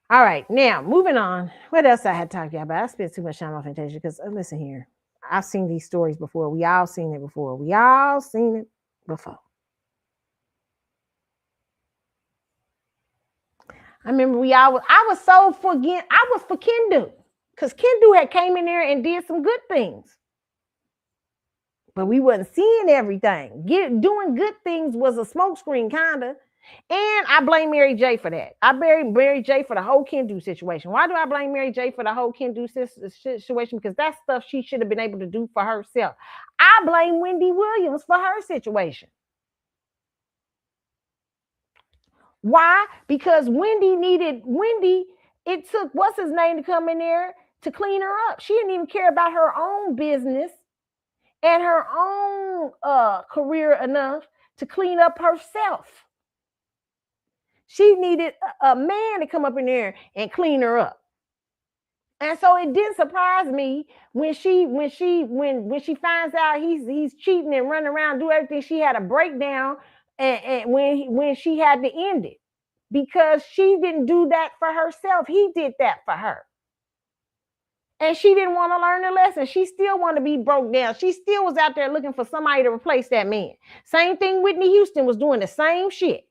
All right, now moving on. What else I had talked to you about? I spent too much time on Fantasia because listen here. I've seen these stories before. We all seen it before. I remember I was for Kendu. Because Kendu had came in there and did some good things. But we wasn't seeing everything. Doing good things was a smokescreen, kind of. And I blame Mary J for that. I blame Mary J for the whole Kendu situation. Why do I blame Mary J for the whole Kendu situation? Because that's stuff she should have been able to do for herself. I blame Wendy Williams for her situation. Why? Because it took what's his name to come in there to clean her up. She didn't even care about her own business and her own career enough to clean up herself. She needed a man to come up in there and clean her up. And so it didn't surprise me when she finds out he's cheating and running around, do everything. She had a breakdown and when she had to end it. Because she didn't do that for herself. He did that for her. And she didn't want to learn the lesson. She still wanted to be broke down. She still was out there looking for somebody to replace that man. Same thing Whitney Houston was doing, the same shit.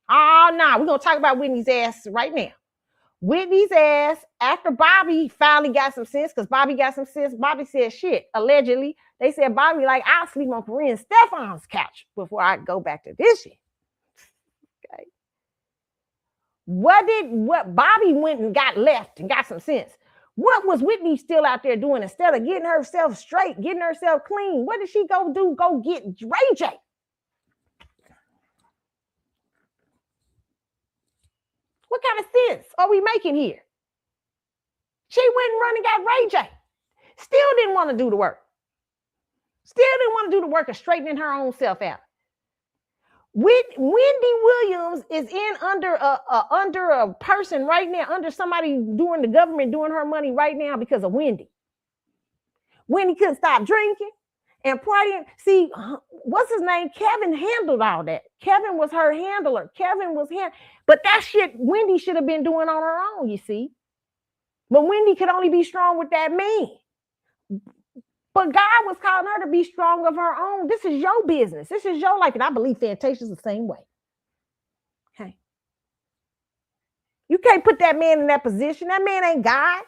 Oh, no, we're going to talk about Whitney's ass right now. Whitney's ass, after Bobby finally got some sense, because Bobby got some sense, Bobby said shit, allegedly. They said, Bobby, like, I'll sleep on Corinne Stefan's couch before I go back to this shit. Okay. What Bobby went and got left and got some sense. What was Whitney still out there doing instead of getting herself straight, getting herself clean? What did she go do? Go get Ray J. What kind of sense are we making here? She went and run and got Ray J. Still didn't want to do the work. Still didn't want to do the work of straightening her own self out. Wendy Williams is under a person right now, under somebody doing the government, doing her money right now because of Wendy. Wendy couldn't stop drinking and partying. See, what's his name? Kevin handled all that. Kevin was her handler. But that shit Wendy should have been doing on her own, you see. But Wendy could only be strong with that man. But God was calling her to be strong of her own. This is your business. This is your life. And I believe Fantasia's the same way. Okay. You can't put that man in that position. That man ain't God.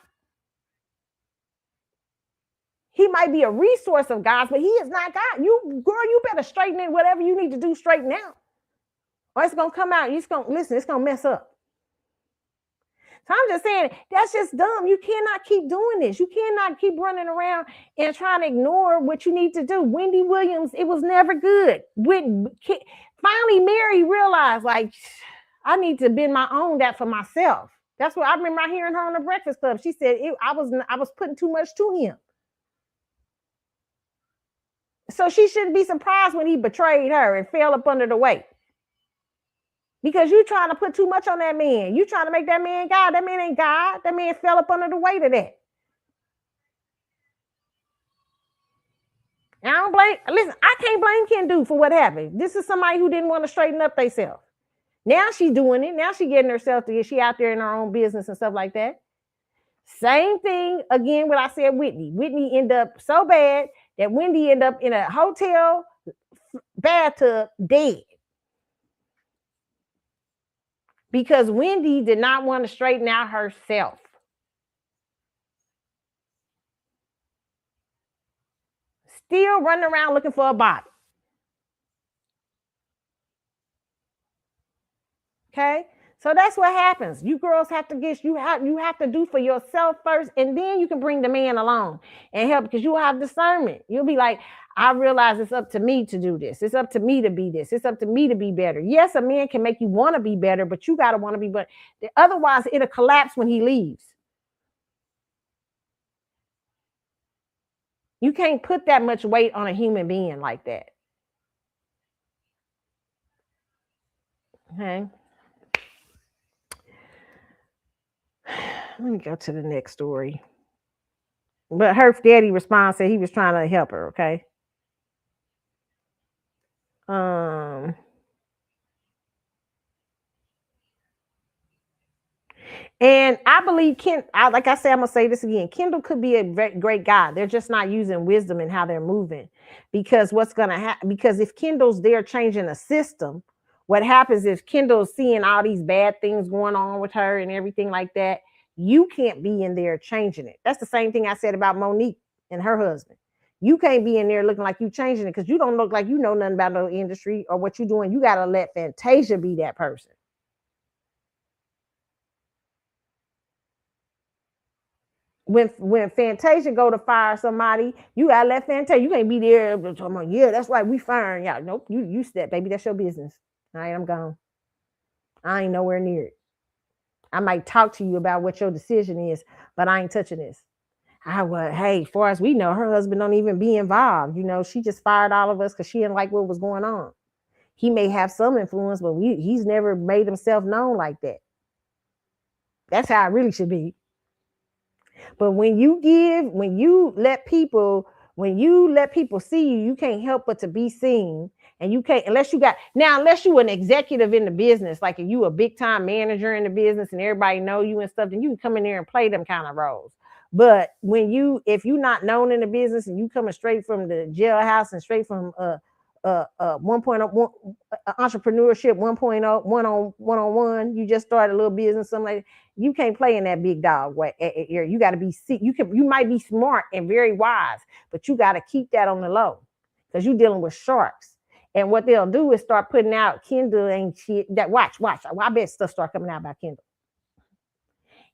He might be a resource of God's, but he is not God. You better straighten it, whatever you need to do, straighten out. Or it's going to come out. It's going to mess up. So I'm just saying, that's just dumb. You cannot keep doing this. You cannot keep running around and trying to ignore what you need to do. Wendy Williams, it was never good. Finally, Mary realized, like, I need to bend my own that for myself. That's what I remember hearing her on the Breakfast Club. She said, I was putting too much to him. So she shouldn't be surprised when he betrayed her and fell up under the weight. Because you're trying to put too much on that man. You're trying to make that man God. That man ain't God. That man fell up under the weight of that. And I can't blame Kendu for what happened. This is somebody who didn't want to straighten up themselves. Now she's doing it. Now she's getting herself to get, she out there in her own business and stuff like that. Same thing, again, what I said, Whitney. Whitney ended up so bad that Wendy ended up in a hotel bathtub dead. Because Wendy did not want to straighten out herself. Still running around looking for a body. Okay? So that's what happens. You girls have to you have to do for yourself first, and then you can bring the man along and help, because you'll have discernment. You'll be like, I realize it's up to me to do this. It's up to me to be this. It's up to me to be better. Yes, a man can make you want to be better, but you got to want to be better. Otherwise, it'll collapse when he leaves. You can't put that much weight on a human being like that. Okay. Let me go to the next story. But her daddy response said he was trying to help her, okay? And I believe like I said, I'm gonna say this again. Kendall could be a great guy. They're just not using wisdom in how they're moving. Because what's gonna happen? Because if Kendall's there changing the system, what happens is Kendall's seeing all these bad things going on with her and everything like that. You can't be in there changing it. That's the same thing I said about Monique and her husband. You can't be in there looking like you changing it, because you don't look like you know nothing about no industry or what you're doing. You gotta let Fantasia be that person. When Fantasia go to fire somebody, you gotta let Fantasia. You can't be there talking about, yeah, that's right, we firing y'all. Nope, you step, baby. That's your business. All right, I'm gone. I ain't nowhere near it. I might talk to you about what your decision is, but I ain't touching this. Hey, far as we know, her husband don't even be involved. You know, she just fired all of us because she didn't like what was going on. He may have some influence, but he's never made himself known like that. That's how it really should be. But when you let people see you, you can't help but to be seen. And you can't, unless you an executive in the business, like if you a big time manager in the business and everybody know you and stuff, then you can come in there and play them kind of roles. But if you're not known in the business and you coming straight from the jailhouse and straight from 1.0 entrepreneurship 1.0 one-on-one, you just started a little business, something like that, you can't play in that big dog way area. You got to be you might be smart and very wise, but you got to keep that on the low because you're dealing with sharks. And what they'll do is start putting out Kendall ain't shit. That watch. I bet stuff start coming out about Kendall.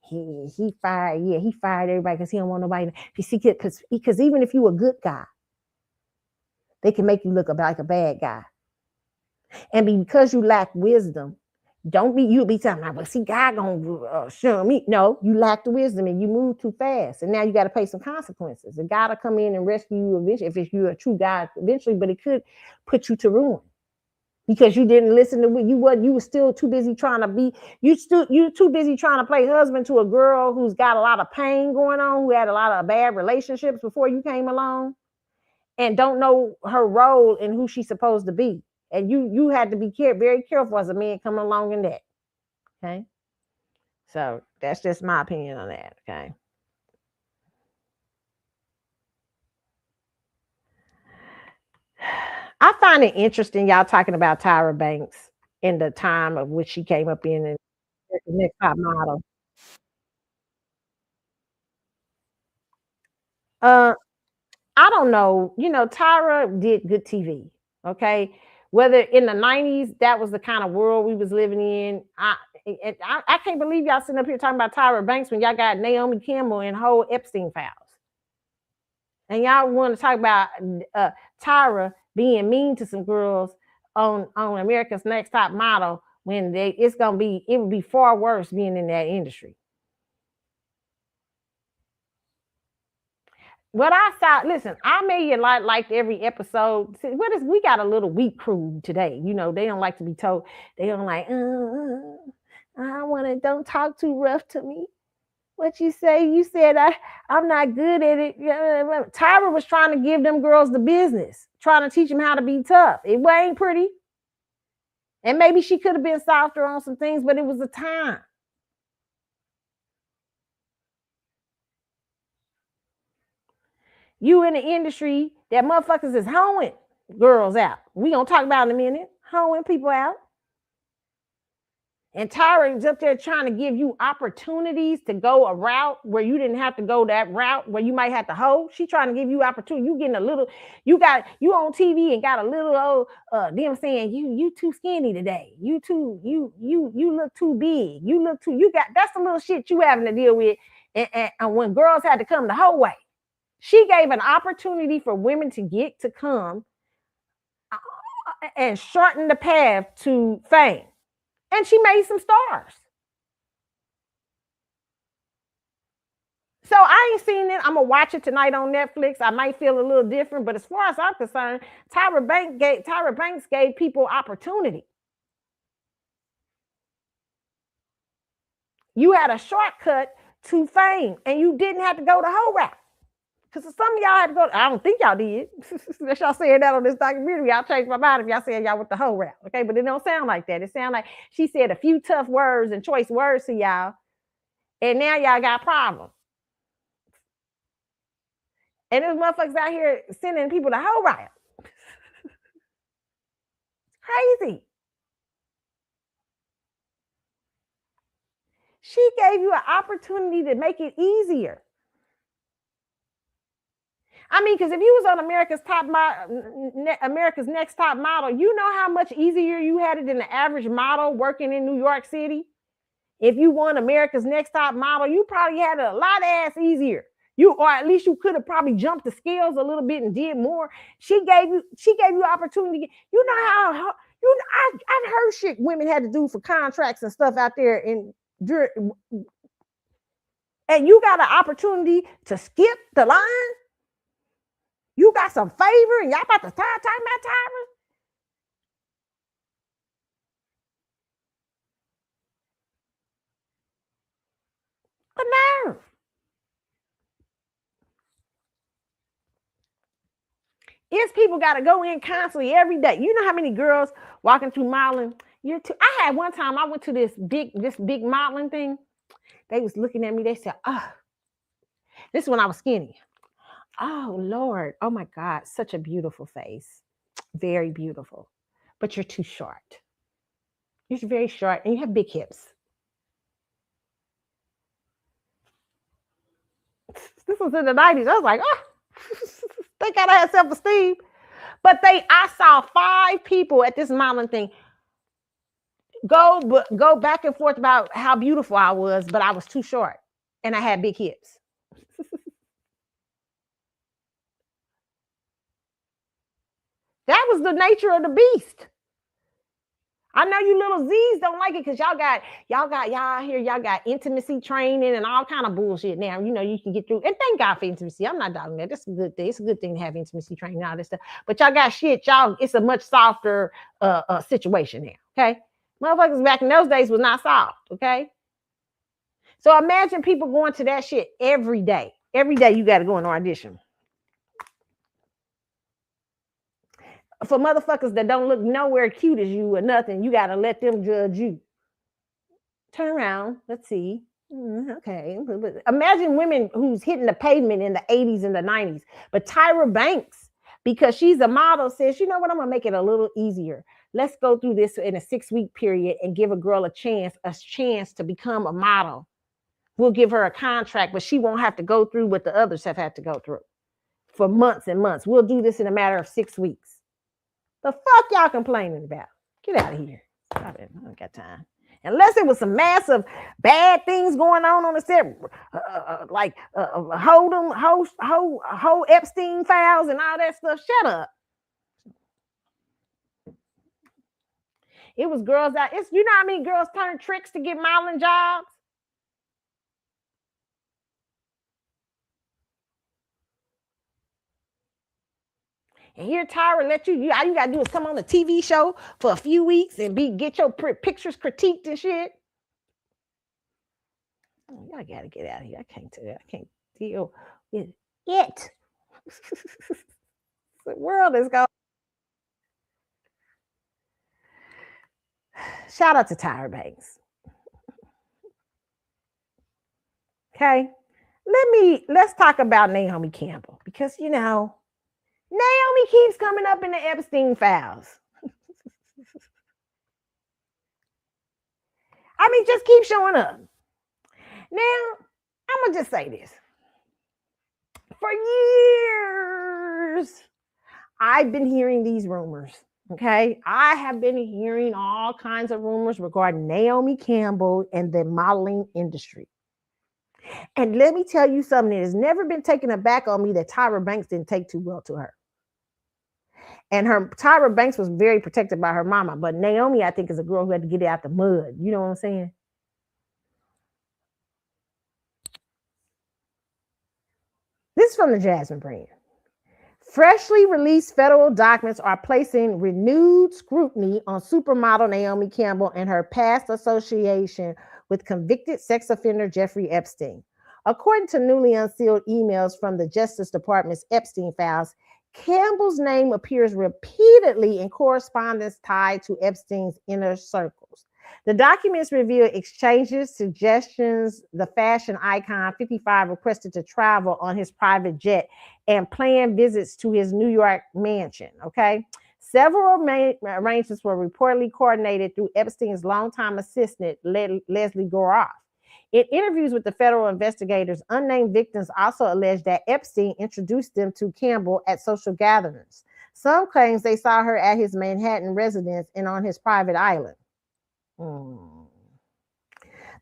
He fired, he fired everybody because he don't want nobody. You see, because even if you a good guy, they can make you look like a bad guy. And because you lack wisdom, you'll be talking about, well, see, God gonna show me. No, you lack the wisdom and you move too fast. And now you got to pay some consequences. And God will come in and rescue you eventually, if you're a true God eventually, but it could put you to ruin. Because you didn't listen to what you were still too busy trying to be, you too busy trying to play husband to a girl who's got a lot of pain going on, who had a lot of bad relationships before you came along, and don't know her role and who she's supposed to be. And you had to be very careful as a man coming along in that. Okay. So that's just my opinion on that. Okay. I find it interesting y'all talking about Tyra Banks in the time of which she came up in and the next top model. I don't know. Tyra did good TV. Okay. Whether in the 90s, that was the kind of world we was living in. I can't believe y'all sitting up here talking about Tyra Banks when y'all got Naomi Campbell and whole Epstein files. And y'all want to talk about Tyra being mean to some girls on America's Next Top Model when it would be far worse being in that industry. What I saw, listen, I may have liked every episode. See, we got a little weak crew today. They don't like to be told. They don't like, don't talk too rough to me. What you say? You said I'm not good at it. Tyra was trying to give them girls the business, trying to teach them how to be tough. It ain't pretty. And maybe she could have been softer on some things, but it was a time. You in the industry that motherfuckers is hoeing girls out. We gonna talk about in a minute. Hoeing people out. And Tyra is up there trying to give you opportunities to go a route where you didn't have to go that route where you might have to hoe. She trying to give you opportunity. You getting a little, you on TV and got a little them saying you too skinny today. You look too big. That's the little shit you having to deal with. And when girls had to come the whole way, she gave an opportunity for women to come and shorten the path to fame. And she made some stars. So I ain't seen it. I'm going to watch it tonight on Netflix. I might feel a little different. But as far as I'm concerned, Tyra Banks gave people opportunity. You had a shortcut to fame. And you didn't have to go the whole route. Because some of y'all had to go. I don't think y'all did. Unless y'all saying that on this documentary, y'all changed my mind if y'all saying y'all went the whole route. Okay, but it don't sound like that. It sounds like she said a few tough words and choice words to y'all, and now y'all got problems. And there's motherfuckers out here sending people the whole route. Crazy. She gave you an opportunity to make it easier. I mean, because if you was on America's Next Top Model, you know how much easier you had it than the average model working in New York City. If you won America's Next Top Model, you probably had it a lot ass easier. Or at least you could have probably jumped the scales a little bit and did more. She gave you opportunity. You know how I've heard shit women had to do for contracts and stuff out there and you got an opportunity to skip the line. You got some favor and y'all about to start talking about Tyra? The nerve. It's people got to go in constantly every day. You know how many girls walking through modeling? I had one time I went to this big modeling thing. They was looking at me. They said, This is when I was skinny. Oh Lord. Oh my God. Such a beautiful face. Very beautiful. But you're too short. You're very short and you have big hips. This was in the 90s. I was like, oh, they gotta have self-esteem. But I saw 5 people at this modeling thing go back and forth about how beautiful I was, but I was too short and I had big hips. That was the nature of the beast. I know you little Z's don't like it because y'all got intimacy training and all kind of bullshit now. You know, you can get through, and thank God for intimacy. I'm not doubting that. That's a good thing. It's a good thing to have intimacy training and all this stuff. But y'all got shit, it's a much softer situation now. Okay. Motherfuckers back in those days was not soft. Okay. So imagine people going to that shit every day. Every day you got to go and audition. For motherfuckers that don't look nowhere cute as you or nothing, you got to let them judge you. Turn around. Let's see. Okay. Imagine women who's hitting the pavement in the 80s and the 90s. But Tyra Banks, because she's a model, says, you know what? I'm going to make it a little easier. Let's go through this in a 6-week period and give a girl a chance to become a model. We'll give her a contract, but she won't have to go through what the others have had to go through for months and months. We'll do this in a matter of 6 weeks. The fuck y'all complaining about? Get out of here. Stop it. I don't got time. Unless it was some massive bad things going on the set, like whole Epstein files and all that stuff. Shut up. It was girls out. You know how many girls turn tricks to get modeling jobs? And here Tyra let you all you gotta do is come on a TV show for a few weeks and get your pictures critiqued and shit. Oh, y'all gotta get out of here. I can't deal with it. The world is going. Shout out to Tyra Banks. Okay. Let's talk about Naomi Campbell because Naomi keeps coming up in the Epstein files. I mean, just keep showing up. Now, I'm going to just say this. For years, I've been hearing these rumors, okay? I have been hearing all kinds of rumors regarding Naomi Campbell and the modeling industry. And let me tell you something that has never been taken aback on me that Tyra Banks didn't take too well to her. And Tyra Banks was very protected by her mama. But Naomi, I think, is a girl who had to get out the mud. You know what I'm saying? This is from the Jasmine brand. Freshly released federal documents are placing renewed scrutiny on supermodel Naomi Campbell and her past association with convicted sex offender Jeffrey Epstein. According to newly unsealed emails from the Justice Department's Epstein files, Campbell's name appears repeatedly in correspondence tied to Epstein's inner circles. The documents reveal exchanges, suggestions, the fashion icon 55 requested to travel on his private jet and planned visits to his New York mansion, okay? Several arrangements were reportedly coordinated through Epstein's longtime assistant, Leslie Goroff. In interviews with the federal investigators, unnamed victims also alleged that Epstein introduced them to Campbell at social gatherings. Some claims they saw her at his Manhattan residence and on his private island.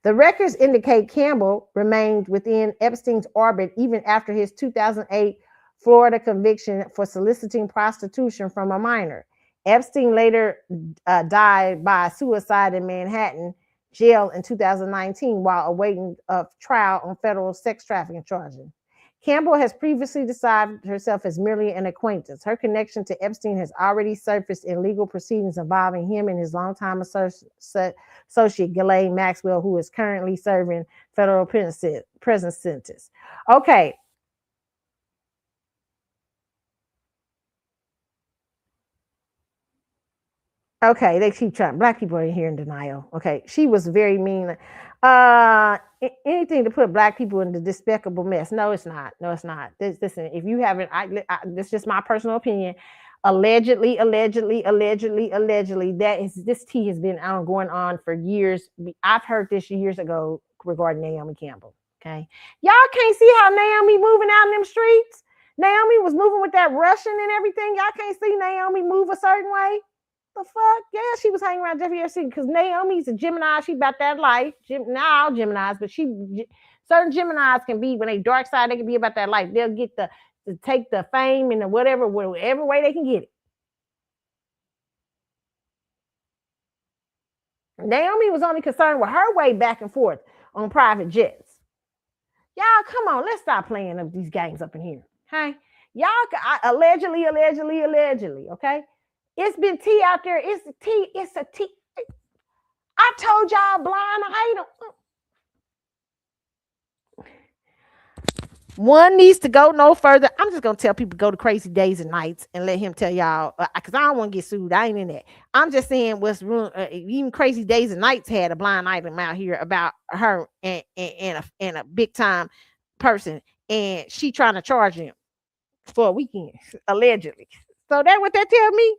The records indicate Campbell remained within Epstein's orbit even after his 2008 Florida conviction for soliciting prostitution from a minor. Epstein later died by suicide in Manhattan jail in 2019 while awaiting a trial on federal sex trafficking charges. Campbell has previously described herself as merely an acquaintance. Her connection to Epstein has already surfaced in legal proceedings involving him and his longtime associate, Ghislaine Maxwell, who is currently serving federal prison sentence. Okay. Okay, they keep trying. Black people are here in denial. Okay, she was very mean. anything to put black people in the despicable mess. No, it's not. No, it's not. Listen, if you haven't, this is just my personal opinion. Allegedly, this tea has been going on for years. I've heard this years ago regarding Naomi Campbell. Okay, y'all can't see how Naomi moving out in them streets. Naomi was moving with that Russian and everything. Y'all can't see Naomi move a certain way. The fuck? Yeah, she was hanging around Jeffrey Epstein because Naomi's a Gemini. She about that life. Not all Geminis, but certain Geminis can be, when they dark side, they can be about that life. They'll get to take the fame and the whatever way they can get it. Naomi was only concerned with her way back and forth on private jets. Y'all, come on, let's stop playing up these games up in here. Okay? Y'all, allegedly, okay? It's been tea out there. It's a tea. It's a tea. I told y'all blind item. One needs to go no further. I'm just going to tell people go to Crazy Days and Nights and let him tell y'all, because I don't want to get sued. I ain't in that. I'm just saying even Crazy Days and Nights had a blind item out here about her and a big time person, and she trying to charge him for a weekend, allegedly. So that's what that tell me.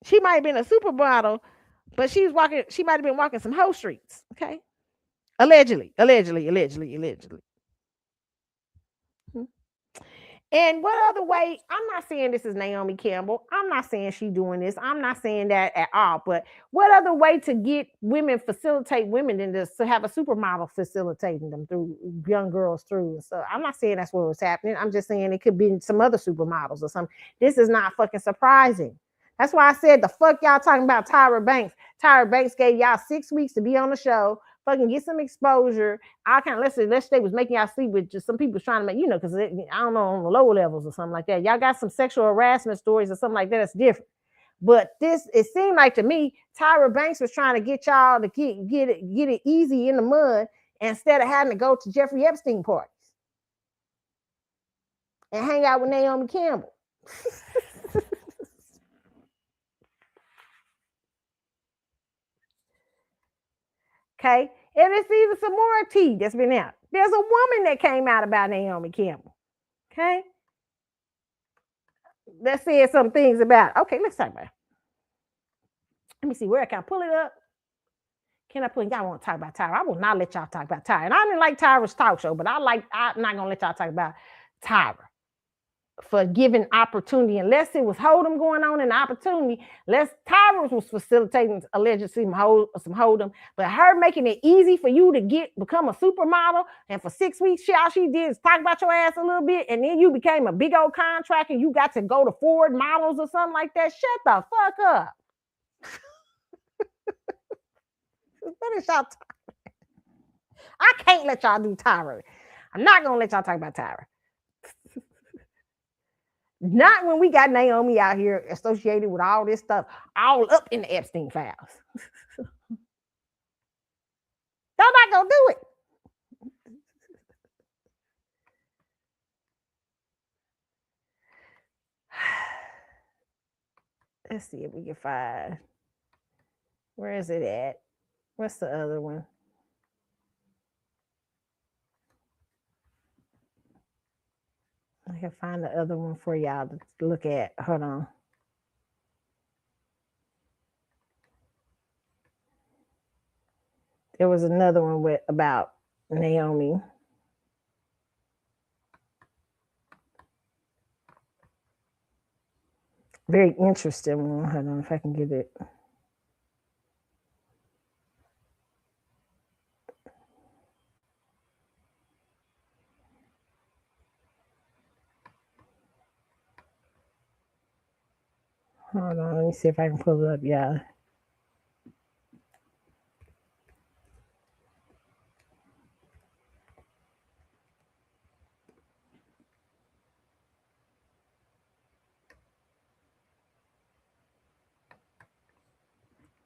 She might have been a supermodel, but she might have been walking some hoe streets. Okay. Allegedly. And what other way? I'm not saying this is Naomi Campbell. I'm not saying she's doing this. I'm not saying that at all. But what other way to get women, facilitate women than to have a supermodel facilitating them through young girls through? So I'm not saying that's what was happening. I'm just saying it could be some other supermodels or something. This is not fucking surprising. That's why I said the fuck y'all talking about Tyra Banks. Tyra Banks gave y'all 6 weeks to be on the show. Fucking get some exposure. I can't, let's say was making y'all sleep with just some people trying to make, because I don't know, on the lower levels or something like that. Y'all got some sexual harassment stories or something like that. That's different. But it seemed like to me, Tyra Banks was trying to get y'all to get it easy in the mud instead of having to go to Jeffrey Epstein parties and hang out with Naomi Campbell. Okay, and it's even some more tea that's been out. There's a woman that came out about Naomi Campbell. Okay, that said some things about. Okay, let's talk about it. Let me see where I can pull it up. Can I pull it? Y'all want to talk about Tyra? I will not let y'all talk about Tyra. And I didn't like Tyra's talk show, but I'm not gonna let y'all talk about Tyra for giving opportunity, unless it was Hold'em going on in the opportunity. Tyra was facilitating allegedly some Hold'em, but her making it easy for you to become a supermodel, and for 6 weeks, all she did is talk about your ass a little bit, and then you became a big old contract, and you got to go to Ford Models or something like that. Shut the fuck up. What is y'all talking? I can't let y'all do Tyra. I'm not gonna let y'all talk about Tyra. Not when we got Naomi out here associated with all this stuff, all up in the Epstein files. Y'all not gonna do it. Let's see if we can find. Where is it at? What's the other one? I can find the other one for y'all to look at. Hold on. There was another one about Naomi. Very interesting one. Hold on if I can get it. Hold on, let me see if I can pull it up, y'all.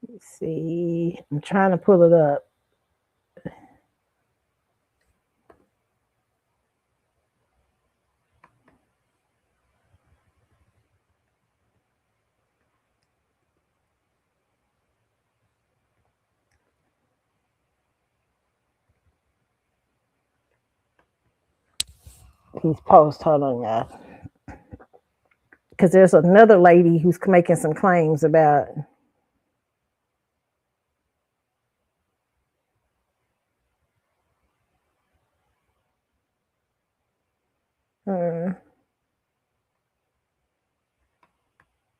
Let's see. I'm trying to pull it up. He's post. Hold on, y'all. Because there's another lady who's making some claims about.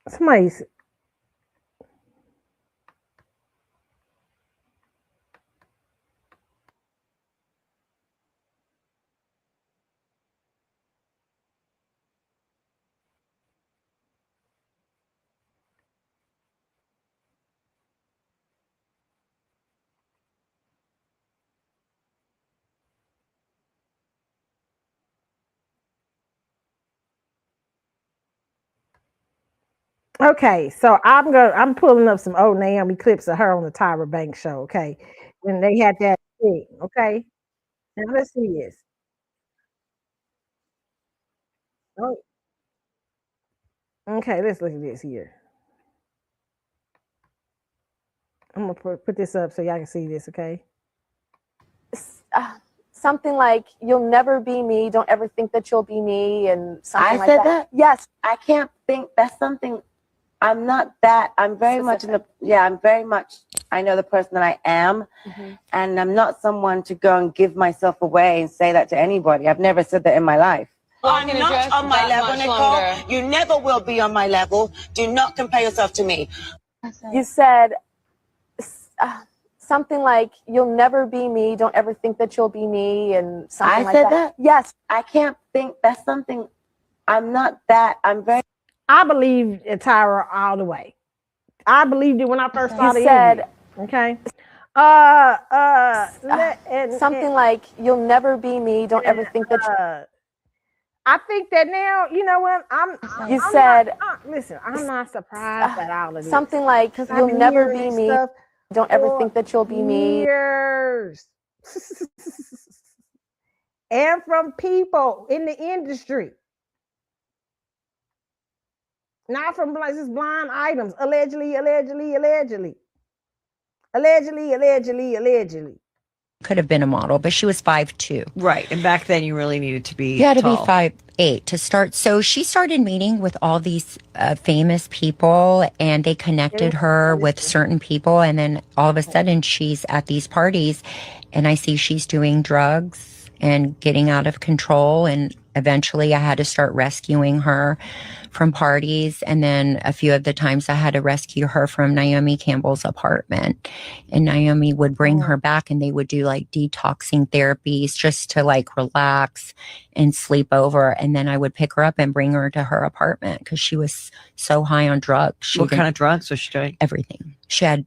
Somebody's. Okay, so I'm pulling up some old Naomi clips of her on the Tyra Banks show. Okay, when they had that thing. Okay, now let's see this. Oh, okay, let's look at this here. I'm gonna put this up so y'all can see this. Okay. Something like, you'll never be me, don't ever think that you'll be me, and something I like said that. that? Yes. I can't think that's something. I'm not that. I'm very much in the, I'm very much, I know the person that I am. And I'm not someone to go and give myself away and say that to anybody. I've never said that in my life. I'm not on my level, Nicole. You never will be on my level. Do not compare yourself to me. You said something like, you'll never be me, don't ever think that you'll be me, and something like that. I said that? Yes. I can't think that's something. I'm not that. I'm very. I believe Tyra all the way. I believed it when I first saw the said, interview. Okay. Something like, you'll never be me, don't ever think that I think that now, you know what? You said- listen, I'm not surprised at all of this. something like, Because you'll never be me, stuff don't ever for think that you'll be me. years. And from people in the industry. Not from like just blind items. Allegedly. Could have been a model, but she was 5'2". Right. And back then you really needed to be You had to tall. be 5'8" to start. So she started meeting with all these famous people, and they connected her with certain people. And then all of a sudden she's at these parties, and I see she's doing drugs and getting out of control. And eventually I had to start rescuing her from parties. And then a few of the times I had to rescue her from Naomi Campbell's apartment. And Naomi would bring her back, and they would do like detoxing therapies just to like relax and sleep over. And then I would pick her up and bring her to her apartment because she was so high on drugs. What kind of drugs was she doing? Everything. She had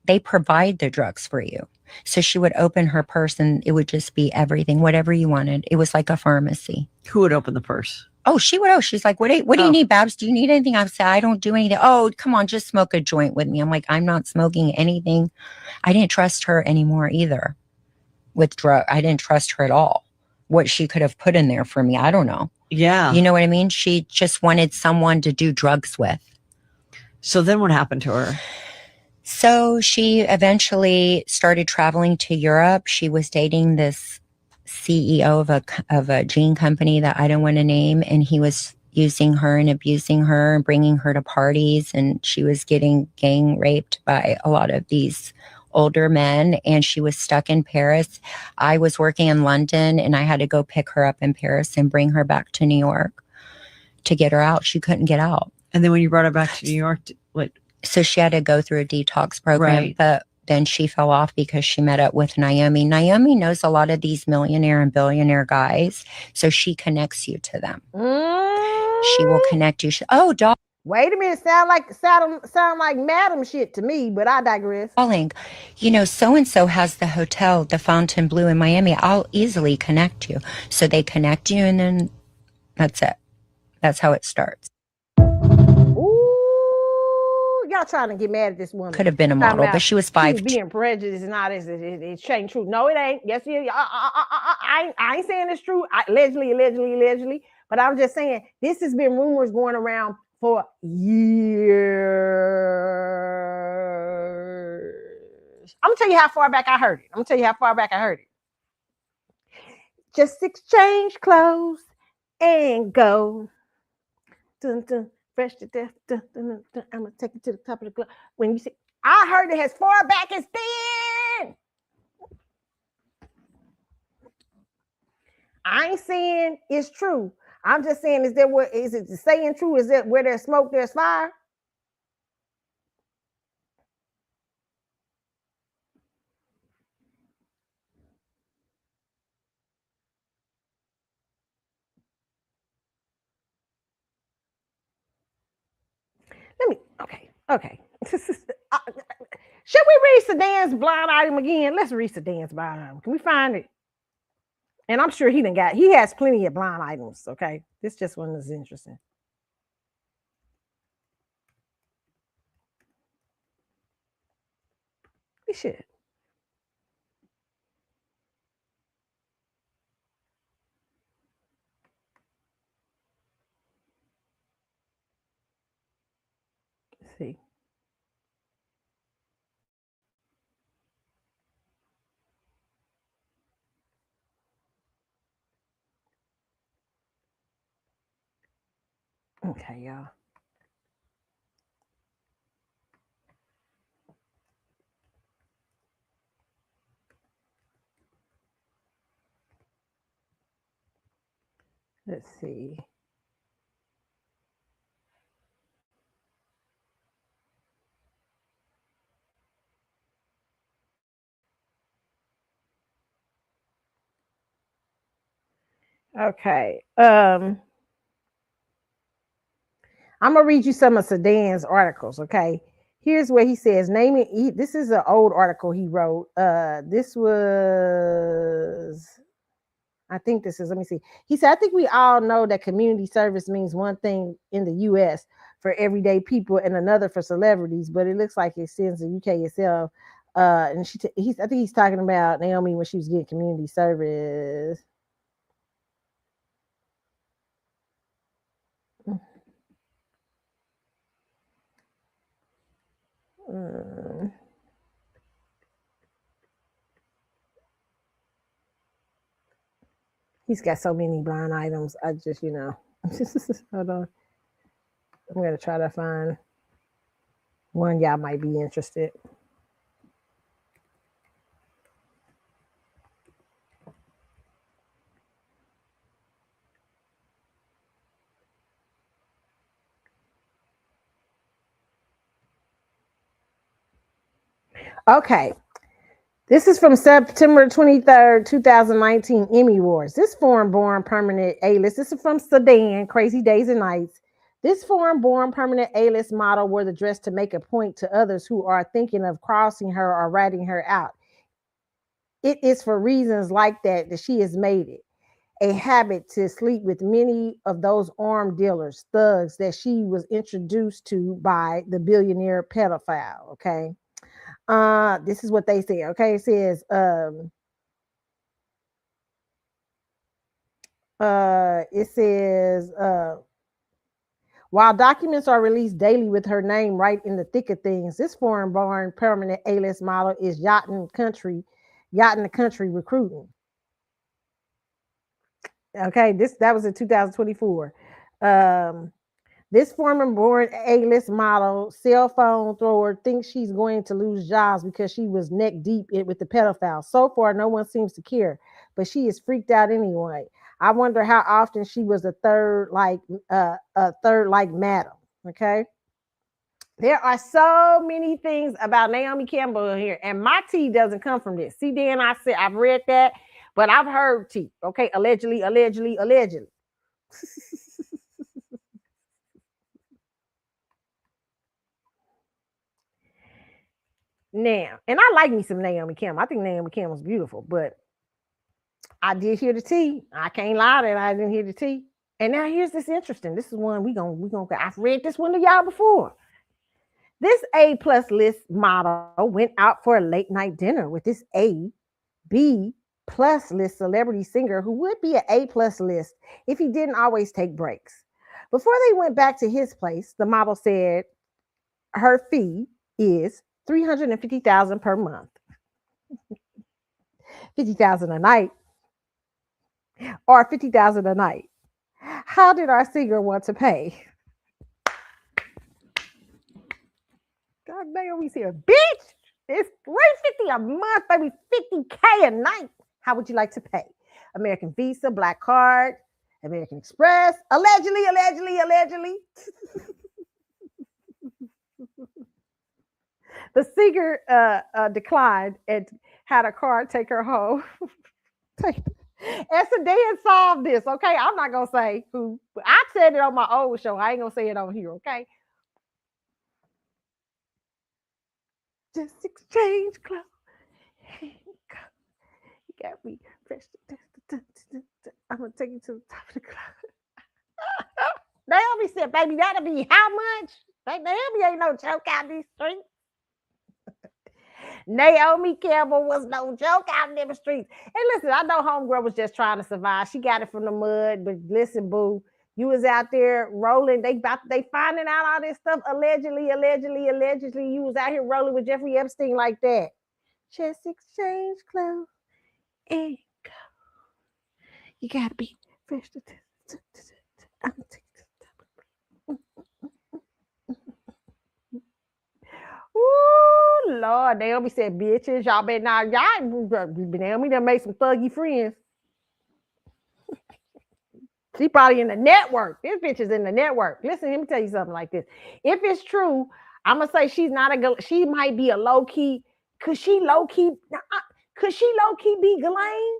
they provide the drugs for you. So she would open her purse and it would just be everything, whatever you wanted. It was like a pharmacy. Who would open the purse? Oh, she would. Oh, she's like, what do you need, Babs? Do you need anything? I said, I don't do anything. Oh, come on, just smoke a joint with me. I'm like, I'm not smoking anything. I didn't trust her anymore either with drug. I didn't trust her at all. What she could have put in there for me, I don't know. Yeah. You know what I mean? She just wanted someone to do drugs with. So then what happened to her? So she eventually started traveling to Europe. She was dating this CEO of a jean company that I don't want to name, and he was using her and abusing her and bringing her to parties, and she was getting gang raped by a lot of these older men, and she was stuck in Paris. I was working in London, and I had to go pick her up in Paris and bring her back to New York to get her out. She couldn't get out. And then when you brought her back to New York, what? So she had to go through a detox program, Right. But then she fell off because she met up with Naomi. Naomi knows a lot of these millionaire and billionaire guys, so she connects you to them. She will connect you. Dog. Wait a minute, sound like madam shit to me, but I digress. Calling, so-and-so has the hotel, the Fontainebleau in Miami. I'll easily connect you. So they connect you, and then that's it. That's how it starts. Y'all trying to get mad at this woman. Could have been a model, but she was 5'2". Being prejudiced and all this. It ain't true. No, it ain't. Yes, it is. I ain't saying it's true. Allegedly. But I'm just saying this has been rumors going around for years. I'm gonna tell you how far back I heard it. Just exchange clothes and go. Dun, dun, fresh to death. Dun, dun, dun, dun. I'm gonna take it to the top of the club. When you say, I heard it as far back as then. I ain't saying it's true. I'm just saying, is it saying true? Is it where there's smoke, there's fire? Let me, okay. Should we read Sedan's blind item again? Let's read Sedan's blind item. Can we find it? And I'm sure he has plenty of blind items, okay? This just one is interesting. We should. Let's see. Okay, y'all. Let's see. Okay. I'm gonna read you some of Sedan's articles, okay? Here's what he says. This is an old article he wrote. This was, I think this is, let me see. He said, I think we all know that community service means one thing in the US for everyday people and another for celebrities, but it looks like it extends the UK itself. And I think he's talking about Naomi when she was getting community service. He's got so many blind items. I just, hold on. I'm going to try to find one y'all might be interested. Okay. This is from September 23rd, 2019 Emmy Awards. This foreign-born permanent A-list. This is from Sedan, Crazy Days and Nights. This foreign-born permanent A-list model wore the dress to make a point to others who are thinking of crossing her or ratting her out. It is for reasons like that she has made it a habit to sleep with many of those armed dealers, thugs that she was introduced to by the billionaire pedophile. Okay. This is what they say. Okay. It says, while documents are released daily with her name right in the thick of things, this foreign-born permanent A-list model is yachting the country recruiting. Okay, that was in 2024. This foreign-born A-list model, cell phone thrower, thinks she's going to lose jobs because she was neck deep with the pedophile. So far, no one seems to care, but she is freaked out anyway. I wonder how often she was a third like madam. Okay. There are so many things about Naomi Campbell here, and my tea doesn't come from this. See, Dan, I said I've read that, but I've heard tea. Okay, allegedly. Now, and I like me some Naomi Campbell. I think Naomi Campbell's beautiful, but I did hear the tea. I can't lie that I didn't hear the tea. And now here's this interesting. This is one we gonna. I've read this one to y'all before. This A+ list model went out for a late night dinner with this B+ list celebrity singer who would be an A+ list if he didn't always take breaks. Before they went back to his place, the model said her fee is $350,000 per month, $50,000 a night. or $50,000 a night? How did our singer want to pay? God damn, we see a bitch. It's $350 a month, baby, $50K a night. How would you like to pay? American Visa, Black Card, American Express, allegedly. The singer declined and had a card take her home. And so they had solved this, okay? I'm not gonna say who, but I said it on my old show. I ain't gonna say it on here, okay? Just exchange clothes. You got me fresh. I'm gonna take you to the top of the club. Naomi said, baby, that'll be how much? Naomi ain't no joke out these streets. Naomi Campbell was no joke out in the streets. And listen, I know homegirl was just trying to survive. She got it from the mud, but listen, boo, you was out there rolling. They finding out all this stuff. Allegedly. You was out here rolling with Jeffrey Epstein like that. Just exchange clothes and go. You gotta be fresh. I'm gonna take Ooh, Lord, Naomi said, bitches, y'all better not, Naomi done made some thuggy friends. She probably in the network. This bitch is in the network. Listen, let me tell you something like this. If it's true, I'm gonna say she's not she might be a low-key, could she low-key be Ghislaine?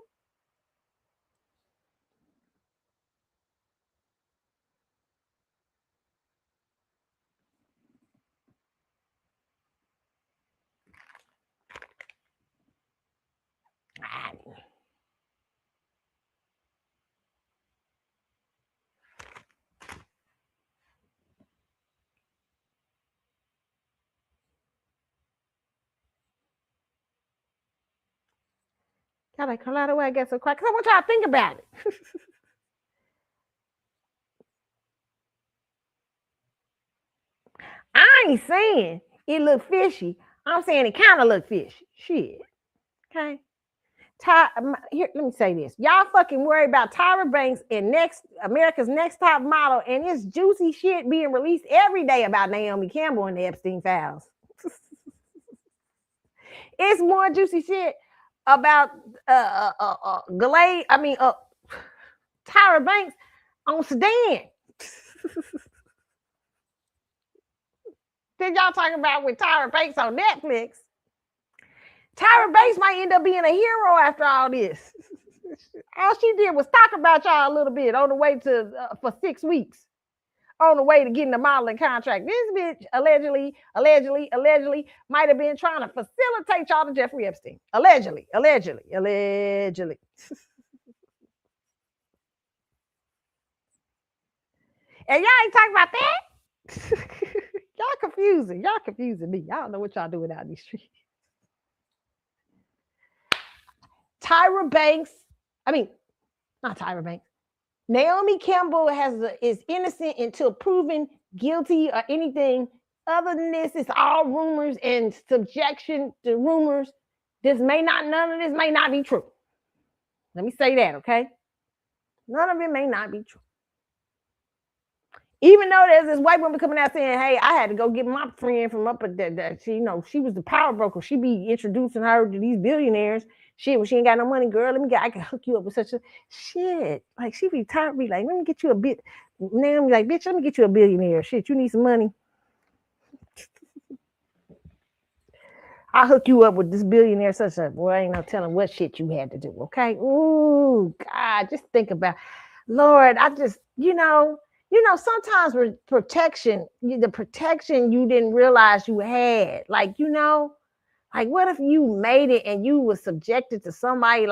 God, I Carlotta, where I get so quiet, because I want y'all to think about it. I ain't saying it look fishy. I'm saying it kind of look fishy. Shit. Okay. Here, let me say this. Y'all fucking worry about Tyra Banks and America's Next Top Model, and it's juicy shit being released every day about Naomi Campbell and the Epstein files. It's more juicy shit about Tyra Banks on Sedan. Then y'all talking about with Tyra Banks on Netflix. Tyra Banks might end up being a hero after all this. All she did was talk about y'all a little bit on the way to for 6 weeks, on the way to getting the modeling contract. This bitch allegedly might have been trying to facilitate y'all to Jeffrey Epstein. Allegedly. And y'all ain't talking about that? Y'all confusing me. Y'all don't know what y'all doing out in these streets. Naomi Campbell is innocent until proven guilty or anything other than this. It's all rumors and subjection to rumors. None of this may not be true. Let me say that, okay? None of it may not be true. Even though there's this white woman coming out saying, hey, I had to go get my friend from up at that. She was the power broker. She be introducing her to these billionaires. Shit, when she ain't got no money, girl, I can hook you up with such a shit. Like, she be tired, be like, let me get you a bit. Now I'm like, bitch, let me get you a billionaire. Shit, you need some money. I'll hook you up with this billionaire such a, boy, I ain't no telling what shit you had to do, okay? Ooh, God, just think about, Lord, I just, sometimes with protection, the protection you didn't realize you had, like what if you made it and you were subjected to somebody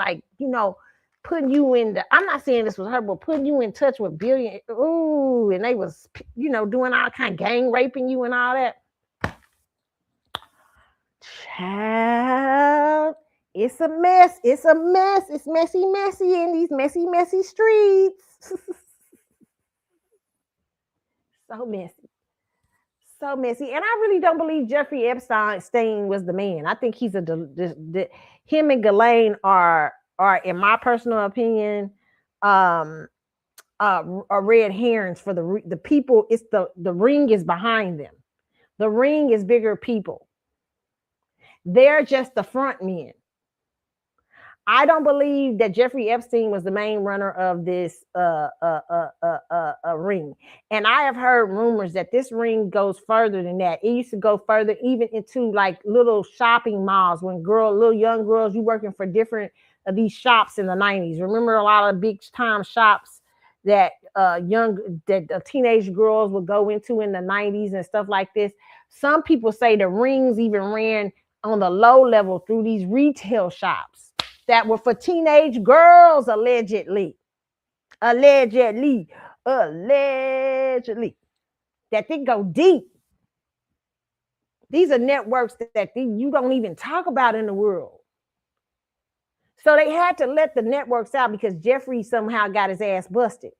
putting you in I'm not saying this was her, but putting you in touch with billion, ooh, and they was, doing all kind of gang raping you and all that. Child, it's a mess. It's messy in these messy streets. So messy. And I really don't believe Jeffrey Epstein was the man. I think he's him and Ghislaine are, in my personal opinion, red herrings for the people. It's the ring is behind them. The ring is bigger people. They're just the front men. I don't believe that Jeffrey Epstein was the main runner of this ring. And I have heard rumors that this ring goes further than that. It used to go further, even into like little shopping malls when little young girls, you working for different of these shops in the 90s. Remember a lot of big time shops that teenage girls would go into in the 90s and stuff like this. Some people say the rings even ran on the low level through these retail shops that were for teenage girls, allegedly. That they go deep. These are networks that you don't even talk about in the world. So they had to let the networks out because Jeffrey somehow got his ass busted.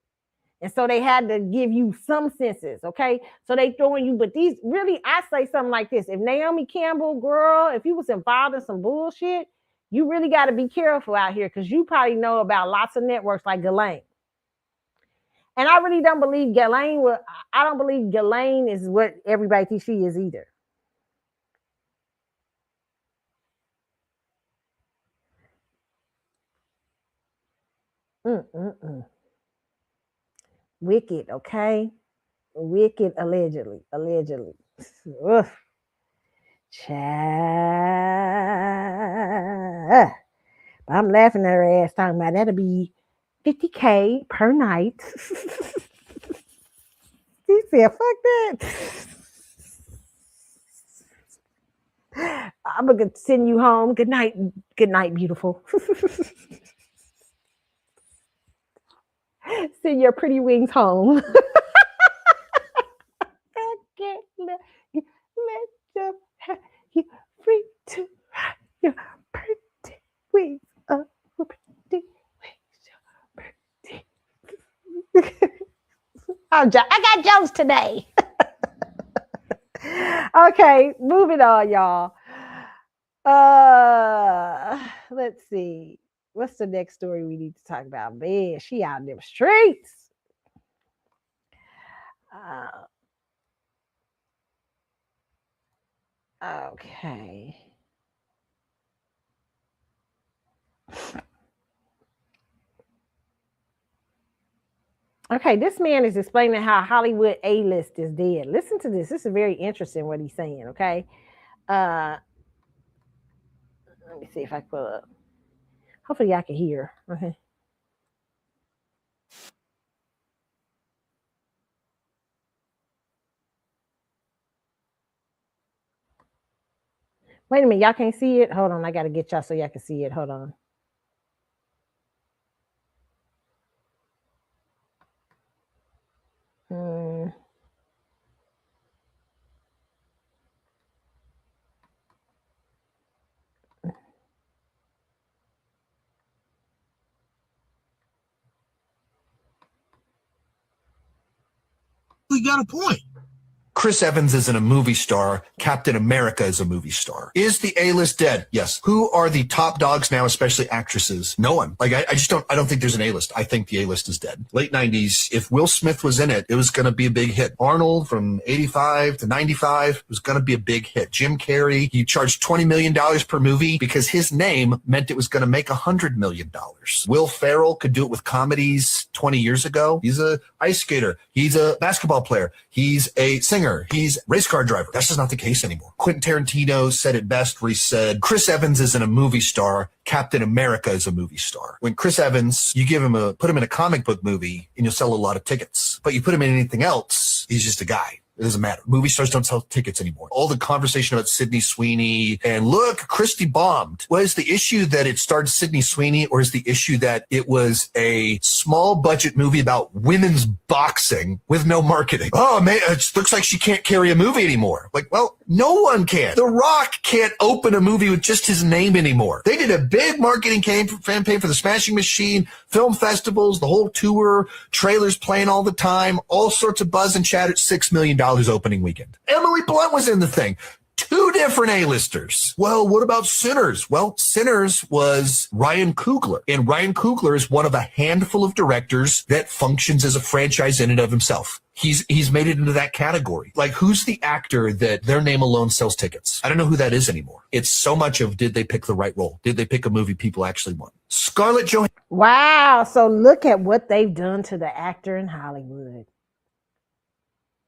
And so they had to give you some senses, okay? So they throwing you, but these really, I say something like this. If Naomi Campbell, girl, if you was involved in some bullshit, you really got to be careful out here because you probably know about lots of networks like Ghislaine. And I really don't believe Ghislaine I don't believe Ghislaine is what everybody thinks she is either. Wicked, okay? Wicked, allegedly. Ugh. Child. I'm laughing at her ass talking about that'll be $50K per night. She said, fuck that. I'm gonna send you home. Good night, beautiful. Send your pretty wings home. I can't let you free to ride your pretty wings up. Pretty wings. I got jokes today. Okay, moving on, y'all. Let's see. What's the next story we need to talk about? Man, she out in them streets. Okay. Okay, this man is explaining how Hollywood A-list is dead. Listen to this. This is very interesting what he's saying, okay? Let me see if I can pull up. Hopefully y'all can hear. Okay. Wait a minute, y'all can't see it? Hold on, I got to get y'all so y'all can see it. Hold on. We got a point. Chris Evans isn't a movie star. Captain America is a movie star. Is the A-list dead? Yes. Who are the top dogs now, especially actresses? No one. Like, I don't think there's an A-list. I think the A-list is dead. Late 90s, if Will Smith was in it, it was going to be a big hit. Arnold from 85 to 95 was going to be a big hit. Jim Carrey, he charged $20 million per movie because his name meant it was going to make $100 million. Will Ferrell could do it with comedies 20 years ago. He's a ice skater. He's a basketball player. He's a singer. He's a race car driver. That's just not the case anymore. Quentin Tarantino said it best where he said, Chris Evans isn't a movie star. Captain America is a movie star. When Chris Evans, you put him in a comic book movie and you'll sell a lot of tickets. But you put him in anything else, he's just a guy. It doesn't matter. Movie stars don't sell tickets anymore. All the conversation about Sydney Sweeney and look, Christie bombed. Was the issue that it starred Sydney Sweeney, or is the issue that it was a small budget movie about women's boxing with no marketing? Oh man, it looks like she can't carry a movie anymore. Like, well, no one can. The Rock can't open a movie with just his name anymore. They did a big marketing campaign for the Smashing Machine, film festivals, the whole tour, trailers playing all the time, all sorts of buzz and chatter. $6 million opening weekend. Emily Blunt was in the thing. $2 different A-listers. Well, what about Sinners? Well, Sinners was Ryan Coogler. And Ryan Coogler is one of a handful of directors that functions as a franchise in and of himself. He's made it into that category. Like, who's the actor that their name alone sells tickets? I don't know who that is anymore. It's so much of, did they pick the right role? Did they pick a movie people actually want? Scarlett Johansson. Wow. So look at what they've done to the actor in Hollywood.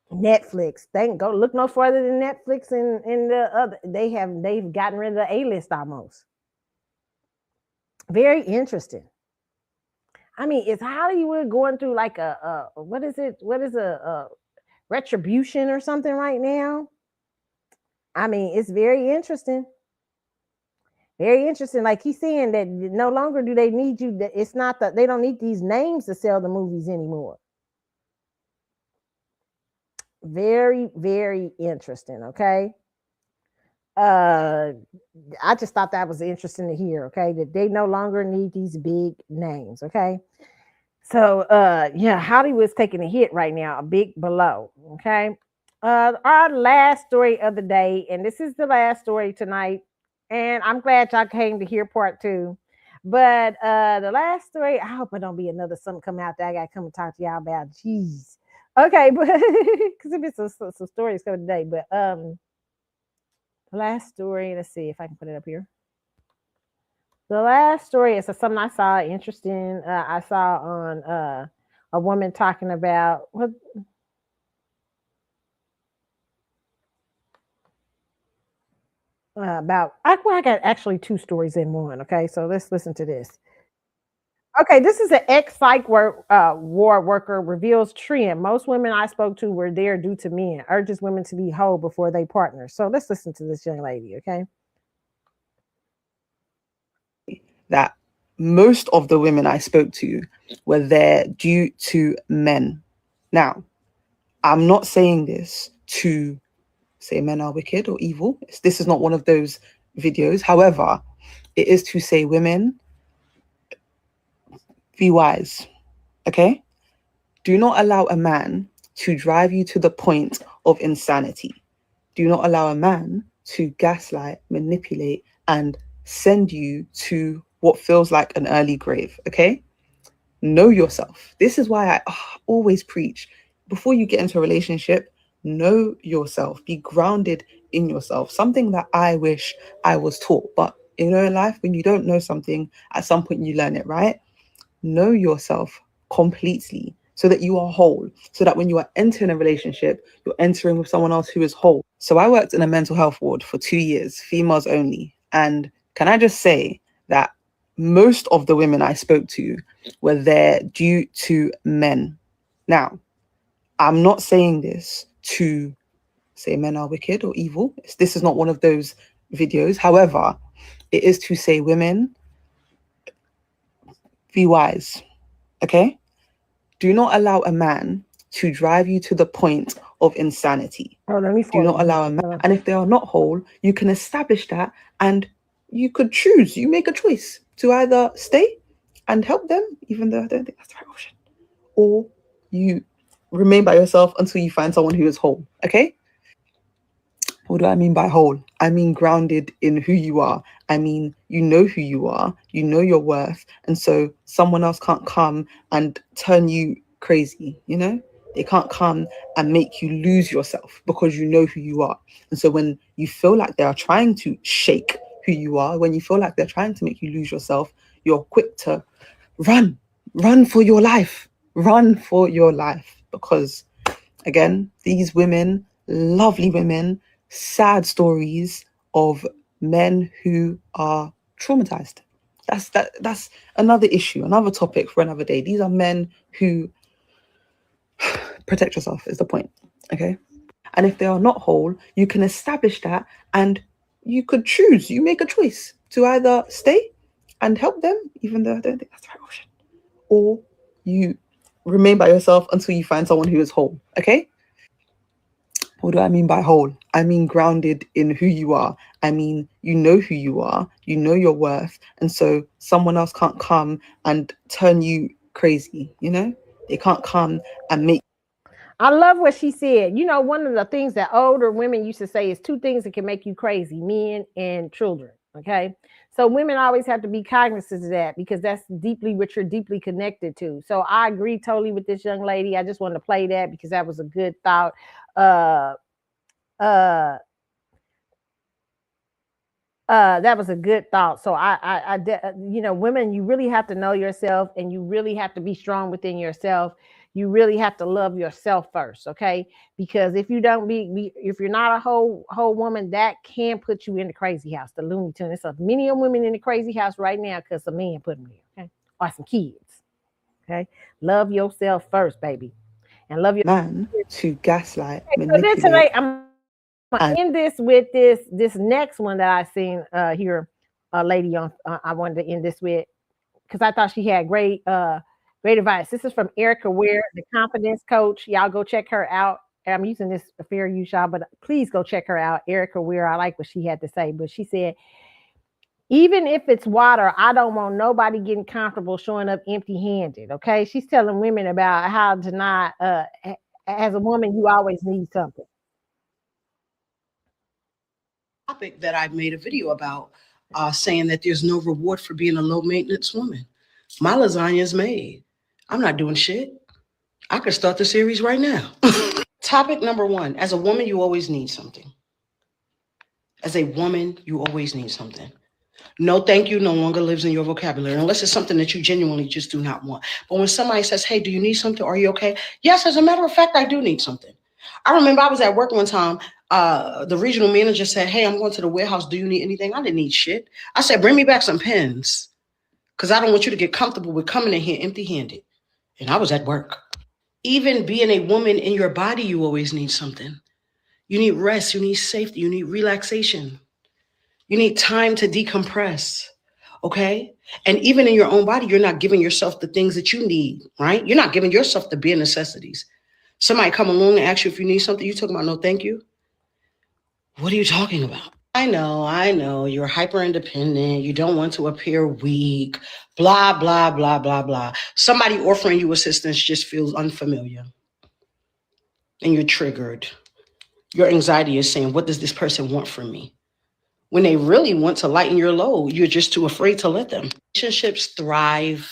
Netflix. They can go look no further than Netflix and the other. They've gotten rid of the A-list almost. Very interesting. I mean, is Hollywood going through like a what is it? What is a retribution or something right now? I mean, it's very interesting. Very interesting. Like he's saying that no longer do they need you. It's not that they don't need these names to sell the movies anymore. Very, very interesting. Okay. I just thought that was interesting to hear. Okay, that they no longer need these big names. Okay. So yeah, Hollywood's taking a hit right now, a big blow. Okay. Our last story of the day, and this is the last story tonight. And I'm glad y'all came to hear part 2. But the last story, I hope it don't be another something come out that I gotta come and talk to y'all about. Jeez. Okay, but because it be some stories coming today. But the last story, let's see if I can put it up here. The last story is something I saw interesting. I saw on a woman talking about what. I got actually 2 stories in one. Okay, so let's listen to this. Okay, this is an ex-psych ward worker reveals trend. Most women I spoke to were there due to men. Urges women to be whole before they partner. So let's listen to this young lady. Okay. That most of the women I spoke to were there due to men. Now, I'm not saying this to say men are wicked or evil. This is not one of those videos. However, it is to say women, be wise, okay? Do not allow a man to drive you to the point of insanity. Do not allow a man to gaslight, manipulate, and send you to what feels like an early grave, okay? Know yourself. This is why I always preach, before you get into a relationship, know yourself. Be grounded in yourself. Something that I wish I was taught. But, you know, in life, when you don't know something, at some point you learn it, right? Know yourself completely so that you are whole. So that when you are entering a relationship, you're entering with someone else who is whole. So I worked in a mental health ward for 2 years, females only. And can I just say that most of the women I spoke to were there due to men. Now, I'm not saying this to say men are wicked or evil. This is not one of those videos. However, it is to say women, be wise, okay? Do not allow a man to drive you to the point of insanity. Do not allow a man. And if they are not whole, you can establish that and you could choose. You make a choice to either stay and help them, even though I don't think that's the right option, or you remain by yourself until you find someone who is whole, okay? What do I mean by whole? I mean grounded in who you are. I mean, you know who you are, you know your worth, and so someone else can't come and turn you crazy, you know? They can't come and make you lose yourself because you know who you are. And so when you feel like they are trying to shake who you are, when you feel like they're trying to make you lose yourself, you're quick to run for your life, run for your life. Because again, these women, lovely women, sad stories of men who are traumatized. That's another issue, another topic for another day. These are men who protect yourself is the point, okay? And if they are not whole, you can establish that and you could choose. You make a choice to either stay and help them, even though I don't think that's the right option, or you remain by yourself until you find someone who is whole, okay? What do I mean by whole? I mean grounded in who you are. I mean, you know who you are, you know your worth, and so someone else can't come and turn you crazy, you know? They can't come and make. I love what she said. You know, one of the things that older women used to say is 2 things that can make you crazy: men and children. Okay. So women always have to be cognizant of that because that's deeply what you're deeply connected to. So I agree totally with this young lady. I just wanted to play that because that was a good thought. Uh, uh, that was a good thought. So you know, women, you really have to know yourself, and you really have to be strong within yourself. You really have to love yourself first, okay? Because if you don't if you're not a whole woman, that can put you in the crazy house, the Looney Tune. There's a many women in the crazy house right now because a man put them there, okay? Or some kids, okay? Love yourself first, baby, and love your man to gaslight, okay, so then manipulate, tonight I'm gonna end this with this next one that I seen here, a lady on. I wanted to end this with because I thought she had great advice. This is from Erica Ware, the confidence coach. Y'all go check her out. I'm using this fair use, y'all, but please go check her out. Erica Ware. I like what she had to say, but she said, even if it's water, I don't want nobody getting comfortable showing up empty-handed. Okay, she's telling women about how to not. As a woman, you always need something. Topic that I've made a video about, saying that there's no reward for being a low maintenance woman. My lasagna is made. I'm not doing shit. I could start the series right now. Topic number 1, as a woman, you always need something. As a woman, you always need something. No, thank you no longer lives in your vocabulary unless it's something that you genuinely just do not want. But when somebody says, hey, do you need something? Are you okay? Yes, as a matter of fact, I do need something. I remember I was at work one time. The regional manager said, hey, I'm going to the warehouse. Do you need anything? I didn't need shit. I said, bring me back some pens because I don't want you to get comfortable with coming in here empty-handed. And I was at work. Even being a woman in your body, you always need something. You need rest. You need safety. You need relaxation. You need time to decompress. Okay. And even in your own body, you're not giving yourself the things that you need, right? You're not giving yourself the bare necessities. Somebody come along and ask you if you need something. You talking about no, thank you. What are you talking about? I know. You're hyper independent. You don't want to appear weak, blah, blah, blah, blah, blah. Somebody offering you assistance just feels unfamiliar. And you're triggered. Your anxiety is saying, what does this person want from me? When they really want to lighten your load, you're just too afraid to let them. Relationships thrive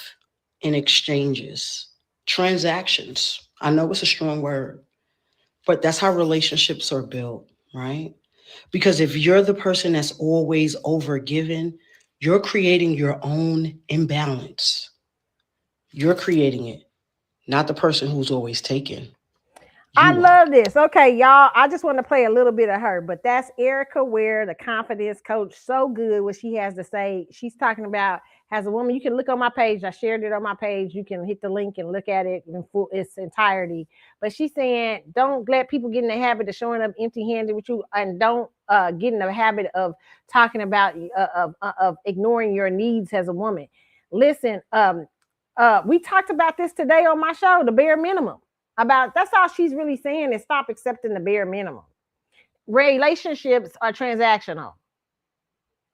in exchanges, transactions. I know it's a strong word, but that's how relationships are built, right? Because if you're the person that's always overgiven, you're creating your own imbalance. You're creating it, not the person who's always taken. I love this. Okay, y'all. I just want to play a little bit of her, but that's Erica Ware, the confidence coach. So good what she has to say. She's talking about, as a woman, you can look on my page. I shared it on my page. You can hit the link and look at it in full its entirety. But she's saying, don't let people get in the habit of showing up empty-handed with you, and don't get in the habit of talking about of ignoring your needs as a woman. Listen, we talked about this today on my show, the bare minimum. That's all she's really saying is stop accepting the bare minimum. Relationships are transactional.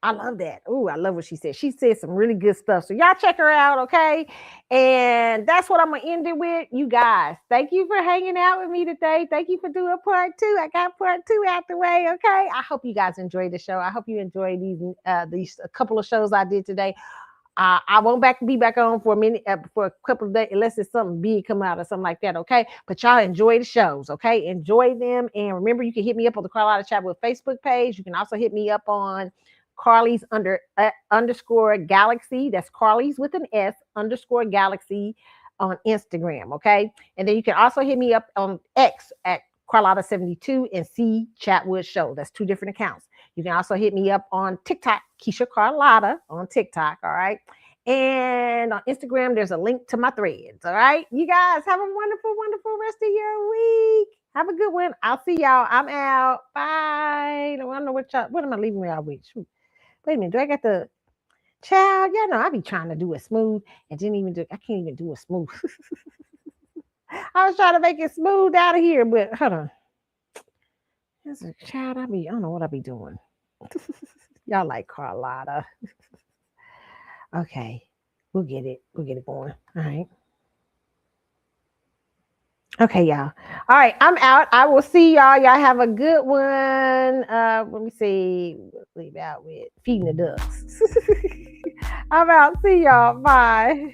I love that. Ooh, I love what she said. She said some really good stuff. So y'all check her out, okay? And that's what I'm going to end it with. You guys, thank you for hanging out with me today. Thank you for doing part 2. I got part 2 out the way, okay? I hope you guys enjoyed the show. I hope you enjoyed these a couple of shows I did today. I won't be back on for a minute, for a couple of days, unless it's something big come out or something like that, okay? But y'all enjoy the shows, okay? Enjoy them. And remember, you can hit me up on the Carlotta Chat with Facebook page. You can also hit me up on Carly's underscore Galaxy. That's Carly's with an S underscore Galaxy on Instagram, okay? And then you can also hit me up on X at Carlotta72 and C Chatwood Show. That's 2 different accounts. You can also hit me up on TikTok, Keisha Carlotta on TikTok, all right? And on Instagram, there's a link to my threads, all right? You guys have a wonderful, wonderful rest of your week. Have a good one. I'll see y'all. I'm out. Bye. I don't know what am I leaving y'all with? Shoot. Wait a minute. Do I got the child? Y'all know I be trying to do it smooth and I can't even do it smooth. I was trying to make it smooth out of here, but hold on. As a child, I don't know what I be doing. Y'all like Carlotta. Okay. We'll get it going. All right. Okay, y'all. All right, I'm out. I will see y'all. Y'all have a good one. Let me see. Leave out with feeding the ducks. I'm out. See y'all. Bye.